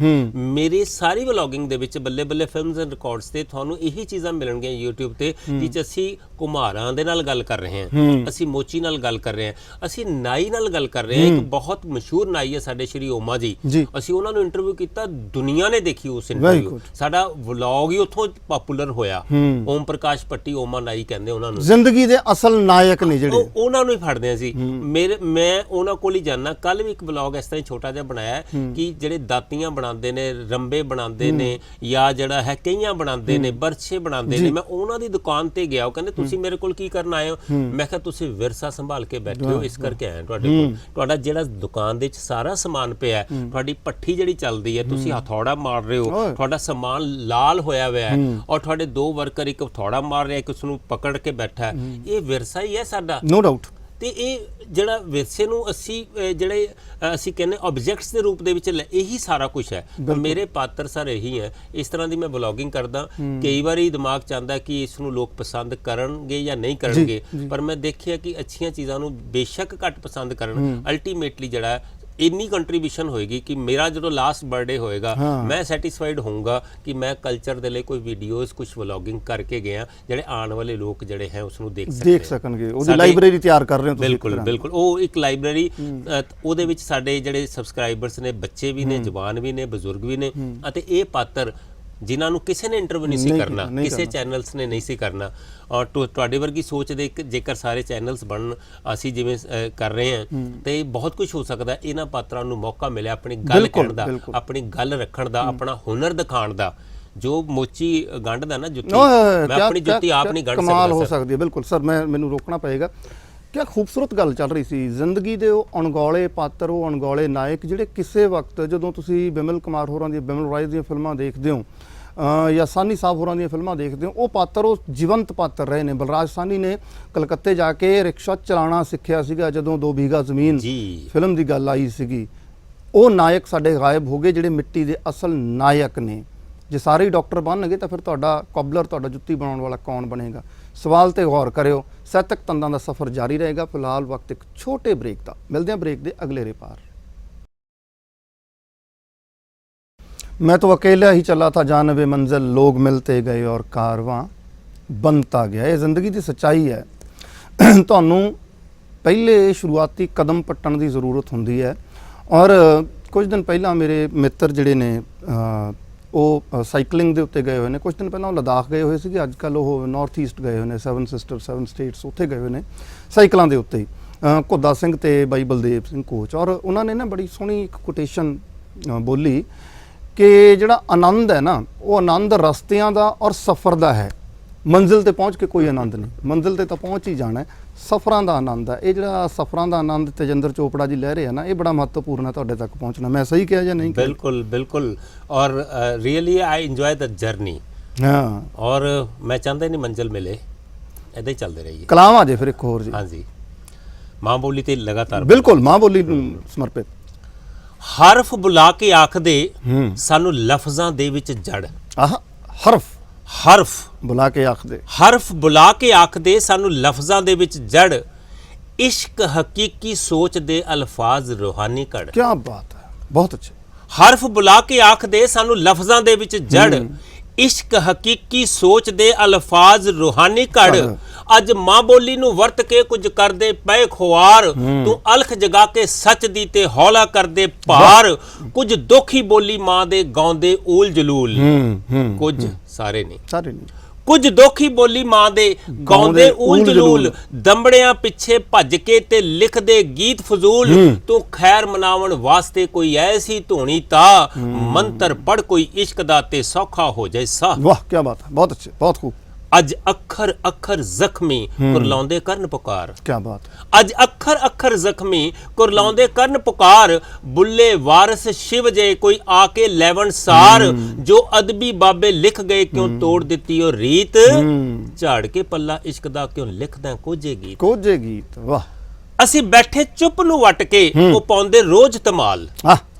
ਮੇਰੇ ਸਾਰੀ ਵਲੌਗਿੰਗ ਦੇ ਵਿੱਚ ਬੱਲੇ ਬੱਲੇ ਫਿਲਮਸ ਐਂਡ ਰਿਕਾਰਡਸ ਤੇ ਤੁਹਾਨੂੰ ਇਹੀ ਚੀਜ਼ਾਂ ਮਿਲਣਗੀਆਂ YouTube ਤੇ, ਜਿਸ ਅਸੀਂ ਕੁਮਾਰਾਂ ਦੇ ਨਾਲ ਗੱਲ ਕਰ ਰਹੇ ਹਾਂ, ਅਸੀਂ ਮੋਚੀ ਨਾਲ ਗੱਲ ਕਰ ਰਹੇ ਹਾਂ, ਅਸੀਂ ਨਾਈ ਨਾਲ ਗੱਲ ਕਰ ਰਹੇ ਹਾਂ। ਇੱਕ ਬਹੁਤ ਮਸ਼ਹੂਰ ਨਾਈ ਹੈ ਸਾਡੇ ਸ਼੍ਰੀ ਓਮਾ ਜੀ, ਅਸੀਂ ਉਹਨਾਂ ਨੂੰ ਇੰਟਰਵਿਊ ਕੀਤਾ, ਦੁਨੀਆ ਨੇ ਦੇਖੀ ਉਸ ਇੰਟਰਵਿਊ, ਸਾਡਾ ਵਲੌਗ ਹੀ ਉੱਥੋਂ ਪਪੂਲਰ ਹੋਇਆ। ਓਮ ਪ੍ਰਕਾਸ਼ ਪੱਟੀ, ਓਮਾ ਨਾਈ ਕਹਿੰਦੇ ਉਹਨਾਂ ਨੂੰ, ਜ਼ਿੰਦਗੀ ਦੇ ਅਸਲ ਨਾਇਕ ਨੇ ਜਿਹੜੇ, ਉਹਨਾਂ ਨੂੰ ਹੀ ਫੜਦੇ ਆ ਸੀ। ਮੈਂ ਉਹਨਾਂ ਕੋਲ ਹੀ ਜਾਣਾ। ਕੱਲ ਵੀ ਇੱਕ ਵਲੌਗ ਇਸ ਤਰ੍ਹਾਂ ਹੀ ਛੋਟਾ ਜਿਹਾ ਬਣਾਇਆ ਕਿ ਜਿਹੜੇ ਦਾਤੀਆਂ ਬਣਾਉਂਦੇ ਨੇ, ਰੰਬੇ ਬਣਾਉਂਦੇ ਨੇ, ਜਾਂ ਜਿਹੜਾ ਹੈ ਕਈਆਂ ਬਣਾਉਂਦੇ ਨੇ, ਬਰਛੇ ਬਣਾਉਂਦੇ ਨੇ, ਮੈਂ ਉਹਨਾਂ ਦੀ ਦੁਕਾਨ ਤੇ ਗਿਆ। ਉਹ ਕਹਿੰਦੇ ਤੁਸੀਂ ਮੇਰੇ ਕੋਲ ਕੀ ਕਰਨ ਆਏ ਹੋ? ਮੈਂ ਕਿਹਾ ਤੁਸੀਂ ਵਿਰਸਾ ਸੰਭਾਲ ਕੇ ਬੈਠੇ ਹੋ, ਇਸ ਕਰਕੇ ਆਏ ਤੁਹਾਡੇ ਕੋਲ। ਤੁਹਾਡਾ ਜਿਹੜਾ ਦੁਕਾਨ ਦੇ ਵਿੱਚ ਸਾਰਾ ਸਮਾਨ ਪਿਆ, ਤੁਹਾਡੀ ਪੱਠੀ ਜਿਹੜੀ ਚੱਲਦੀ ਹੈ, ਤੁਸੀਂ ਹਥੌੜਾ ਮਾਰ ਰਹੇ ਹੋ, ਤੁਹਾਡਾ ਸਮਾਨ ਲਾਲ ਹੋਇਆ ਹੋਇਆ ਹੈ, ਔਰ ਤੁਹਾਡੇ ਦੋ ਵਰਕਰ ਇੱਕ ਹਥੌੜਾ ਮਾਰ ਰਿਹਾ, ਇੱਕ ਉਸ ਨੂੰ ਪਕੜ ਕੇ ਬੈਠਾ। ਇਹ ਵਿਰਸਾ ਹੀ ਹੈ ਸਾਡਾ, ਨੋ ਡਾਊਟ। ਤੇ ਇਹ ਜਿਹੜਾ ਵਿਰਸੇ ਨੂੰ ਅਸੀਂ ਜਿਹੜੇ ਅਸੀਂ ਕਹਿੰਦੇ ਆਬਜੈਕਟਸ ਦੇ ਰੂਪ ਦੇ ਵਿੱਚ ਇਹੀ ਸਾਰਾ ਕੁਝ ਹੈ। ਮੇਰੇ ਪਾਤਰ ਸਰ ਇਹੀ ਹੈ। ਇਸ ਤਰ੍ਹਾਂ ਦੀ ਮੈਂ ਵਲੌਗਿੰਗ ਕਰਦਾ, ਕਈ ਵਾਰੀ ਦਿਮਾਗ 'ਚ ਆਉਂਦਾ ਕਿ ਇਸ ਨੂੰ ਲੋਕ ਪਸੰਦ ਕਰਨਗੇ ਜਾਂ ਨਹੀਂ ਕਰਨਗੇ, ਪਰ ਮੈਂ ਦੇਖਿਆ ਕਿ ਅੱਛੀਆਂ ਚੀਜ਼ਾਂ ਨੂੰ ਬੇਸ਼ੱਕ ਘੱਟ ਪਸੰਦ ਕਰਨ, ਅਲਟੀਮੇਟਲੀ ਜਿਹੜਾ ਇੰਨੀ ਕੰਟਰੀਬਿਊਸ਼ਨ ਹੋਏਗੀ ਕਿ ਮੇਰਾ ਜਦੋਂ ਲਾਸਟ ਬਰਥਡੇ ਹੋਏਗਾ ਮੈਂ ਸੈਟੀਸਫਾਈਡ ਹੋਊਂਗਾ ਕਿ ਮੈਂ ਕਲਚਰ ਦੇ ਲਈ ਕੋਈ ਵੀਡੀਓਜ਼, ਕੁਝ ਵਲੌਗਿੰਗ ਕਰਕੇ ਗਿਆ, ਜਿਹੜੇ ਆਉਣ ਵਾਲੇ ਲੋਕ ਜਿਹੜੇ ਹੈ ਉਸ ਨੂੰ ਦੇਖ ਸਕਣਗੇ। ਉਹਦੀ ਲਾਇਬ੍ਰੇਰੀ ਤਿਆਰ ਕਰ ਰਹੇ ਹੋ ਤੁਸੀਂ? ਬਿਲਕੁਲ ਬਿਲਕੁਲ, ਉਹ ਇੱਕ ਲਾਇਬ੍ਰੇਰੀ, ਉਹਦੇ ਵਿੱਚ ਸਾਡੇ ਜਿਹੜੇ ਸਬਸਕ੍ਰਾਈਬਰਸ ਨੇ, ਬੱਚੇ ਵੀ ਨੇ, ਜਵਾਨ ਵੀ ਨੇ, ਬਜ਼ੁਰਗ ਵੀ ਨੇ, ਅਤੇ ਇਹ ਪਾਤਰ ਜਿਨ੍ਹਾਂ ਨੂੰ ਕਿਸੇ ਨੇ ਇੰਟਰਵਿਊ ਨਹੀਂ ਸੀ ਕਰਨਾ, ਕਿਸੇ ਚੈਨਲਸ ਨੇ ਨਹੀਂ ਸੀ ਕਰਨਾ, ਔਰ ਤੁਹਾਡੇ ਵਰਗੀ ਸੋਚ ਦੇ ਜੇਕਰ ਸਾਰੇ ਚੈਨਲਸ ਬਣਨ, ਅਸੀਂ ਜਿਵੇਂ ਕਰ ਰਹੇ ਹਾਂ, ਤੇ ਬਹੁਤ ਕੁਝ ਹੋ ਸਕਦਾ। ਇਹਨਾਂ ਪਾਤਰਾਂ ਨੂੰ ਮੌਕਾ ਮਿਲਿਆ ਆਪਣੀ ਗੱਲ ਕਹਿਣ ਦਾ, ਆਪਣੀ ਗੱਲ ਰੱਖਣ ਦਾ, ਆਪਣਾ ਹੁਨਰ ਦਿਖਾਉਣ ਦਾ। ਜੋ ਮੋਚੀ ਗੰਢਦਾ ਨਾ ਜੁੱਤੀ, ਮੈਂ ਆਪਣੀ ਜੁੱਤੀ ਆਪ ਨਹੀਂ ਗੰਢ ਸਕਦਾ। ਕਮਾਲ ਹੋ ਸਕਦੀ ਹੈ। ਬਿਲਕੁਲ ਸਰ, ਮੈਨੂੰ ਰੋਕਣਾ ਪਏਗਾ। ਕਿਆ ਖੂਬਸੂਰਤ ਗੱਲ ਚੱਲ ਰਹੀ ਸੀ। ਜ਼ਿੰਦਗੀ ਦੇ ਉਹ ਅਣਗੌਲੇ ਪਾਤਰ, ਉਹ ਅਣਗੌਲੇ ਨਾਇਕ ਜਿਹੜੇ ਕਿਸੇ ਵਕਤ, ਜਦੋਂ ਤੁਸੀਂ ਬਿਮਲ ਕੁਮਾਰ ਹੋਰਾਂ ਦੀਆਂ, ਬਿਮਲ ਰਾਏ ਦੀਆਂ ਫਿਲਮਾਂ ਦੇਖਦੇ ਹੋ ਜਾਂ ਸਾਨੀ ਸਾਹਿਬ ਹੋਰਾਂ ਦੀਆਂ ਫਿਲਮਾਂ ਦੇਖਦੇ ਹੋ, ਉਹ ਪਾਤਰ ਉਹ ਜੀਵੰਤ ਪਾਤਰ ਰਹੇ ਨੇ। ਬਲਰਾਜ ਸਾਨੀ ਨੇ ਕਲਕੱਤੇ ਜਾ ਕੇ ਰਿਕਸ਼ਾ ਚਲਾਉਣਾ ਸਿੱਖਿਆ ਸੀਗਾ ਜਦੋਂ 2 ਬੀਘਾ ਜ਼ਮੀਨ ਫਿਲਮ ਦੀ ਗੱਲ ਆਈ ਸੀਗੀ। ਉਹ ਨਾਇਕ ਸਾਡੇ ਗਾਇਬ ਹੋ ਗਏ, ਜਿਹੜੇ ਮਿੱਟੀ ਦੇ ਅਸਲ ਨਾਇਕ ਨੇ। ਜੇ ਸਾਰੇ ਹੀ ਡਾਕਟਰ ਬਣਨਗੇ ਤਾਂ ਫਿਰ ਤੁਹਾਡਾ ਕੋਬਲਰ, ਤੁਹਾਡਾ ਜੁੱਤੀ ਬਣਾਉਣ ਵਾਲਾ ਕੌਣ ਬਣੇਗਾ? ਸਵਾਲ ਤੇ ਗੌਰ ਕਰਿਓ। ਸਾਹਿਤਕ ਤੰਦਾਂ ਦਾ ਸਫ਼ਰ ਜਾਰੀ ਰਹੇਗਾ। ਫਿਲਹਾਲ ਵਕਤ ਇੱਕ ਛੋਟੇ ਬ੍ਰੇਕ ਦਾ। ਮਿਲਦੇ हैं ब्रेक ਦੇ अगले पार। मैं तो अकेला ही चला था जानबे मंजिल, लोग मिलते गए और कारवां बनता गया। ये जिंदगी की सच्चाई है। ਤੁਹਾਨੂੰ ਪਹਿਲੇ ਸ਼ੁਰੂਆਤੀ ਕਦਮ ਪੱਟਣ ਦੀ ਜ਼ਰੂਰਤ ਹੁੰਦੀ ਹੈ। ਔਰ ਕੁਝ ਦਿਨ ਪਹਿਲਾਂ ਮੇਰੇ ਮਿੱਤਰ ਜਿਹੜੇ ਨੇ ਉਹ ਸਾਈਕਲਿੰਗ ਦੇ ਉੱਤੇ ਗਏ ਹੋਏ ਨੇ। ਕੁਝ ਦਿਨ ਪਹਿਲਾਂ ਉਹ ਲਦਾਖ ਗਏ ਹੋਏ ਸੀਗੇ, ਅੱਜ ਕੱਲ੍ਹ ਉਹ ਨਾਰਥ ਈਸਟ ਗਏ ਹੋਏ ਨੇ, 7 ਸਿਸਟਰ 7 ਸਟੇਟਸ, ਉੱਥੇ ਗਏ ਹੋਏ ਨੇ ਸਾਈਕਲਾਂ ਦੇ ਉੱਤੇ ਹੀ। ਘੁੱਦਾ ਸਿੰਘ ਤੇ ਬਾਈ ਬਲਦੇਵ ਸਿੰਘ ਕੋਚ। ਔਰ ਉਹਨਾਂ ਨੇ ਨਾ ਬੜੀ ਸੋਹਣੀ ਇੱਕ ਕੋਟੇਸ਼ਨ ਬੋਲੀ ਕਿ ਜਿਹੜਾ ਆਨੰਦ ਹੈ ਨਾ, ਉਹ ਆਨੰਦ ਰਸਤਿਆਂ ਦਾ ਔਰ ਸਫ਼ਰ ਦਾ ਹੈ। ਮੰਜ਼ਿਲ ਤੇ ਪਹੁੰਚ ਕੇ ਕੋਈ ਆਨੰਦ ਨਹੀਂ, ਮੰਜ਼ਿਲ ਤੇ ਤਾਂ ਪਹੁੰਚ ਹੀ ਜਾਣਾ, ਸਫ਼ਰਾਂ ਦਾ ਆਨੰਦ ਹੈ। ਇਹ ਜਿਹੜਾ ਸਫ਼ਰਾਂ ਦਾ ਆਨੰਦ ਤੇਜਿੰਦਰ ਚੋਪੜਾ ਜੀ ਲੈ ਰਹੇ ਆ ਨਾ, ਇਹ ਬੜਾ ਮਹੱਤਵਪੂਰਨ ਹੈ ਤੁਹਾਡੇ ਤੱਕ ਪਹੁੰਚਣਾ। ਮੈਂ ਸਹੀ ਕਿਹਾ ਜਾਂ ਨਹੀਂ? ਬਿਲਕੁਲ ਬਿਲकुल। ਔਰ ਰੀਅਲੀ ਆਈ ਇੰਜੋਏ ਦ ਜਰਨੀ। ਹਾਂ, ਔਰ ਮੈਂ ਚਾਹੁੰਦਾ ਨਹੀਂ ਮੰਜ਼ਿਲ ਮਿਲੇ, ਇੱਦਾਂ ਹੀ ਚੱਲਦੇ ਰਹੀਏ। ਕਲਾਵਾਂ ਜੇ ਫਿਰ ਇੱਕ ਹੋਰ ਜੀ। ਹਾਂਜੀ, ਮਾਂ ਬੋਲੀ ਤੇ ਲਗਾਤਾਰ। ਬਿਲਕੁਲ, ਮਾਂ ਬੋਲੀ ਨੂੰ ਸਮਰਪਿਤ। ਹਰਫ ਬੁਲਾ ਕੇ ਆਖਦੇ ਸਾਨੂੰ ਲਫ਼ਜ਼ਾਂ ਦੇ ਵਿੱਚ ਜੜ। ਆਹ, ਹਰਫ ਬੁਲਾ ਕੇ ਆਖਦੇ, ਹਰਫ ਬੁਲਾ ਕੇ ਆਖਦੇ ਸਾਨੂੰ ਲਫ਼ਜ਼ਾਂ ਦੇ ਵਿੱਚ ਜੜ। ਇਸ਼ਕ ਹਕੀਕੀ ਸੋਚ ਦੇ ਅਲਫਾਜ਼ ਰੂਹਾਨੀ ਕੜ। ਕੀ ਬਾਤ ਹੈ, ਬਹੁਤ ਅੱਛਾ। ਹਰਫ ਬੁਲਾ ਕੇ ਆਖਦੇ ਸਾਨੂੰ ਲਫ਼ਜ਼ਾਂ ਦੇ ਵਿੱਚ ਜੜ। ਇਸ਼ਕ ਹਕੀਕੀ ਸੋਚ ਦੇ ਅਲਫਾਜ਼ ਰੂਹਾਨੀ ਕੜ। ਅੱਜ ਮਾਂ ਬੋਲੀ ਨੂੰ ਵਰਤ ਕੇ ਕੁਝ ਕਰਦੇ ਪਏ ਖੁਆਰ। ਤੂੰ ਅਲਖ ਜਗਾ ਕੇ ਸੱਚ ਦੀ ਤੇ ਹੌਲਾ ਕਰਦੇ ਭਾਰ। ਕੁਝ ਦੁਖੀ ਬੋਲੀ ਮਾਂ ਦੇ ਗਾਉਂਦੇ ਊਲ ਜਲੂਲ। ਕੁਝ ਸਾਰੇ ਨਹੀਂ, ਕੁਝ ਦੁਖੀ ਬੋਲੀ ਮਾਂ ਦੇ ਗਾਉਂਦੇ ਊਲ ਜਲੂਲ। ਦੰਬੜਿਆਂ ਪਿੱਛੇ ਭੱਜ ਕੇ ਤੇ ਲਿਖਦੇ ਗੀਤ ਫਜ਼ੂਲ। ਤੂੰ ਖੈਰ ਮਨਾਵਣ ਵਾਸਤੇ ਕੋਈ ਐਸੀ ਧੂਣੀ ਤਾ। ਮੰਤਰ ਪੜ ਕੋਈ ਇਸ਼ਕ ਦਾ ਤੇ ਸੌਖਾ ਹੋ ਜਾਏ ਸਾਹ। ਵਾਹ, ਕੀ ਬਾਤ ਹੈ, ਬਹੁਤ ਅੱਛੇ, ਬਹੁਤ ਖੂਬ। ਅੱਜ ਅੱਖਰ ਅੱਖਰ ਜ਼ਖਮੀ ਕੁਰਲਾਉਂਦੇ ਕਰਨ ਪੁਕਾਰ। ਕੀ ਬਾਤ। ਅੱਜ ਅੱਖਰ ਅੱਖਰ ਜ਼ਖਮੀ ਕੁਰਲਾਉਂਦੇ ਕਰਨ ਪੁਕਾਰ। ਬੁੱਲੇ ਵਾਰਿਸ ਸ਼ਿਵ ਜੇ ਕੋਈ ਆ ਕੇ ਲੈਵਣ ਸਾਰ। ਜੋ ਅਦਬੀ ਬਾਬੇ ਲਿਖ ਗਏ ਕਿਉਂ ਤੋੜ ਦਿੱਤੀ ਉਹ ਰੀਤ। ਝਾੜ ਕੇ ਪੱਲਾ ਇਸ਼ਕ ਦਾ ਕਿਉਂ ਲਿਖਦਾ ਕੋਝੇ ਗੀਤ। ਕੋਝੇ ਗੀਤ, ਵਾਹ। ਅਸੀਂ ਬੈਠੇ ਚੁੱਪ ਨੂੰ ਵਟ ਕੇ ਉਹ ਪਾਉਂਦੇ ਰੋਜ਼ ਧਮਾਲ।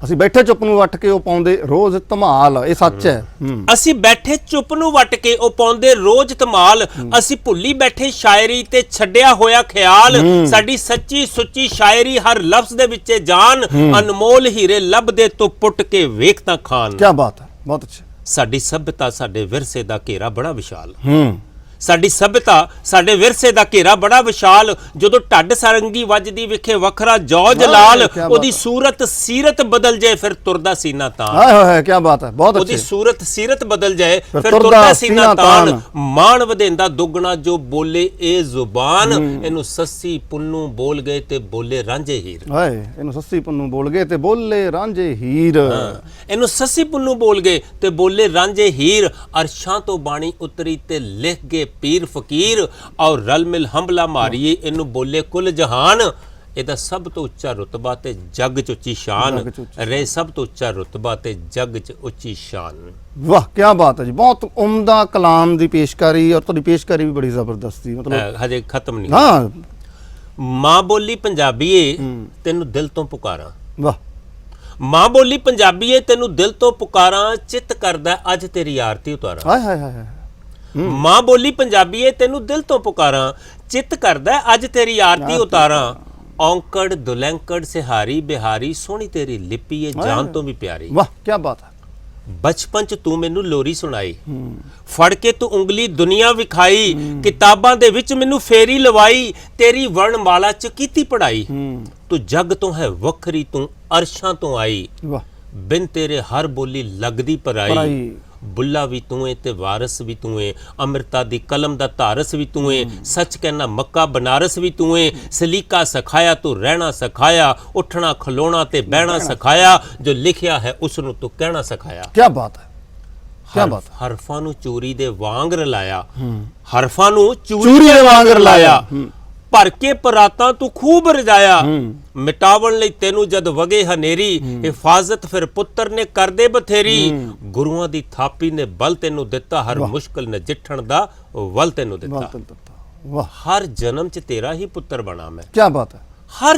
ਅਸੀਂ ਬੈਠੇ ਚੁੱਪ ਨੂੰ ਵੱਟ ਕੇ ਉਹ ਪਾਉਂਦੇ ਰੋਜ਼ ਧਮਾਲ, ਇਹ ਸੱਚ ਹੈ। ਅਸੀਂ ਬੈਠੇ ਚੁੱਪ ਨੂੰ ਵਟ ਕੇ ਉਹ ਪਾਉਂਦੇ ਰੋਜ਼ ਧਮਾਲ। ਅਸੀਂ ਭੁੱਲੀ ਬੈਠੇ ਸ਼ਾਇਰੀ ਤੇ ਛੱਡਿਆ ਹੋਇਆ ਖਿਆਲ। ਸਾਡੀ ਸੱਚੀ ਸੁੱਚੀ ਸ਼ਾਇਰੀ ਹਰ ਲਫ਼ਜ਼ ਦੇ ਵਿੱਚ ਜਾਨ। ਅਨਮੋਲ ਹੀਰੇ ਲੱਭਦੇ ਤੋਂ ਪੁੱਟ ਕੇ ਵੇਖ ਤਾਂ ਖਾਨ। ਕੀ ਬਾਤ ਹੈ, ਬਹੁਤ ਅੱਛਾ। ਸਾਡੀ ਸਭਿਅਤਾ ਸਾਡੇ ਵਿਰਸੇ ਦਾ ਘੇਰਾ ਬੜਾ ਵਿਸ਼ਾਲ। ਸਾਡੀ ਸਭਿਅਤਾ ਸਾਡੇ ਵਿਰਸੇ ਦਾ ਘੇਰਾ ਬੜਾ ਵਿਸ਼ਾਲ। ਜਦੋਂ ਢੱਡ ਸਰੰਗੀ ਵੱਜਦੀ ਵਿਖੇ ਵੱਖਰਾ ਜੌ ਜਲਾਲ। ਉਹਦੀ ਸੂਰਤ ਸੀਰਤ ਬਦਲ ਜਾਏ ਫਿਰ ਤੁਰਦਾ ਸੀਨਾ ਤਾਨ। ਹਾਏ ਹਾਏ ਕੀ ਬਾਤ ਹੈ, ਬਹੁਤ ਅੱਛੀ। ਉਹਦੀ ਸੂਰਤ ਸੀਰਤ ਬਦਲ ਜਾਏ ਫਿਰ ਤੁਰਦਾ ਸੀਨਾ ਤਾਨ। ਮਾਣ ਵਧੇਂਦਾ ਦੁੱਗਣਾ ਜੋ ਬੋਲੇ ਇਹ ਜ਼ੁਬਾਨ। ਇਹਨੂੰ ਸੱਸੀ ਪੁੰਨੂ ਬੋਲ ਗਏ ਤੇ ਬੋਲੇ ਰਾਂਝੇ ਹੀਰ। ਹਾਏ, ਇਹਨੂੰ ਸੱਸੀ ਪੁੰਨੂ ਬੋਲ ਗਏ ਤੇ ਬੋਲੇ ਰਾਂਝੇ ਹੀਰ। ਇਹਨੂੰ ਸੱਸੀ ਪੁੰਨੂ ਬੋਲ ਗਏ ਤੇ ਬੋਲੇ ਰਾਂਝੇ ਹੀਰ। ਅਰਸ਼ਾਂ ਤੋਂ ਬਾਣੀ ਉਤਰੀ ਤੇ ਲਿਖ ਗਏ ਪੀਰ ਫਕੀਰ। ਔਰ ਰਲ ਮਿਲ ਹੰਬਲਾ ਮਾਰੀਏ ਇਹਨੂੰ ਬੋਲੇ ਕੁੱਲ ਜਹਾਨ। ਇਹਦਾ ਸਭ ਤੋਂ ਉੱਚਾ ਰੁਤਬਾ ਤੇ ਜੱਗ 'ਚ ਉੱਚੀ ਸ਼ਾਨ। ਰਹੇ ਸਭ ਤੋਂ ਉੱਚਾ ਰੁਤਬਾ ਤੇ ਜੱਗ 'ਚ ਉੱਚੀ ਸ਼ਾਨ। ਵਾਹ ਕੀ ਬਾਤ ਹੈ ਜੀ, ਬਹੁਤ ਉਮਦਾ ਕਲਾਮ ਦੀ ਪੇਸ਼ਕਾਰੀ, ਔਰ ਤੁਹਾਡੀ ਪੇਸ਼ਕਾਰੀ ਵੀ ਬੜੀ ਜ਼ਬਰਦਸਤ ਸੀ। ਮਤਲਬ ਹਜੇ ਖਤਮ ਨਹੀਂ। ਹਾਂ, ਮਾਂ ਬੋਲੀ ਪੰਜਾਬੀਏ ਤੈਨੂੰ ਦਿਲ ਤੋਂ ਪੁਕਾਰਾਂ। ਵਾਹ। ਮਾਂ ਬੋਲੀ ਪੰਜਾਬੀਏ ਤੈਨੂੰ ਦਿਲ ਤੋਂ ਪੁਕਾਰਾਂ। ਚਿੱਤ ਕਰਦਾ ਅੱਜ ਤੇਰੀ ਆਰਤੀ ਉਤਾਰਾਂ। ਹਾਏ ਹਾਏ ਹਾਏ। ਮਾਂ ਬੋਲੀ ਪੰਜਾਬੀਏ ਤੈਨੂੰ ਦਿਲ ਤੋਂ ਪੁਕਾਰਾਂ। ਚਿੱਤ ਕਰਦਾ ਅੱਜ ਤੇਰੀ ਆਰਤੀ ਉਤਾਰਾਂ। ਔਂਕੜ ਦੁਲੈਂਕੜ ਸਿਹਾਰੀ ਬਿਹਾਰੀ ਸੋਹਣੀ ਤੇਰੀ ਲਿਪੀ ਏ ਜਾਨ ਤੋਂ ਵੀ ਪਿਆਰੀ। ਵਾਹ ਕੀ ਬਾਤ ਹੈ। ਬਚਪਨ 'ਚ ਤੂੰ ਮੈਨੂੰ ਲੋਰੀ ਸੁਣਾਈ। ਫੜ ਕੇ ਤੂੰ ਉਂਗਲੀ ਦੁਨੀਆ ਵਿਖਾਈ। ਕਿਤਾਬਾਂ ਦੇ ਵਿੱਚ ਮੈਨੂੰ ਫੇਰੀ ਲਵਾਈ। ਤੇਰੀ ਵਰਣਮਾਲਾ 'ਚ ਕੀਤੀ ਪੜ੍ਹਾਈ। ਤੂੰ ਜੱਗ ਤੋਂ ਹੈ ਵੱਖਰੀ, ਤੂੰ ਅਰਸ਼ਾਂ ਤੋਂ ਆਈ। ਵਾਹ। ਬਿਨ ਤੇਰੇ ਹਰ ਬੋਲੀ ਲੱਗਦੀ ਪਰਾਈ। ਬੁੱਲਾ ਵੀ ਤੂੰ ਏ ਤੇ ਵਾਰਸ ਵੀ ਤੂੰ ਏ। ਅੰਮ੍ਰਿਤਾ ਦੀ ਕਲਮ ਦਾ ਧਾਰਸ ਵੀ ਤੂੰ ਏ। ਸੱਚ ਕਹਿਣਾ ਮੱਕਾ ਬਨਾਰਸ ਵੀ ਤੂੰ ਏ। ਸਲੀਕਾ ਸਿਖਾਇਆ ਤੂੰ ਰਹਿਣਾ ਸਿਖਾਇਆ। ਉੱਠਣਾ ਖਲੋਣਾ ਤੇ ਬਹਿਣਾ ਸਿਖਾਇਆ। ਜੋ ਲਿਖਿਆ ਹੈ ਉਸ ਨੂੰ ਤੂੰ ਕਹਿਣਾ ਸਿਖਾਇਆ। ਕੀ ਬਾਤ ਹੈ, ਕੀ ਬਾਤ। ਹਰਫਾਂ ਨੂੰ ਚੋਰੀ ਦੇ ਵਾਂਗ ਰਲਾਇਆ। ਹਰਫਾਂ ਨੂੰ ਚੋਰੀ ਚੂਰੀ ਦੇ ਵਾਂਗ ਰਲਾਇਆ। ਰਲਾਇਆ। ਭਰ ਕੇ ਪਰਾਤਾਂ ਤੂੰ ਖੂਬ ਰਜਾਇਆ। ਮਿਟਾਵਣ ਲਈ ਤੈਨੂੰ ਜਦ ਵਗੇ ਹਨੇਰੀ। ਹਿਫਾਜ਼ਤ ਫਿਰ ਪੁੱਤਰ ਨੇ ਕਰਦੇ ਬਥੇਰੀ। ਗੁਰੂਆਂ ਦੀ ਥਾਪੀ ਨੇ ਬਲ ਤੈਨੂੰ ਦਿੱਤਾ। ਹਰ ਮੁਸ਼ਕਲ ਨਜਿੱਠਣ ਦਾ ਵੱਲ ਤੈਨੂੰ ਦਿੱਤਾ। ਵਾਹ। ਹਰ ਜਨਮ 'ਚ ਤੇਰਾ ਹੀ ਪੁੱਤਰ ਬਣਾ ਮੈਂ। ਕੀ ਬਾਤ ਹੈ। ਹਰ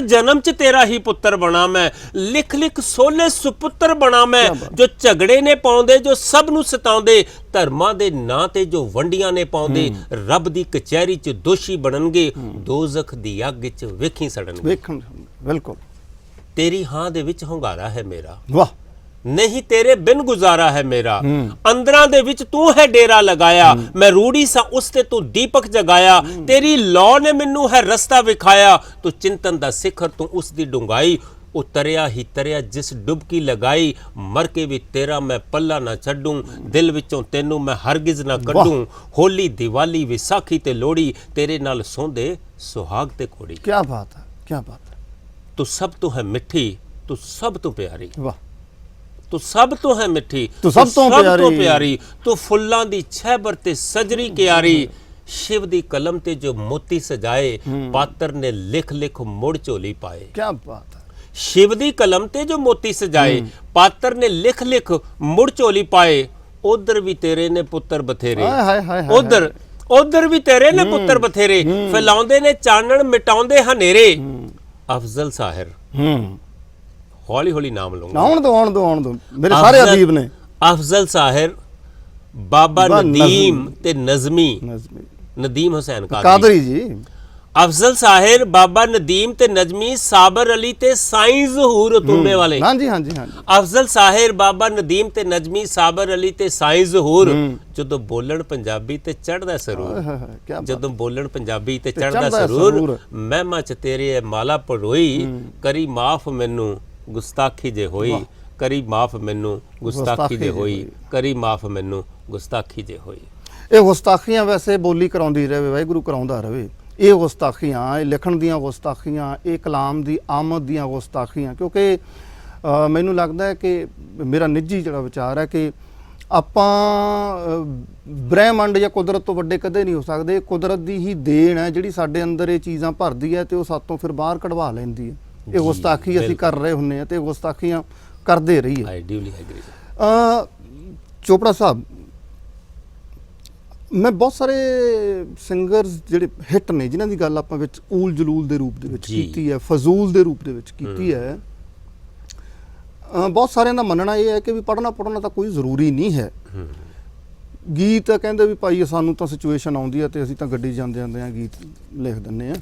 ਜਨਮ 'ਚ ਤੇਰਾ ਹੀ ਪੁੱਤਰ ਬਣਾ ਮੈਂ। ਲਿਖ ਲਿਖ ਸੋਲੇ ਸੁਪੁੱਤਰ ਬਣਾ ਮੈਂ। ਜੋ ਝਗੜੇ ਨੇ ਪਾਉਂਦੇ, ਜੋ ਸਭ ਨੂੰ ਸਤਾਉਂਦੇ। ਧਰਮਾਂ ਦੇ ਨਾਂ ਤੇ ਜੋ ਵੰਡੀਆਂ ਨੇ ਪਾਉਂਦੇ। ਰੱਬ ਦੀ ਕਚਹਿਰੀ 'ਚ ਦੋਸ਼ੀ ਬਣਨਗੇ। ਦੋਜ਼ਖ ਦੀ ਅੱਗ 'ਚ ਵੇਖੀ ਸੜਨਗੇ। ਵੇਖਣ ਬਿਲਕੁਲ। ਤੇਰੀ ਹਾਂ ਦੇ ਵਿੱਚ ਹੁੰਗਾਰਾ ਹੈ ਮੇਰਾ। ਵਾਹ। ਨਹੀਂ ਤੇਰੇ ਬਿਨ ਗੁਜ਼ਾਰਾ ਹੈ ਮੇਰਾ। ਅੰਦਰਾਂ ਦੇ ਵਿੱਚ ਤੂੰ ਹੈ ਡੇਰਾ ਲਗਾਇਆ। ਮੈਂ ਰੂੜੀ ਸਾਂ ਉਸ ਤੇ ਤੂੰ ਦੀਪਕ ਜਗਾਇਆ। ਤੇਰੀ ਲੌ ਨੇ ਮੈਨੂੰ ਹੈ ਰਸਤਾ ਵਿਖਾਇਆ। ਤੂੰ ਚਿੰਤਨ ਦਾ ਸਿਖਰ ਤੂੰ ਉਸ ਦੀ ਡੂੰਘਾਈ। ਉਤਰਿਆ ਹੀ ਤਰਿਆ ਜਿਸ ਡੁਬਕੀ ਲਗਾਈ। ਮਰ ਕੇ ਵੀ ਤੇਰਾ ਮੈਂ ਪੱਲਾ ਨਾ ਛੱਡੂੰ। ਦਿਲ ਵਿੱਚੋਂ ਤੈਨੂੰ ਮੈਂ ਹਰਗਿਜ਼ ਨਾ ਕੱਢੂੰ। ਹੋਲੀ ਦੀਵਾਲੀ ਵਿਸਾਖੀ ਤੇ ਲੋਹੜੀ ਤੇਰੇ ਨਾਲ ਸੌਂਦੇ ਸੁਹਾਗ ਤੇ ਕੋੜੀ। ਕੀ ਬਾਤ ਹੈ, ਕੀ ਬਾਤ ਹੈ। ਤੂੰ ਸਭ ਤੋਂ ਹੈ ਮਿੱਠੀ, ਤੂੰ ਸਭ ਤੋਂ ਪਿਆਰੀ। ਵਾਹ। ਤੂੰ ਸਭ ਤੋਂ ਹੈ ਮਿੱਠੀ, ਤੂੰ ਸਭ ਤੋਂ ਪਿਆਰੀ। ਤੂੰ ਫੁੱਲਾਂ ਦੀ ਛਹਿਬਰ ਤੇ ਸਜਰੀ ਕਿਆਰੀ। ਸ਼ਿਵ ਦੀ ਕਲਮ ਤੇ ਜੋ ਮੋਤੀ ਸਜਾਏ। ਪਾਤਰ ਨੇ ਲਿਖ ਲਿਖ ਮੁੜ ਝੋਲੀ ਪਾਏ। ਕੀ ਬਾਤ ਹੈ। ਸ਼ਿਵ ਦੀ ਕਲਮ ਤੇ ਜੋ ਮੋਤੀ ਸਜਾਏ। ਪਾਤਰ ਨੇ ਲਿਖ ਲਿਖ ਮੁੜ ਝੋਲੀ ਪਾਏ। ਉਧਰ ਵੀ ਤੇਰੇ ਨੇ ਪੁੱਤਰ ਬਥੇਰੇ। ਹਾਏ ਹਾਏ। ਉਧਰ ਵੀ ਤੇਰੇ ਨੇ ਪੁੱਤਰ ਬਥੇਰੇ। ਫੈਲਾਉਂਦੇ ਨੇ ਚਾਨਣ ਮਿਟਾਉਂਦੇ ਹਨੇਰੇ। ਅਫਜ਼ਲ ਸਾਹਿਰ। ਹੌਲੀ ਹੌਲੀ ਨਾਮ ਲਊਂਗਾ। ਆਉਣ ਦੋ ਮੇਰੇ ਸਾਰੇ ਅਦੀਬ ਨੇ। ਅਫਜ਼ਲ ਸਾਹਿਰ, ਬਾਬਾ ਨਦੀਮ ਤੇ ਨਦੀਮ ਹੁਸੈਨ ਕਾਦਰੀ ਜੀ। ਅਫਜ਼ਲ ਸਾਹਿਰ, ਬਾਬਾ ਨਦੀਮ ਤੇ ਨਜ਼ਮੀ, ਸਾਬਰ ਅਲੀ ਤੇ ਸਾਈਂ ਜ਼ਹੂਰ ਤੁੰਬੇ ਵਾਲੇ। ਹਾਂਜੀ। ਅਫਜ਼ਲ ਸਾਹਿਰ, ਬਾਬਾ ਨਦੀਮ ਤੇ ਨਜ਼ਮੀ, ਸਾਬਰ ਅਲੀ ਤੇ ਸਾਈਂ ਜ਼ਹੂਰ। ਜਦੋਂ ਬੋਲਣ ਪੰਜਾਬੀ ਤੇ ਚੜ੍ਹਦਾ ਸਰੂਰ। ਜਦੋਂ ਬੋਲਣ ਪੰਜਾਬੀ ਤੇ ਚੜ੍ਹਦਾ ਸਰੂਰ। ਮਹਿਮਾ ਚ ਤੇਰੇ ਮਾਲਾ ਪੜੋਈ। ਕਰੀ ਮਾਫ ਮੈਨੂੰ ਗੁਸਤਾਖੀ ਜੇ ਹੋਈ। ਕਰੀ ਮਾਫ ਮੈਨੂੰ ਗੁਸਤਾਖੀ ਜੇ ਹੋਈ। ਕਰੀ ਮਾਫ ਮੈਨੂੰ ਗੁਸਤਾਖੀ ਜੇ ਹੋਈ। ਇਹ ਗੁਸਤਾਖੀਆਂ ਵੈਸੇ ਬੋਲੀ ਕਰਾਉਂਦੀ ਰਹੇ, ਵਾਹਿਗੁਰੂ ਕਰਾਉਂਦਾ ਰਹੇ। ਇਹ ਗੁਸਤਾਖੀਆਂ, ਇਹ ਲਿਖਣ ਦੀਆਂ ਗੁਸਤਾਖੀਆਂ, ਇਹ ਕਲਾਮ ਦੀ ਆਮਦ ਦੀਆਂ ਗੁਸਤਾਖੀਆਂ। ਕਿਉਂਕਿ ਮੈਨੂੰ ਲੱਗਦਾ ਹੈ ਕਿ ਮੇਰਾ ਨਿੱਜੀ ਜਿਹੜਾ ਵਿਚਾਰ ਹੈ ਕਿ ਆਪਾਂ ਬ੍ਰਹਿਮੰਡ ਜਾਂ ਕੁਦਰਤ ਤੋਂ ਵੱਡੇ ਕਦੇ ਨਹੀਂ ਹੋ ਸਕਦੇ। ਕੁਦਰਤ ਦੀ ਹੀ ਦੇਣ ਹੈ ਜਿਹੜੀ ਸਾਡੇ ਅੰਦਰ ਇਹ ਚੀਜ਼ਾਂ ਭਰਦੀ ਹੈ ਤੇ ਉਹ ਸਾਤੋਂ ਫਿਰ ਬਾਹਰ ਕਢਵਾ ਲੈਂਦੀ ਹੈ। ਇਹ ਗੁਸਤਾਖੀ ਅਸੀਂ ਕਰ ਰਹੇ ਹੁੰਦੇ ਹਾਂ ਤੇ ਗੁਸਤਾਖੀਆਂ ਕਰਦੇ ਰਹੀਏ। ਚੋਪੜਾ ਸਾਹਿਬ, ਮੈਂ ਬਹੁਤ ਸਾਰੇ ਸਿੰਗਰਸ ਜਿਹੜੇ ਹਿੱਟ ਨੇ ਜਿਨ੍ਹਾਂ ਦੀ ਗੱਲ ਆਪਾਂ ਵਿੱਚ ਊਲ ਜਲੂਲ ਦੇ ਰੂਪ ਦੇ ਵਿੱਚ ਜੀ। ਕੀਤੀ ਹੈ, ਫਜ਼ੂਲ ਦੇ ਰੂਪ ਦੇ ਵਿੱਚ ਕੀਤੀ ਹੈ, ਬਹੁਤ ਸਾਰਿਆਂ ਦਾ ਮੰਨਣਾ ਇਹ ਹੈ ਕਿ ਵੀ ਪੜ੍ਹਨਾ ਤਾਂ ਕੋਈ ਜ਼ਰੂਰੀ ਨਹੀਂ ਹੈ। ਗੀਤ ਕਹਿੰਦੇ ਵੀ ਭਾਈ ਸਾਨੂੰ ਤਾਂ ਸਿਚੁਏਸ਼ਨ ਆਉਂਦੀ ਹੈ ਤੇ ਅਸੀਂ ਤਾਂ ਗੱਡੀ ਜਾਂਦੇ ਆ ਗੀਤ ਲਿਖ ਦਿੰਦੇ ਆ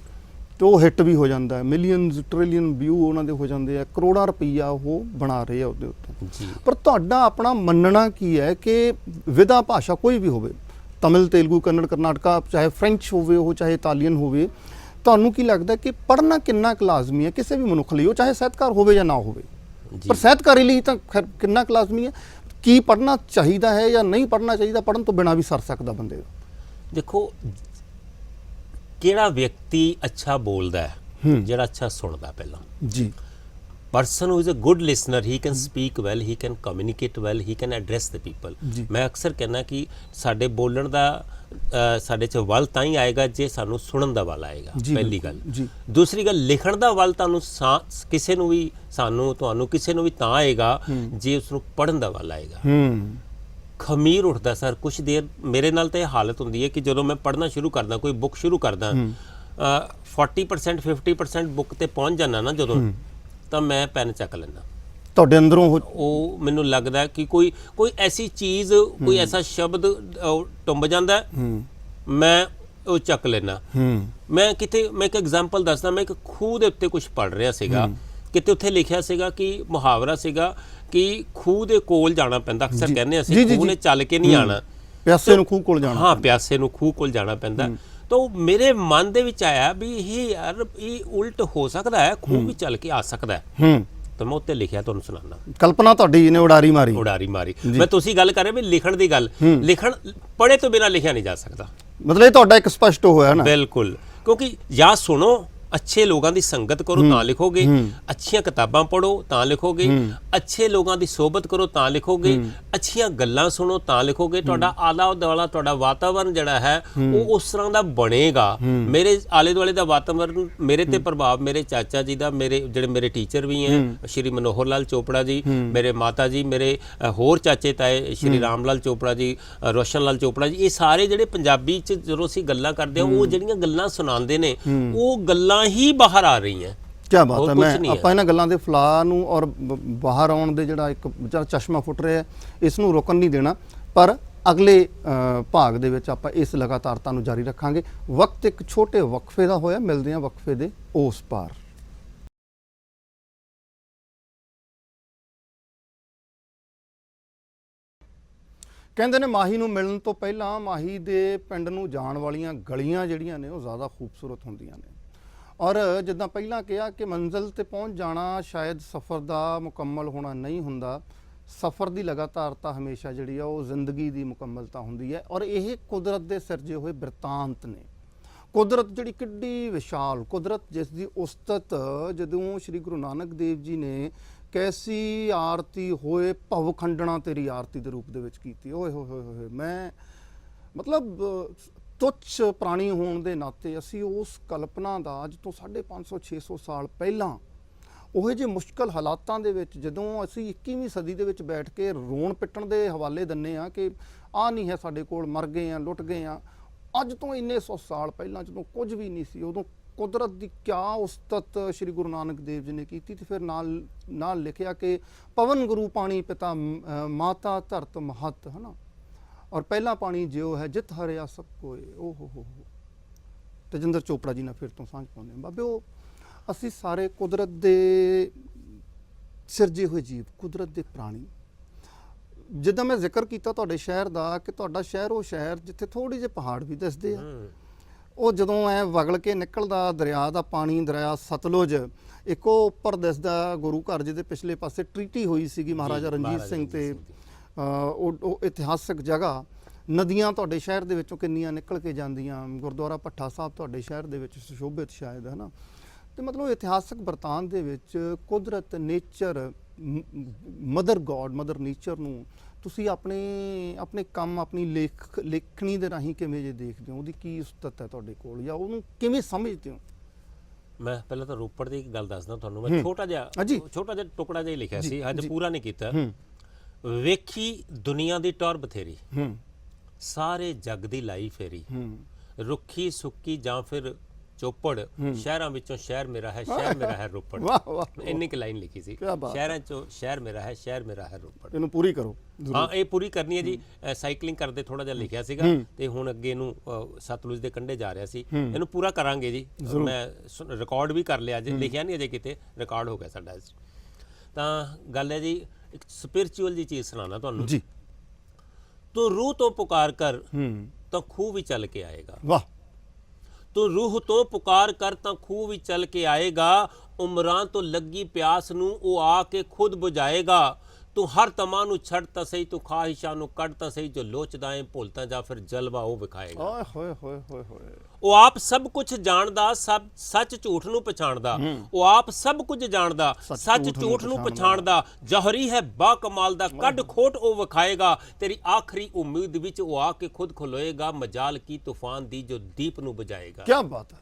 ਤੇ ਉਹ ਹਿੱਟ ਵੀ ਹੋ ਜਾਂਦਾ ਹੈ, ਮਿਲੀਅਨਸ ਟ੍ਰਿਲੀਅਨ ਵਿਊ ਉਹਨਾਂ ਦੇ ਹੋ ਜਾਂਦੇ ਆ, ਕਰੋੜਾਂ ਰੁਪਈਆ ਉਹ ਬਣਾ ਰਹੇ ਆ ਉਹਦੇ ਉੱਤੇ। ਜੀ। ਪਰ ਤੁਹਾਡਾ ਆਪਣਾ ਮੰਨਣਾ ਕੀ ਹੈ ਕਿ ਵਿਦਾ ਭਾਸ਼ਾ ਕੋਈ ਵੀ ਹੋਵੇ, ਤਮਿਲ, ਤੇਲਗੂ, ਕੰਨੜ, ਕਰਨਾਟਕਾ, ਚਾਹੇ ਫ੍ਰੈਂਚ ਹੋਵੇ ਉਹ, ਚਾਹੇ ਇਟਾਲੀਅਨ ਹੋਵੇ, ਤੁਹਾਨੂੰ ਕੀ ਲੱਗਦਾ ਕਿ ਪੜ੍ਹਨਾ ਕਿੰਨਾ ਕੁ ਲਾਜ਼ਮੀ ਹੈ ਕਿਸੇ ਵੀ ਮਨੁੱਖ ਲਈ, ਉਹ ਚਾਹੇ ਸਾਹਿਤਕਾਰ ਹੋਵੇ ਜਾਂ ਨਾ ਹੋਵੇ? ਪਰ ਸਾਹਿਤਕਾਰੀ ਲਈ ਤਾਂ ਖੈਰ ਕਿੰਨਾ ਕੁ ਲਾਜ਼ਮੀ ਹੈ? ਕੀ ਪੜ੍ਹਨਾ ਚਾਹੀਦਾ ਹੈ ਜਾਂ ਨਹੀਂ ਪੜ੍ਹਨਾ ਚਾਹੀਦਾ? ਪੜ੍ਹਨ ਤੋਂ ਬਿਨਾਂ ਵੀ ਸਰ ਸਕਦਾ ਬੰਦੇ ਦਾ? ਦੇਖੋ, ਕਿਹੜਾ ਵਿਅਕਤੀ ਅੱਛਾ ਬੋਲਦਾ ਹੈ, ਜਿਹੜਾ ਅੱਛਾ ਸੁਣਦਾ ਪਹਿਲਾਂ ਜੀ। person who is a good listener, he can speak well, he can communicate well, he can address the people। ਮੈਂ ਅਕਸਰ ਕਹਿੰਦਾ ਕਿ ਸਾਡੇ ਬੋਲਣ ਦਾ ਸਾਡੇ 'ਚ ਵੱਲ ਤਾਂ ਹੀ ਆਏਗਾ ਜੇ ਸਾਨੂੰ ਸੁਣਨ ਦਾ ਵੱਲ ਆਏਗਾ, ਪਹਿਲੀ ਗੱਲ। ਦੂਸਰੀ ਗੱਲ, ਲਿਖਣ ਦਾ ਵੱਲ ਤੁਹਾਨੂੰ ਕਿਸੇ ਨੂੰ ਵੀ, ਤੁਹਾਨੂੰ ਕਿਸੇ ਨੂੰ ਵੀ ਤਾਂ ਆਏਗਾ ਜੇ ਉਸ ਨੂੰ ਪੜ੍ਹਨ ਦਾ ਵੱਲ ਆਏਗਾ। ਖਮੀਰ ਉੱਠਦਾ ਸਰ ਕੁਛ ਦੇਰ। ਮੇਰੇ ਨਾਲ ਤਾਂ ਇਹ ਹਾਲਤ ਹੁੰਦੀ ਹੈ ਕਿ ਜਦੋਂ ਮੈਂ ਪੜ੍ਹਨਾ ਸ਼ੁਰੂ ਕਰਦਾ, ਕੋਈ ਬੁੱਕ ਸ਼ੁਰੂ ਕਰਦਾ, 40% 50% ਬੁੱਕ ਤੇ ਪਹੁੰਚ ਜਾਣਾ ਨਾ ਜਦੋਂ, ਤਾਂ ਮੈਂ ਪੈਨ ਚੱਕ ਲੈਂਦਾ। ਤੁਹਾਡੇ ਅੰਦਰੋਂ ਉਹ ਮੈਨੂੰ ਲੱਗਦਾ ਕਿ ਕੋਈ ਐਸੀ ਚੀਜ਼, ਕੋਈ ਐਸਾ ਸ਼ਬਦ ਟੁੰਬ ਜਾਂਦਾ, ਮੈਂ ਉਹ ਚੱਕ ਲੈਣਾ। ਮੈਂ ਇੱਕ ਐਗਜ਼ਾਮਪਲ ਦੱਸਦਾ। ਮੈਂ ਇੱਕ ਖੂਹ ਦੇ ਉੱਤੇ ਕੁਝ ਪੜ੍ਹ ਰਿਹਾ ਸੀਗਾ, ਕਿਤੇ ਉੱਥੇ ਲਿਖਿਆ ਸੀਗਾ ਕਿ ਮੁਹਾਵਰਾ ਸੀਗਾ ਕਿ ਖੂਹ ਦੇ ਕੋਲ ਜਾਣਾ ਪੈਂਦਾ। ਅਕਸਰ ਕਹਿੰਦੇ ਅਸੀਂ ਖੂਹ ਨੇ ਚੱਲ ਕੇ ਨਹੀਂ ਆਣਾ, ਪਿਆਸੇ ਨੂੰ ਖੂਹ ਕੋਲ ਜਾਣਾ। ਹਾਂ, ਪਿਆਸੇ ਨੂੰ ਖੂਹ ਕੋਲ ਜਾਣਾ ਪੈਂਦਾ। ਤਾਂ ਮੇਰੇ ਮਨ ਦੇ ਵਿੱਚ ਆਇਆ ਵੀ ਇਹ ਯਾਰ ਇਹ ਉਲਟ ਹੋ ਸਕਦਾ ਹੈ, ਖੂਹ ਵੀ ਚੱਲ ਕੇ ਆ ਸਕਦਾ ਹੈ। ਤਾਂ ਮੈਂ ਉੱਤੇ ਲਿਖਿਆ, ਤੁਹਾਨੂੰ ਸੁਣਾਉਣਾ। ਕਲਪਨਾ ਤੁਹਾਡੀ ਇਹਨੇ ਉਡਾਰੀ ਮਾਰੀ। ਮੈਂ ਤੁਸੀਂ ਗੱਲ ਕਰ ਰਹੇ ਵੀ ਲਿਖਣ ਦੀ ਗੱਲ, ਲਿਖਣ ਪੜ੍ਹੇ ਤੋਂ ਬਿਨਾਂ ਲਿਖਿਆ ਨਹੀਂ ਜਾ ਸਕਦਾ। ਮਤਲਬ ਇਹ ਤੁਹਾਡਾ ਇੱਕ ਸਪਸ਼ਟ ਹੋਇਆ ਨਾ? ਬਿਲਕੁਲ, ਕਿਉਂਕਿ ਜਾਂ ਸੁਣੋ, ਅੱਛੇ ਲੋਕਾਂ ਦੀ ਸੰਗਤ ਕਰੋ ਤਾਂ ਲਿਖੋਗੇ, ਅੱਛੀਆਂ ਕਿਤਾਬਾਂ ਪੜ੍ਹੋ ਤਾਂ ਲਿਖੋਗੇ, ਅੱਛੇ ਲੋਕਾਂ ਦੀ ਸੋਬਤ ਕਰੋ ਤਾਂ ਲਿਖੋਗੇ, ਅੱਛੀਆਂ ਗੱਲਾਂ ਸੁਣੋ ਤਾਂ ਲਿਖੋਗੇ। ਤੁਹਾਡਾ ਆਲਾ ਦੁਆਲਾ, ਤੁਹਾਡਾ ਵਾਤਾਵਰਨ ਜਿਹੜਾ ਹੈ ਉਹ ਉਸ ਤਰ੍ਹਾਂ ਦਾ ਬਣੇਗਾ। ਮੇਰੇ ਆਲੇ ਦੁਆਲੇ ਦਾ ਵਾਤਾਵਰਨ, ਮੇਰੇ ਤੇ ਪ੍ਰਭਾਵ ਮੇਰੇ ਚਾਚਾ ਜੀ ਦਾ, ਮੇਰੇ ਟੀਚਰ ਵੀ ਹੈ ਸ਼੍ਰੀ ਮਨੋਹਰ ਲਾਲ ਚੋਪੜਾ ਜੀ, ਮੇਰੇ ਮਾਤਾ ਜੀ, ਮੇਰੇ ਹੋਰ ਚਾਚੇ ਤਾਏ ਸ਼੍ਰੀ ਰਾਮ ਲਾਲ ਚੋਪੜਾ ਜੀ, ਰੋਸ਼ਨ ਲਾਲ ਚੋਪੜਾ ਜੀ, ਇਹ ਸਾਰੇ ਜਿਹੜੇ ਪੰਜਾਬੀ 'ਚ ਜਦੋਂ ਅਸੀਂ ਗੱਲਾਂ ਕਰਦੇ ਹਾਂ, ਉਹ ਜਿਹੜੀਆਂ ਗੱਲਾਂ ਸੁਣਾਉਂਦੇ ਨੇ ਉਹ ਗੱਲਾਂ ਹੀ ਬਾਹਰ ਆ ਰਹੀ ਹੈ। ਕੀ ਬਾਤ ਹੈ। ਮੈਂ ਆਪਾਂ ਇਹਨਾਂ ਗੱਲਾਂ ਦੇ ਫਲਾਅ ਨੂੰ ਔਰ ਬਾਹਰ ਆਉਣ ਦੇ ਜਿਹੜਾ ਇੱਕ ਚਸ਼ਮਾ ਫੁੱਟ ਰਿਹਾ, ਇਸ ਨੂੰ ਰੋਕਣ ਨਹੀਂ ਦੇਣਾ। ਪਰ ਅਗਲੇ ਭਾਗ ਦੇ ਵਿੱਚ ਆਪਾਂ ਇਸ ਲਗਾਤਾਰਤਾ ਨੂੰ ਜਾਰੀ ਰੱਖਾਂਗੇ। ਵਕਤ ਇੱਕ ਛੋਟੇ ਵਕਫੇ ਦਾ ਹੋਇਆ, ਮਿਲਦੇ ਹਾਂ ਵਕਫੇ ਦੇ ਉਸ ਪਾਰ। ਕਹਿੰਦੇ ਨੇ ਮਾਹੀ ਨੂੰ ਮਿਲਣ ਤੋਂ ਪਹਿਲਾਂ ਮਾਹੀ ਦੇ ਪਿੰਡ ਨੂੰ ਜਾਣ ਵਾਲੀਆਂ ਗਲੀਆਂ ਜਿਹੜੀਆਂ ਨੇ ਉਹ ਜ਼ਿਆਦਾ ਖੂਬਸੂਰਤ ਹੁੰਦੀਆਂ ਨੇ। ਔਰ ਜਿੱਦਾਂ ਪਹਿਲਾਂ ਕਿਹਾ ਕਿ ਮੰਜ਼ਿਲ ਤੇ ਪਹੁੰਚ ਜਾਣਾ ਸ਼ਾਇਦ ਸਫ਼ਰ ਦਾ ਮੁਕੰਮਲ ਹੋਣਾ ਨਹੀਂ ਹੁੰਦਾ, ਸਫ਼ਰ ਦੀ ਲਗਾਤਾਰਤਾ ਹਮੇਸ਼ਾ ਜਿਹੜੀ ਆ ਉਹ ਜ਼ਿੰਦਗੀ ਦੀ ਮੁਕੰਮਲਤਾ ਹੁੰਦੀ ਹੈ। ਔਰ ਇਹ ਕੁਦਰਤ ਦੇ ਸਿਰਜੇ ਹੋਏ ਬਿਰਤਾਂਤ ਨੇ। ਕੁਦਰਤ ਜਿਹੜੀ ਕਿੱਡੀ ਵਿਸ਼ਾਲ, ਕੁਦਰਤ ਜਿਸ ਦੀ ਉਸਤਤ ਜਦੋਂ ਸ਼੍ਰੀ ਗੁਰੂ ਨਾਨਕ ਦੇਵ ਜੀ ਨੇ ਕੈਸੀ ਆਰਤੀ ਹੋਏ ਭਵ ਖੰਡਣਾ ਤੇਰੀ ਆਰਤੀ ਦੇ ਰੂਪ ਦੇ ਵਿੱਚ ਕੀਤੀ। ਓਏ ਹੋਏ ਹੋਏ ਹੋਏ, ਮੈਂ ਮਤਲਬ ਤੁੱਛ ਪ੍ਰਾਣੀ ਹੋਣ ਦੇ ਨਾਤੇ ਅਸੀਂ ਉਸ ਕਲਪਨਾ ਦਾ ਅੱਜ ਤੋਂ 550 600 ਸਾਲ ਪਹਿਲਾਂ ਉਹ ਜਿਹੇ ਮੁਸ਼ਕਲ ਹਾਲਾਤਾਂ ਦੇ ਵਿੱਚ, ਜਦੋਂ ਅਸੀਂ 21ਵੀਂ ਸਦੀ ਦੇ ਵਿੱਚ ਬੈਠ ਕੇ ਰੋਣ ਪਿੱਟਣ ਦੇ ਹਵਾਲੇ ਦਿੰਦੇ ਹਾਂ ਕਿ ਆਹ ਨਹੀਂ ਹੈ ਸਾਡੇ ਕੋਲ, ਮਰ ਗਏ ਆ, ਲੁੱਟ ਗਏ ਆ, ਅੱਜ ਤੋਂ ਇੰਨੇ 100 ਸਾਲ ਪਹਿਲਾਂ ਜਦੋਂ ਕੁਝ ਵੀ ਨਹੀਂ ਸੀ, ਉਦੋਂ ਕੁਦਰਤ ਦੀ ਕਿਆ ਉਸਤਤ ਸ਼੍ਰੀ ਗੁਰੂ ਨਾਨਕ ਦੇਵ ਜੀ ਨੇ ਕੀਤੀ। ਤੇ ਫਿਰ ਨਾਲ ਲਿਖਿਆ ਕਿ ਪਵਨ ਗੁਰੂ ਪਾਣੀ ਪਿਤਾ ਮਾਤਾ ਧਰਤ ਮਹਤ, ਹੈ ਨਾ, ਔਰ ਪਹਿਲਾ ਪਾਣੀ ਜਿਉ ਹੈ ਜਿਤ ਹਰਿਆ ਸਭ ਕੋਏ। ਓਹ ਹੋ ਤੇਜਿੰਦਰ ਚੋਪੜਾ ਜੀ ਨਾਲ ਫਿਰ ਤੋਂ ਸਾਂਝ ਪਾਉਂਦੇ ਬਾਬੇ। ਉਹ ਅਸੀਂ ਸਾਰੇ ਕੁਦਰਤ ਦੇ ਸਿਰਜੇ ਹੋਏ ਜੀਵ, ਕੁਦਰਤ ਦੇ ਪ੍ਰਾਣੀ। ਜਿੱਦਾਂ ਮੈਂ ਜ਼ਿਕਰ ਕੀਤਾ ਤੁਹਾਡੇ ਸ਼ਹਿਰ ਦਾ ਕਿ ਤੁਹਾਡਾ ਸ਼ਹਿਰ ਉਹ ਸ਼ਹਿਰ ਜਿੱਥੇ ਥੋੜ੍ਹੇ ਜਿਹੇ ਪਹਾੜ ਵੀ ਦਿਸਦੇ ਆ, ਉਹ ਜਦੋਂ ਐ ਵਗਲ ਕੇ ਨਿਕਲਦਾ ਦਰਿਆ ਦਾ ਪਾਣੀ, ਦਰਿਆ ਸਤਲੁਜ, ਇੱਕੋ ਉੱਪਰ ਦਿਸਦਾ ਗੁਰੂ ਘਰ ਜਿਹਦੇ ਪਿਛਲੇ ਪਾਸੇ ਟਰੀਟੀ ਹੋਈ ਸੀਗੀ ਮਹਾਰਾਜਾ ਰਣਜੀਤ ਸਿੰਘ ਤੇ ਉਹ ਇਤਿਹਾਸਕ ਜਗ੍ਹਾ। ਨਦੀਆਂ ਤੁਹਾਡੇ ਸ਼ਹਿਰ ਦੇ ਵਿੱਚੋਂ ਕਿੰਨੀਆਂ ਨਿਕਲ ਕੇ ਜਾਂਦੀਆਂ, ਗੁਰਦੁਆਰਾ ਭੱਠਾ ਸਾਹਿਬ ਤੁਹਾਡੇ ਸ਼ਹਿਰ ਦੇ ਵਿੱਚ ਸੁਸ਼ੋਭਿਤ ਸ਼ਾਇਦ, ਹੈ ਨਾ। ਤੇ ਮਤਲਬ ਇਤਿਹਾਸਕ ਬਰਤਾਨ ਦੇ ਵਿੱਚ ਕੁਦਰਤ, nature, mother God, mother nature ਨੂੰ ਤੁਸੀਂ ਆਪਣੇ ਕੰਮ, ਆਪਣੀ ਲੇਖਣੀ ਦੇ ਰਾਹੀਂ ਕਿਵੇਂ ਜੇ ਦੇਖਦੇ ਹੋ? ਉਹਦੀ ਕੀ ਉਸਤਤ ਹੈ ਤੁਹਾਡੇ ਕੋਲ, ਜਾਂ ਉਹਨੂੰ ਕਿਵੇਂ ਸਮਝਦੇ ਹੋ? ਮੈਂ ਪਹਿਲਾਂ ਤਾਂ ਰੋਪੜ ਦੀ ਇੱਕ ਗੱਲ ਦੱਸਦਾ ਤੁਹਾਨੂੰ। ਮੈਂ ਛੋਟਾ ਜਿਹਾ ਟੁਕੜਾ ਜਿਹਾ ਲਿਖਿਆ ਸੀ, ਅੱਜ ਪੂਰਾ ਨਹੀਂ ਕੀਤਾ। ਵੇਖੀ ਦੁਨੀਆ ਦੀ ਟੌਰ ਬਥੇਰੀ, ਸਾਰੇ ਜੱਗ ਦੀ ਲਾਈ ਫੇਰੀ, ਰੁੱਖੀ ਸੁੱਕੀ ਜਾਂ ਫਿਰ ਚੋਪੜ, ਸ਼ਹਿਰਾਂ ਵਿੱਚੋਂ ਸ਼ਹਿਰ ਮੇਰਾ ਹੈ, ਸ਼ਹਿਰ ਮੇਰਾ ਹੈ ਰੋਪੜ। ਵਾਹ ਵਾਹ, ਇੰਨੀ ਕੁ ਲਾਈਨ ਲਿਖੀ ਸੀ, ਕਿਆ ਬਾਤ। ਸ਼ਹਿਰਾਂ ਚੋਂ ਸ਼ਹਿਰ ਮੇਰਾ ਹੈ, ਸ਼ਹਿਰ ਮੇਰਾ ਹੈ ਰੋਪੜ। ਇਹਨੂੰ ਪੂਰੀ ਕਰੋ। ਹਾਂ, ਇਹ ਪੂਰੀ ਕਰਨੀ ਹੈ ਜੀ। ਸਾਈਕਲਿੰਗ ਕਰਦੇ ਥੋੜਾ ਜਿਹਾ ਲਿਖਿਆ ਸੀਗਾ, ਤੇ ਹੁਣ ਅੱਗੇ ਇਹਨੂੰ ਸਤਲੁਜ ਦੇ ਕੰਢੇ ਜਾ ਰਿਹਾ ਸੀ, ਇਹਨੂੰ ਪੂਰਾ ਕਰਾਂਗੇ ਜੀ। ਮੈਂ ਰਿਕਾਰਡ ਵੀ ਕਰ ਲਿਆ, ਜੇ ਲਿਖਿਆ ਨਹੀਂ ਅਜੇ ਕਿਤੇ, ਰਿਕਾਰਡ ਹੋ ਗਿਆ ਸਾਡਾ। ਤਾਂ ਗੱਲ ਹੈ ਜੀ, ਇੱਕ ਸਪਿਰਚੁਅਲ ਜੀ ਚੀਜ਼ ਸੁਣਾਉਣਾ ਤੁਹਾਨੂੰ ਜੀ। ਤੂੰ ਰੂਹ ਤੋਂ ਪੁਕਾਰ ਕਰ ਤਾਂ ਖੂਹ ਵੀ ਚੱਲ ਕੇ ਆਏਗਾ। ਵਾਹ। ਤੂੰ ਰੂਹ ਤੋਂ ਪੁਕਾਰ ਕਰ ਤਾਂ ਖੂਹ ਵੀ ਚੱਲ ਕੇ ਆਏਗਾ। ਉਮਰਾਂ ਤੋਂ ਲੱਗੀ ਪਿਆਸ ਨੂੰ ਉਹ ਆ ਕੇ ਖੁਦ ਬੁਝਾਏਗਾ। ਤੂੰ ਹਰ ਤਮਾ ਨੂੰ ਛੱਡ ਤਾਂ ਸਹੀ, ਤੂੰ ਖਾਹਿਸ਼ਾਂ ਨੂੰ ਕੱਢ ਤਾਂ ਸਹੀ, ਜੋ ਲੋਚਦਾ ਏ ਭੁੱਲਤਾ ਜਾਂ ਫਿਰ ਜਲਵਾ ਉਹ ਵਿਖਾਏਗਾ। ਓਏ ਹੋਏ ਹੋਏ ਹੋਏ ਹੋਏ। ਉਹ ਆਪ ਸਭ ਕੁਝ ਜਾਣਦਾ, ਸਭ ਸੱਚ ਝੂਠ ਨੂੰ ਪਛਾਣਦਾ। ਉਹ ਆਪ ਸਭ ਕੁਝ ਜਾਣਦਾ, ਸੱਚ ਝੂਠ ਨੂੰ ਪਛਾਣਦਾ। ਜਹਰੀ ਹੈ ਬਾ ਕਮਾਲ ਦਾ, ਕੱਢ ਖੋਟ ਉਹ ਵਿਖਾਏਗਾ। ਤੇਰੀ ਆਖਰੀ ਉਮੀਦ ਵਿੱਚ ਉਹ ਆ ਕੇ ਖੁਦ ਖਲੋਏਗਾ। ਮਜਾਲ ਕੀ ਤੂਫਾਨ ਦੀ ਜੋ ਦੀਪ ਨੂੰ ਬੁਝਾਏਗਾ। ਕੀ ਬਾਤ ਹੈ।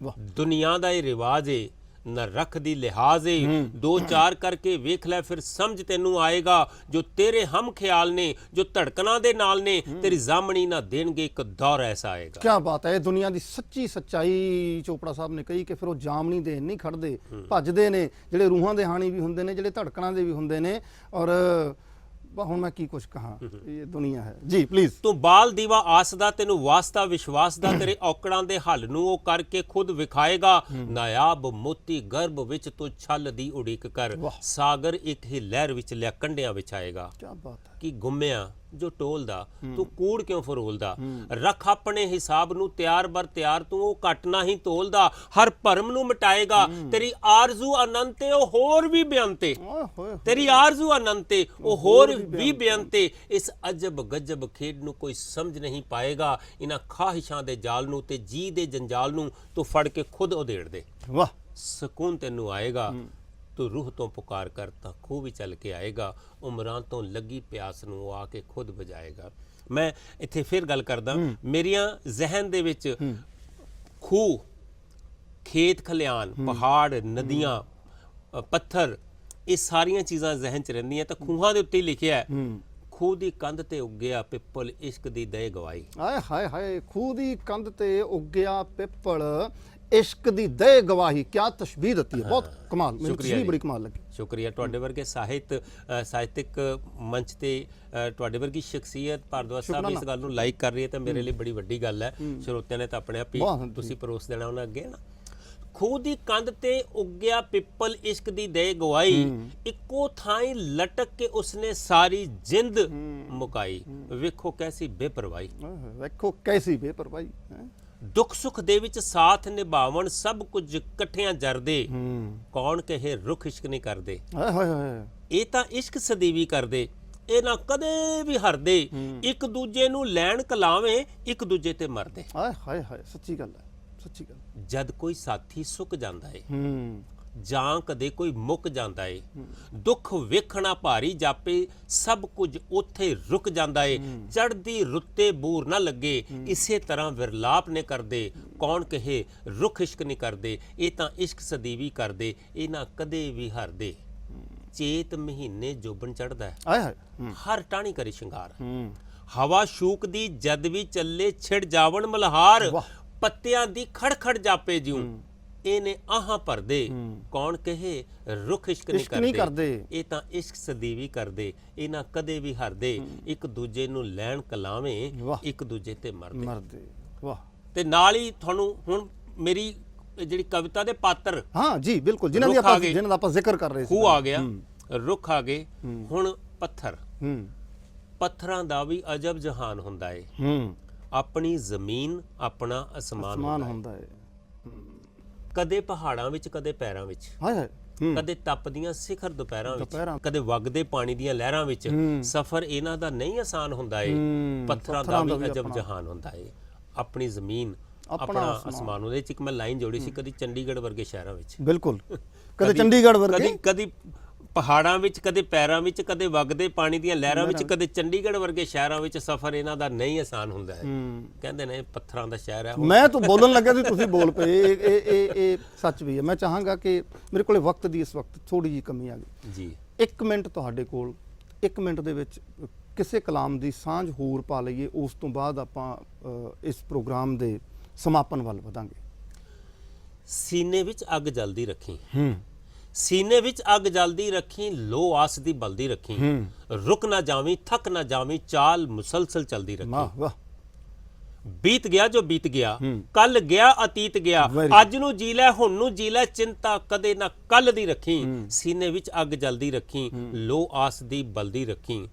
ਵਾਹ। ਦੁਨੀਆ ਦਾ ਇਹ ਰਿਵਾਜ ਏ, ਨਾ ਰੱਖ ਦੀ ਲਿਹਾਜ਼ ਏ। ਦੋ ਚਾਰ ਕਰਕੇ ਵੇਖ ਲੈ ਫਿਰ ਸਮਝ ਤੈਨੂੰ ਆਏਗਾ। ਜੋ ਤੇਰੇ ਹਮ ਖਿਆਲ ਨੇ, ਜੋ ਧੜਕਣਾਂ ਦੇ ਨਾਲ ਨੇ, ਤੇਰੀ ਜਾਮਣੀ ਨਾ ਦੇਣਗੇ, ਇੱਕ ਦੌਰ ਐਸਾ ਆਏਗਾ। ਕੀ ਬਾਤ ਹੈ। ਇਹ ਦੁਨੀਆ ਦੀ ਸੱਚੀ ਸੱਚਾਈ ਚੋਪੜਾ ਸਾਹਿਬ ਨੇ ਕਹੀ ਕਿ ਫਿਰ ਉਹ ਜਾਮਣੀ ਦੇਣ ਨਹੀਂ ਖੜਦੇ, ਭੱਜਦੇ ਨੇ। ਜਿਹੜੇ ਰੂਹਾਂ ਦੇ ਹਾਣੀ ਵੀ ਹੁੰਦੇ ਨੇ, ਜਿਹੜੇ ਧੜਕਣਾਂ ਦੇ ਵੀ ਹੁੰਦੇ ਨੇ। ਔਰ ਹੁਣ ਮੈਂ ਕੀ ਕੁਝ ਕਹਾਂ, ਇਹ ਦੁਨੀਆ ਹੈ ਜੀ। ਪਲੀਜ਼। ਤੂੰ ਬਾਲ ਦੀਵਾ ਆਸ ਦਾ, ਤੈਨੂੰ ਵਾਸਤਾ ਵਿਸ਼ਵਾਸ ਦਾ, ਤੇਰੇ ਔਕੜਾਂ ਦੇ ਹੱਲ ਨੂੰ ਉਹ ਕਰਕੇ ਖੁਦ ਵਿਖਾਏਗਾ। ਨਾਇਆਬ ਮੋਤੀ ਗਰਭ ਵਿੱਚ ਤੂੰ ਛਲ ਦੀ ਉਡੀਕ ਕਰ। ਸਾਗਰ ਇੱਕ ਹੀ ਲਹਿਰ ਵਿੱਚ ਲਿਆ ਕੰਢਿਆਂ ਵਿਛਾਏਗਾ। ਕੀ ਬਾਤ ਹੈ। ਕਿ ਗੁੰਮਿਆ ਜੋ ਟੋਲਦਾ, ਤੂੰ ਕੂੜ ਕਿਉਂ ਫਰੋਲਦਾ। ਰੱਖ ਆਪਣੇ ਹਿਸਾਬ ਨੂੰ ਤਿਆਰ ਬਰ ਤਿਆਰ, ਤੂੰ ਉਹ ਘਟ ਨਾ ਹੀ ਤੋਲਦਾ। ਹਰ ਭਰਮ ਨੂੰ ਮਿਟਾਏਗਾ। ਤੇਰੀ ਆਰਜ਼ੂ ਅਨੰਤੇ ਉਹ ਹੋਰ ਵੀ ਬੇਅੰਤੇ। ਤੇਰੀ ਆਰਜ਼ੂ ਅਨੰਤੇ ਉਹ ਹੋਰ ਵੀ ਬੇਅੰਤੇ। ਇਸ ਅਜਬ ਗਜਬ ਖੇਡ ਨੂੰ ਕੋਈ ਸਮਝ ਨਹੀਂ ਪਾਏਗਾ। ਇਹਨਾਂ ਖਾਹਿਸ਼ਾਂ ਦੇ ਜਾਲ ਨੂੰ ਤੇ ਜੀ ਦੇ ਜੰਜਾਲ ਨੂੰ ਤੂੰ ਫੜ ਕੇ ਖੁਦ ਉਧੇੜ ਦੇ। ਵਾਹ। ਸਕੂਨ ਤੈਨੂੰ ਆਏਗਾ। ਤੂੰ ਰੂਹ ਤੋਂ ਪੁਕਾਰ ਕਰ ਤਾਂ ਖੂਹ ਵੀ ਚੱਲ ਕੇ ਆਏਗਾ। ਉਮਰਾਂ ਤੋਂ ਲੱਗੀ ਪਿਆਸ ਨੂੰ ਆ ਕੇ ਖੁਦ ਬੁਝਾਏਗਾ। ਮੈਂ ਇੱਥੇ ਫਿਰ ਗੱਲ ਕਰਦਾ, ਮੇਰੀਆਂ ਜ਼ਿਹਨ ਦੇ ਵਿੱਚ ਖੂਹ, ਖੇਤ ਖਲਿਆਣ, ਪਹਾੜ, ਨਦੀਆਂ, ਪੱਥਰ, ਇਹ ਸਾਰੀਆਂ ਚੀਜ਼ਾਂ ਜ਼ਿਹਨ 'ਚ ਰਹਿੰਦੀਆਂ। ਤਾਂ ਖੂਹਾਂ ਦੇ ਉੱਤੇ ਲਿਖਿਆ ਹੈ, ਖੂਹ ਦੀ ਕੰਧ ਤੇ ਉੱਗਿਆ ਪਿੱਪਲ ਇਸ਼ਕ ਦੀ ਦੇ ਗਵਾਈ। ਆਏ ਹਾਏ ਹਾਏ। ਖੂਹ ਦੀ ਕੰਧ ਤੇ ਉੱਗਿਆ ਪਿੱਪਲ ਇਸ਼ਕ ਦੀ ਦੇ ਗਵਾਹੀ। ਕਿਆ ਤਸ਼ਬੀਹ ਦਿੱਤੀ ਹੈ। ਬਹੁਤ ਕਮਾਲ। ਮੈਨੂੰ ਤਸ਼ਬੀਹ ਬੜੀ ਕਮਾਲ ਲੱਗੀ। ਸ਼ੁਕਰੀਆ। ਤੁਹਾਡੇ ਵਰਗੇ ਸਾਹਿਤਿਕ ਮੰਚ ਤੇ ਤੁਹਾਡੇ ਵਰਗੀ ਸ਼ਖਸੀਅਤ ਭਾਰਦਵਾਜ ਸਾਹਿਬ ਇਸ ਗੱਲ ਨੂੰ ਲਾਈਕ ਕਰ ਰਹੀ ਹੈ ਤਾਂ ਮੇਰੇ ਲਈ ਬੜੀ ਵੱਡੀ ਗੱਲ ਹੈ। ਸਰੋਤਿਆਂ ਨੇ ਤਾਂ ਆਪਣੇ ਆਪ ਹੀ ਤੁਸੀਂ ਪਰੋਸ ਦੇਣਾ ਉਹਨਾਂ ਅੱਗੇ ਨਾ। ਖੂਹ ਦੀ ਕੰਧ ਤੇ ਉੱਗਿਆ ਪਿੱਪਲ ਇਸ਼ਕ ਦੀ ਦੇ ਗਵਾਈ। ਇੱਕੋ ਥਾਈਂ ਲਟਕ ਕੇ ਉਸਨੇ ਸਾਰੀ ਜਿੰਦ ਮੁਕਾਈ। ਵੇਖੋ ਕੈਸੀ ਬੇਪਰਵਾਹੀ। ਵੇਖੋ ਕੈਸੀ ਬੇਪਰਵਾਹੀ। ਦੁੱਖ ਸੁੱਖ ਦੇ ਵਿੱਚ ਸਾਥ ਨਿਭਾਵਣ, ਸਭ ਕੁਝ ਇਕੱਠਿਆਂ ਜਰਦੇ। ਕੌਣ ਕਹੇ ਰੁੱਖ ਇਸ਼ਕ ਨਹੀਂ ਕਰਦੇ। ਹਾਏ ਹਾਏ ਹਾਏ। ਇਹ ਤਾਂ ਇਸ਼ਕ ਸਦੀਵੀ ਕਰਦੇ। ਇਹ ਨਾ ਕਦੇ ਵੀ ਹਰਦੇ। ਇੱਕ ਦੂਜੇ ਨੂੰ ਲੈਣ ਕਲਾਵੇਂ, ਇੱਕ ਦੂਜੇ ਤੇ ਮਰਦੇ। ਹਾਏ ਹਾਏ ਹਾਏ। ਸੱਚੀ ਗੱਲ ਹੈ। ਸੱਚੀ ਗੱਲ। ਜਦ ਕੋਈ ਸਾਥੀ ਸੁੱਕ ਜਾਂਦਾ ਏ ਜਾਂ ਕਦੇ ਕੋਈ ਮੁੱਕ ਜਾਂਦਾ ਏ, ਦੁੱਖ ਵੇਖਣਾ ਭਾਰੀ ਜਾਪੇ, ਸਭ ਕੁਝ ਉੱਥੇ ਰੁਕ ਜਾਂਦਾ ਏ। ਚੜ੍ਹਦੀ ਰੁੱਤੇ ਬੂਰ ਨਾ ਲੱਗੇ, ਇਸੇ ਤਰ੍ਹਾਂ ਵਿਰਲਾਪ ਨੇ ਕਰਦੇ। ਕੌਣ ਕਹੇ ਰੁੱਖ ਇਸ਼ਕ ਨਹੀਂ ਕਰਦੇ। ਇਹ ਤਾਂ ਇਸ਼ਕ ਸਦੀਵੀ ਕਰਦੇ। ਇਹ ਨਾ ਕਦੇ ਵੀ ਹਾਰਦੇ। ਚੇਤ ਮਹੀਨੇ ਜੋਬਨ ਚੜ੍ਹਦਾ ਹੈ, ਹਾਏ ਹਾਏ। ਹਰ ਟਾਹਣੀ ਕਰੇ ਸ਼ਿੰਗਾਰ। ਹਵਾ ਸ਼ੂਕ ਦੀ ਜਦ ਵੀ ਚੱਲੇ, ਛਿੜ ਜਾਵਣ ਮਲਹਾਰ। ਪੱਤਿਆਂ ਦੀ ਖੜਖੜ ਜਾਪੇ ਜਿਉਂ, ਇਹਨੇ ਆਹਾਂ ਭਰਦੇ। ਕੌਣ ਕਹੇ ਰੁੱਖ ਇਸ਼ਕ ਨਹੀਂ ਕਰਦੇ। ਇਹ ਤਾਂ ਇਸ਼ਕ ਸਦੀਵੀ ਕਰਦੇ। ਇਹ ਨਾ ਕਦੇ ਵੀ ਹਾਰਦੇ। ਇੱਕ ਦੂਜੇ ਨੂੰ ਲੈਣ ਕਲਾਵੇਂ, ਇੱਕ ਦੂਜੇ ਤੇ ਮਰਦੇ। ਵਾਹ। ਤੇ ਨਾਲ ਹੀ ਤੁਹਾਨੂੰ ਹੁਣ ਮੇਰੀ ਜਿਹੜੀ ਕਵਿਤਾ ਦੇ ਪਾਤਰ, ਹਾਂ ਜੀ ਬਿਲਕੁਲ, ਜਿਨ੍ਹਾਂ ਦਾ ਆਪਾਂ ਜ਼ਿਕਰ ਕਰ ਰਹੇ ਸੀ। ਖੂਹ ਆ ਗਿਆ, ਰੁੱਖ ਆ ਗਏ, ਹੁਣ ਪੱਥਰ। ਪੱਥਰਾਂ ਦਾ ਵੀ ਅਜਬ ਜਹਾਨ ਹੁੰਦਾ ਏ। ਆਪਣੀ ਜ਼ਮੀਨ, ਆਪਣਾ ਅਸਮਾਨ ਹੁੰਦਾ ਏ। ਕਦੇ ਪਹਾੜਾਂ ਵਿੱਚ, ਕਦੇ ਪੈਰਾਂ ਵਿੱਚ। ਹਾਏ ਹਾਏ। ਕਦੇ ਤਪਦੀਆਂ ਸਿਖਰ ਦੁਪਹਿਰਾਂ ਵਿੱਚ, ਕਦੇ ਵਗਦੇ ਪਾਣੀ ਦੀਆਂ ਲਹਿਰਾਂ ਵਿੱਚ। ਸਫ਼ਰ ਇਹਨਾਂ ਦਾ ਨਹੀਂ ਆਸਾਨ ਹੁੰਦਾ ਏ। ਪੱਥਰਾਂ ਦਾ ਵੀ ਅਜਬ ਜਹਾਨ ਹੁੰਦਾ ਏ। ਆਪਣੀ ਜ਼ਮੀਨ, ਆਪਣਾ ਅਸਮਾਨ। ਉਹਦੇ ਚ ਇੱਕ ਮੈਂ ਲਾਈਨ ਜੋੜੀ ਸੀ, ਕਦੀ ਚੰਡੀਗੜ੍ਹ ਵਰਗੇ ਸ਼ਹਿਰਾਂ ਵਿੱਚ। ਬਿਲਕੁਲ। ਕਦੇ ਚੰਡੀਗੜ੍ਹ ਵਰਗੇ, ਕਦੀ ਪਹਾੜਾਂ ਵਿੱਚ, ਕਦੇ ਪੈਰਾਂ ਵਿੱਚ, ਕਦੇ ਵਗਦੇ ਪਾਣੀ ਦੀਆਂ ਲਹਿਰਾਂ ਵਿੱਚ, ਕਦੇ ਚੰਡੀਗੜ੍ਹ ਵਰਗੇ ਸ਼ਹਿਰਾਂ ਵਿੱਚ। ਸਫ਼ਰ ਇਹਨਾਂ ਦਾ ਨਹੀਂ ਆਸਾਨ ਹੁੰਦਾ ਹੈ। ਕਹਿੰਦੇ ਨੇ ਪੱਥਰਾਂ ਦਾ ਸ਼ਹਿਰ ਹੈ। ਮੈਂ ਤਾਂ ਬੋਲਣ ਲੱਗਿਆ ਸੀ, ਤੁਸੀਂ ਬੋਲ ਪਏ। ਇਹ ਸੱਚ ਵੀ ਹੈ। ਮੈਂ ਚਾਹਾਂਗਾ ਕਿ ਮੇਰੇ ਕੋਲੇ ਵਕਤ ਦੀ ਇਸ ਵਕਤ ਥੋੜੀ ਜਿਹੀ ਕਮੀ ਆ ਗਈ ਜੀ। 1 ਮਿੰਟ ਤੁਹਾਡੇ ਕੋਲ, 1 ਮਿੰਟ ਦੇ ਵਿੱਚ ਕਿਸੇ ਕਲਾਮ ਦੀ ਸਾਂਝ ਹੋਰ ਪਾ ਲਈਏ, ਉਸ ਤੋਂ ਬਾਅਦ ਆਪਾਂ ਇਸ ਪ੍ਰੋਗਰਾਮ ਦੇ ਸਮਾਪਨ ਵੱਲ ਵਧਾਂਗੇ। ਸੀਨੇ ਵਿੱਚ ਅੱਗ ਜਲਦੀ ਰੱਖੀ, ਸੀਨੇ ਵਿੱਚ ਅੱਗ ਜਲਦੀ ਰੱਖੀ, ਲੋ ਆਸ ਦੀ ਬਲਦੀ ਰੱਖੀ, ਰੁਕ ਨਾ ਜਾਵੀਂ ਥੱਕ ਨਾ ਜਾਵੀਂ, ਚਾਲ ਮੁਸਲਸਲ ਚਲਦੀ ਰੱਖੀ। ਵਾਹ ਵਾਹ। ਬੀਤ ਗਿਆ ਜੋ ਬੀਤ ਗਿਆ, ਕੱਲ ਗਿਆ ਅਤੀਤ ਗਿਆ, ਅੱਜ ਨੂੰ ਜੀ ਲੈ ਹੁਣ ਨੂੰ ਜੀ ਲੈ, ਚਿੰਤਾ ਕਦੇ ਨਾ ਕੱਲ ਦੀ ਰੱਖੀ, ਸੀਨੇ ਵਿੱਚ ਅੱਗ ਜਲਦੀ ਰੱਖੀ, ਲੋ ਆਸ ਦੀ ਬਲਦੀ ਰੱਖੀ,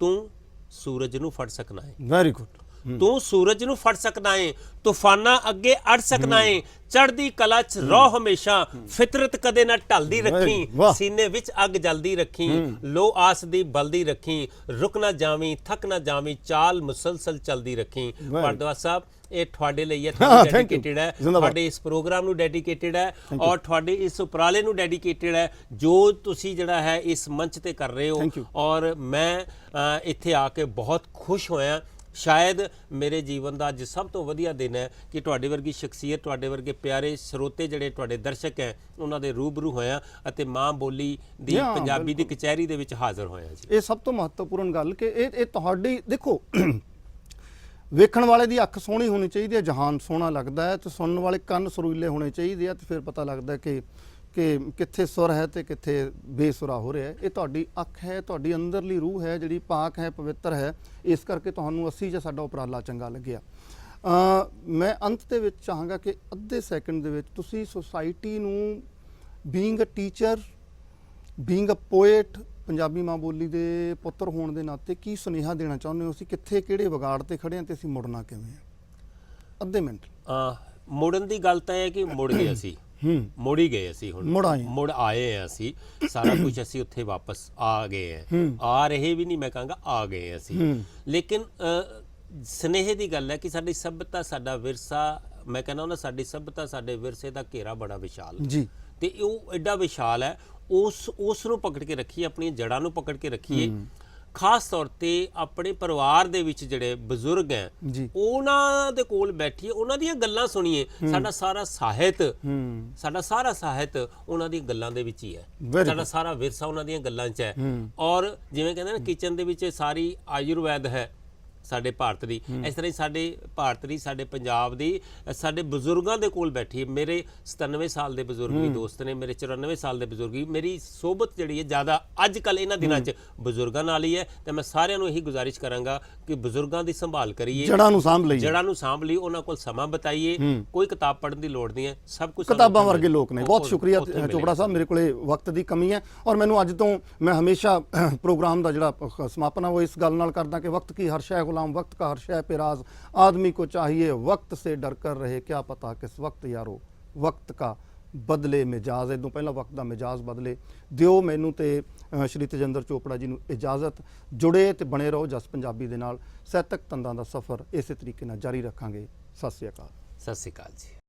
ਤੂੰ ਸੂਰਜ ਨੂੰ ਫੜ ਸਕਣਾ ਹੈ, ਵੈਰੀ ਗੁੱਡ। ਤੂੰ ਸੂਰਜ ਨੂੰ ਫੜ ਸਕਣਾ ਹੈ, ਤੂਫਾਨਾਂ ਅੱਗੇ ਅੜ ਸਕਣਾ ਹੈ, ਚੜ੍ਹਦੀ ਕਲਾ ਚ ਰਹੋ ਹਮੇਸ਼ਾ, ਫਿਤਰਤ ਕਦੇ ਨਾ ਢਲਦੀ ਰੱਖੀ, ਸੀਨੇ ਵਿੱਚ ਅੱਗ ਜਲਦੀ ਰੱਖੀ, ਲੋ ਆਸ ਦੀ ਬਲਦੀ ਰੱਖੀ, ਰੁਕ ਨਾ ਜਾਵੀਂ ਥੱਕ ਨਾ ਜਾਵੀਂ, ਚਾਲ ਮੁਸਲਸਲ ਚਲਦੀ ਰੱਖੀ। ਭਾਰਦਵਾਜ ਸਾਹਿਬ, ਇਹ ਤੁਹਾਡੇ ਲਈ ਹੈ, ਤੁਹਾਨੂੰ ਡੈਡੀਕੇਟਿਡ ਹੈ, ਤੁਹਾਡੇ ਇਸ ਪ੍ਰੋਗਰਾਮ ਨੂੰ ਡੈਡੀਕੇਟਿਡ ਹੈ, ਔਰ ਤੁਹਾਡੇ ਇਸ ਉਪਰਾਲੇ ਨੂੰ ਡੈਡੀਕੇਟਿਡ ਹੈ ਜੋ ਤੁਸੀਂ ਜਿਹੜਾ ਹੈ ਇਸ ਮੰਚ ਤੇ ਕਰ ਰਹੇ ਹੋ। ਔਰ ਮੈਂ ਇੱਥੇ ਆ ਕੇ ਬਹੁਤ ਖੁਸ਼ ਹੋਇਆ। ਸ਼ਾਇਦ ਮੇਰੇ ਜੀਵਨ ਦਾ ਅੱਜ ਸਭ ਤੋਂ ਵਧੀਆ ਦਿਨ ਹੈ ਕਿ ਤੁਹਾਡੇ ਵਰਗੀ ਸ਼ਖਸੀਅਤ, ਤੁਹਾਡੇ ਵਰਗੇ ਪਿਆਰੇ ਸਰੋਤੇ ਜਿਹੜੇ ਤੁਹਾਡੇ ਦਰਸ਼ਕ ਹੈ, ਉਹਨਾਂ ਦੇ ਰੂਬਰੂ ਹੋਇਆ ਅਤੇ ਮਾਂ ਬੋਲੀ ਦੀ ਪੰਜਾਬੀ ਦੀ ਕਚਹਿਰੀ ਦੇ ਵਿੱਚ ਹਾਜ਼ਰ ਹੋਇਆ ਜੀ। ਇਹ ਸਭ ਤੋਂ ਮਹੱਤਵਪੂਰਨ ਗੱਲ ਕਿ ਇਹ ਤੁਹਾਡੀ ਦੇਖੋ, ਵੇਖਣ ਵਾਲੇ ਦੀ ਅੱਖ ਸੋਹਣੀ ਹੋਣੀ ਚਾਹੀਦੀ ਹੈ, ਜਹਾਨ ਸੋਹਣਾ ਲੱਗਦਾ ਹੈ, ਤੇ ਸੁਣਨ ਵਾਲੇ ਕੰਨ ਸੁਰੀਲੇ ਹੋਣੇ ਚਾਹੀਦੇ ਆ, ਤੇ ਫਿਰ ਪਤਾ ਲੱਗਦਾ ਕਿ ਕਿੱਥੇ ਸੁਰ ਹੈ ਤੇ ਕਿੱਥੇ ਬੇਸੁਰਾ ਹੋ ਰਿਹਾ ਹੈ। ਇਹ ਤੁਹਾਡੀ ਅੱਖ ਹੈ, ਤੁਹਾਡੀ ਅੰਦਰਲੀ ਰੂਹ ਹੈ ਜਿਹੜੀ ਪਾਕ ਹੈ, ਪਵਿੱਤਰ ਹੈ, ਇਸ ਕਰਕੇ ਤੁਹਾਨੂੰ ਅਸੀਂ ਜਾਂ ਸਾਡਾ ਉਪਰਾਲਾ ਚੰਗਾ ਲੱਗਿਆ। ਮੈਂ ਅੰਤ ਦੇ ਵਿੱਚ ਚਾਹਾਂਗਾ ਕਿ ਅੱਧੇ ਸੈਕਿੰਡ ਦੇ ਵਿੱਚ ਤੁਸੀਂ ਸੁਸਾਇਟੀ ਨੂੰ, being a teacher, being a poet, Punjabi ਮਾਂ ਬੋਲੀ ਦੇ ਪੁੱਤਰ ਹੋਣ ਦੇ ਨਾਤੇ ਕੀ ਸੁਨੇਹਾ ਦੇਣਾ ਚਾਹੁੰਦੇ ਹੋ? ਅਸੀਂ ਕਿੱਥੇ, ਕਿਹੜੇ ਵਿਗਾੜ ਤੇ ਖੜੇ ਹਾਂ ਤੇ ਅਸੀਂ ਮੁੜਨਾ ਕਿਵੇਂ ਹੈ? ਅੱਧੇ ਮਿੰਟ। ਮੁੜਨ ਦੀ ਗੱਲ ਤਾਂ ਇਹ ਹੈ ਕਿ ਮੁੜ ਗਏ ਅਸੀਂ, ਮੁੜ ਹੀ ਗਏ ਅਸੀਂ, ਹੁਣ ਮੁੜ ਆਏ ਆ ਅਸੀਂ, ਸਾਰਾ ਕੁਝ ਅਸੀਂ ਉੱਥੇ ਵਾਪਸ ਆ ਗਏ ਆ, ਆ ਰਹੇ ਵੀ ਨਹੀਂ, ਮੈਂ ਕਹਾਂਗਾ ਆ ਗਏ ਅਸੀਂ। ਲੇਕਿਨ ਸਨੇਹੇ ਦੀ ਗੱਲ ਹੈ ਕਿ ਸਾਡੀ ਸੱਭਿਅਤਾ, ਸਾਡਾ ਵਿਰਸਾ, ਮੈਂ ਕਹਿੰਦਾ ਉਹਨਾਂ ਸਾਡੀ ਸੱਭਿਅਤਾ, ਸਾਡੇ ਵਿਰਸੇ ਦਾ ਘੇਰਾ ਬੜਾ ਵਿਸ਼ਾਲ ਜੀ, ਤੇ ਉਹ ਐਡਾ ਵਿਸ਼ਾਲ ਹੈ, ਉਸ ਨੂੰ ਪਕੜ ਕੇ ਰੱਖੀਏ, ਆਪਣੀਆਂ ਜੜ੍ਹਾਂ ਨੂੰ ਪਕੜ ਕੇ ਰੱਖੀਏ। ਖਾਸ ਤੌਰ ਤੇ ਆਪਣੇ ਪਰਿਵਾਰ ਦੇ ਵਿੱਚ ਜਿਹੜੇ ਬਜ਼ੁਰਗ ਹੈ ਉਹਨਾਂ ਦੇ ਕੋਲ ਬੈਠੀਏ, ਉਹਨਾਂ ਦੀਆਂ ਗੱਲਾਂ ਸੁਣੀਏ। ਸਾਡਾ ਸਾਰਾ ਸਾਹਿਤ ਉਹਨਾਂ ਦੀਆਂ ਗੱਲਾਂ ਦੇ ਵਿੱਚ ਹੀ ਹੈ, ਸਾਡਾ ਸਾਰਾ ਵਿਰਸਾ ਉਹਨਾਂ ਦੀਆਂ ਗੱਲਾਂ 'ਚ ਹੈ। ਔਰ ਜਿਵੇਂ ਕਹਿੰਦੇ ਨਾ ਕਿਚਨ ਦੇ ਵਿੱਚ ਸਾਰੀ ਆਯੁਰਵੈਦ ਹੈ ਸਾਡੇ ਭਾਰਤ ਦੀ, ਇਸ ਤਰ੍ਹਾਂ ਹੀ ਸਾਡੇ ਭਾਰਤ ਦੀ, ਸਾਡੇ ਪੰਜਾਬ ਦੀ, ਸਾਡੇ ਬਜ਼ੁਰਗਾਂ ਦੇ ਕੋਲ ਬੈਠੀ। ਮੇਰੇ 97 ਸਾਲ ਦੇ ਬਜ਼ੁਰਗ ਵੀ ਦੋਸਤ ਨੇ, ਮੇਰੇ 94 ਸਾਲ ਦੇ ਬਜ਼ੁਰਗ ਵੀ। ਮੇਰੀ ਸੋਬਤ ਜਿਹੜੀ ਹੈ ਜ਼ਿਆਦਾ ਅੱਜ ਕੱਲ੍ਹ ਇਹਨਾਂ ਦਿਨਾਂ 'ਚ ਬਜ਼ੁਰਗਾਂ ਨਾਲ ਹੀ ਹੈ, ਤੇ ਮੈਂ ਸਾਰਿਆਂ ਨੂੰ ਇਹੀ ਗੁਜ਼ਾਰਿਸ਼ ਕਰਾਂਗਾ ਕਿ ਬਜ਼ੁਰਗਾਂ ਦੀ ਸੰਭਾਲ ਕਰੀਏ, ਜੜ੍ਹਾਂ ਨੂੰ ਸਾਂਭ ਲਈਏ, ਉਹਨਾਂ ਕੋਲ ਸਮਾਂ ਬਿਤਾਈਏ। ਕੋਈ ਕਿਤਾਬ ਪੜ੍ਹਨ ਦੀ ਲੋੜ ਨਹੀਂ ਹੈ, ਸਭ ਕੁਝ ਕਿਤਾਬਾਂ ਵਰਗੇ ਲੋਕ ਨੇ। ਬਹੁਤ ਸ਼ੁਕਰੀਆ ਚੋਪੜਾ ਸਾਹਿਬ, ਮੇਰੇ ਕੋਲੇ ਵਕਤ ਦੀ ਕਮੀ ਹੈ, ਔਰ ਮੈਨੂੰ ਅੱਜ ਤੋਂ ਮੈਂ ਹਮੇਸ਼ਾ ਪ੍ਰੋਗਰਾਮ ਦਾ ਜਿਹੜਾ ਸਮਾਪਨ ਹੈ ਉਹ ਇਸ ਗੱਲ ਨਾਲ ਕਰਦਾ ਕਿ ਵਕਤ ਕੀ ਹਰ ਸ਼ੈ गुलाम, वक्त का हर शय पे राज, आदमी को चाहिए वक्त से डर कर रहे, क्या पता किस वक्त यारो वक्त का बदले मिजाज। इदों पहला वक्त का मिजाज बदले। दिओ मैनू ते श्री तेजिंदर चोपड़ा जी नू इजाजत। जुड़े ते बने रहो जस पंजाबी दे नाल। ਸਾਹਿਤਕ ਤੰਦਾਂ ਦਾ ਸਫ਼ਰ ਇਸੇ ਤਰੀਕੇ ਨਾਲ ਜਾਰੀ ਰੱਖਾਂਗੇ। ਸਤਿ ਸ਼੍ਰੀ ਅਕਾਲ। ਸਤਿ ਸ਼੍ਰੀ ਅਕਾਲ ਜੀ।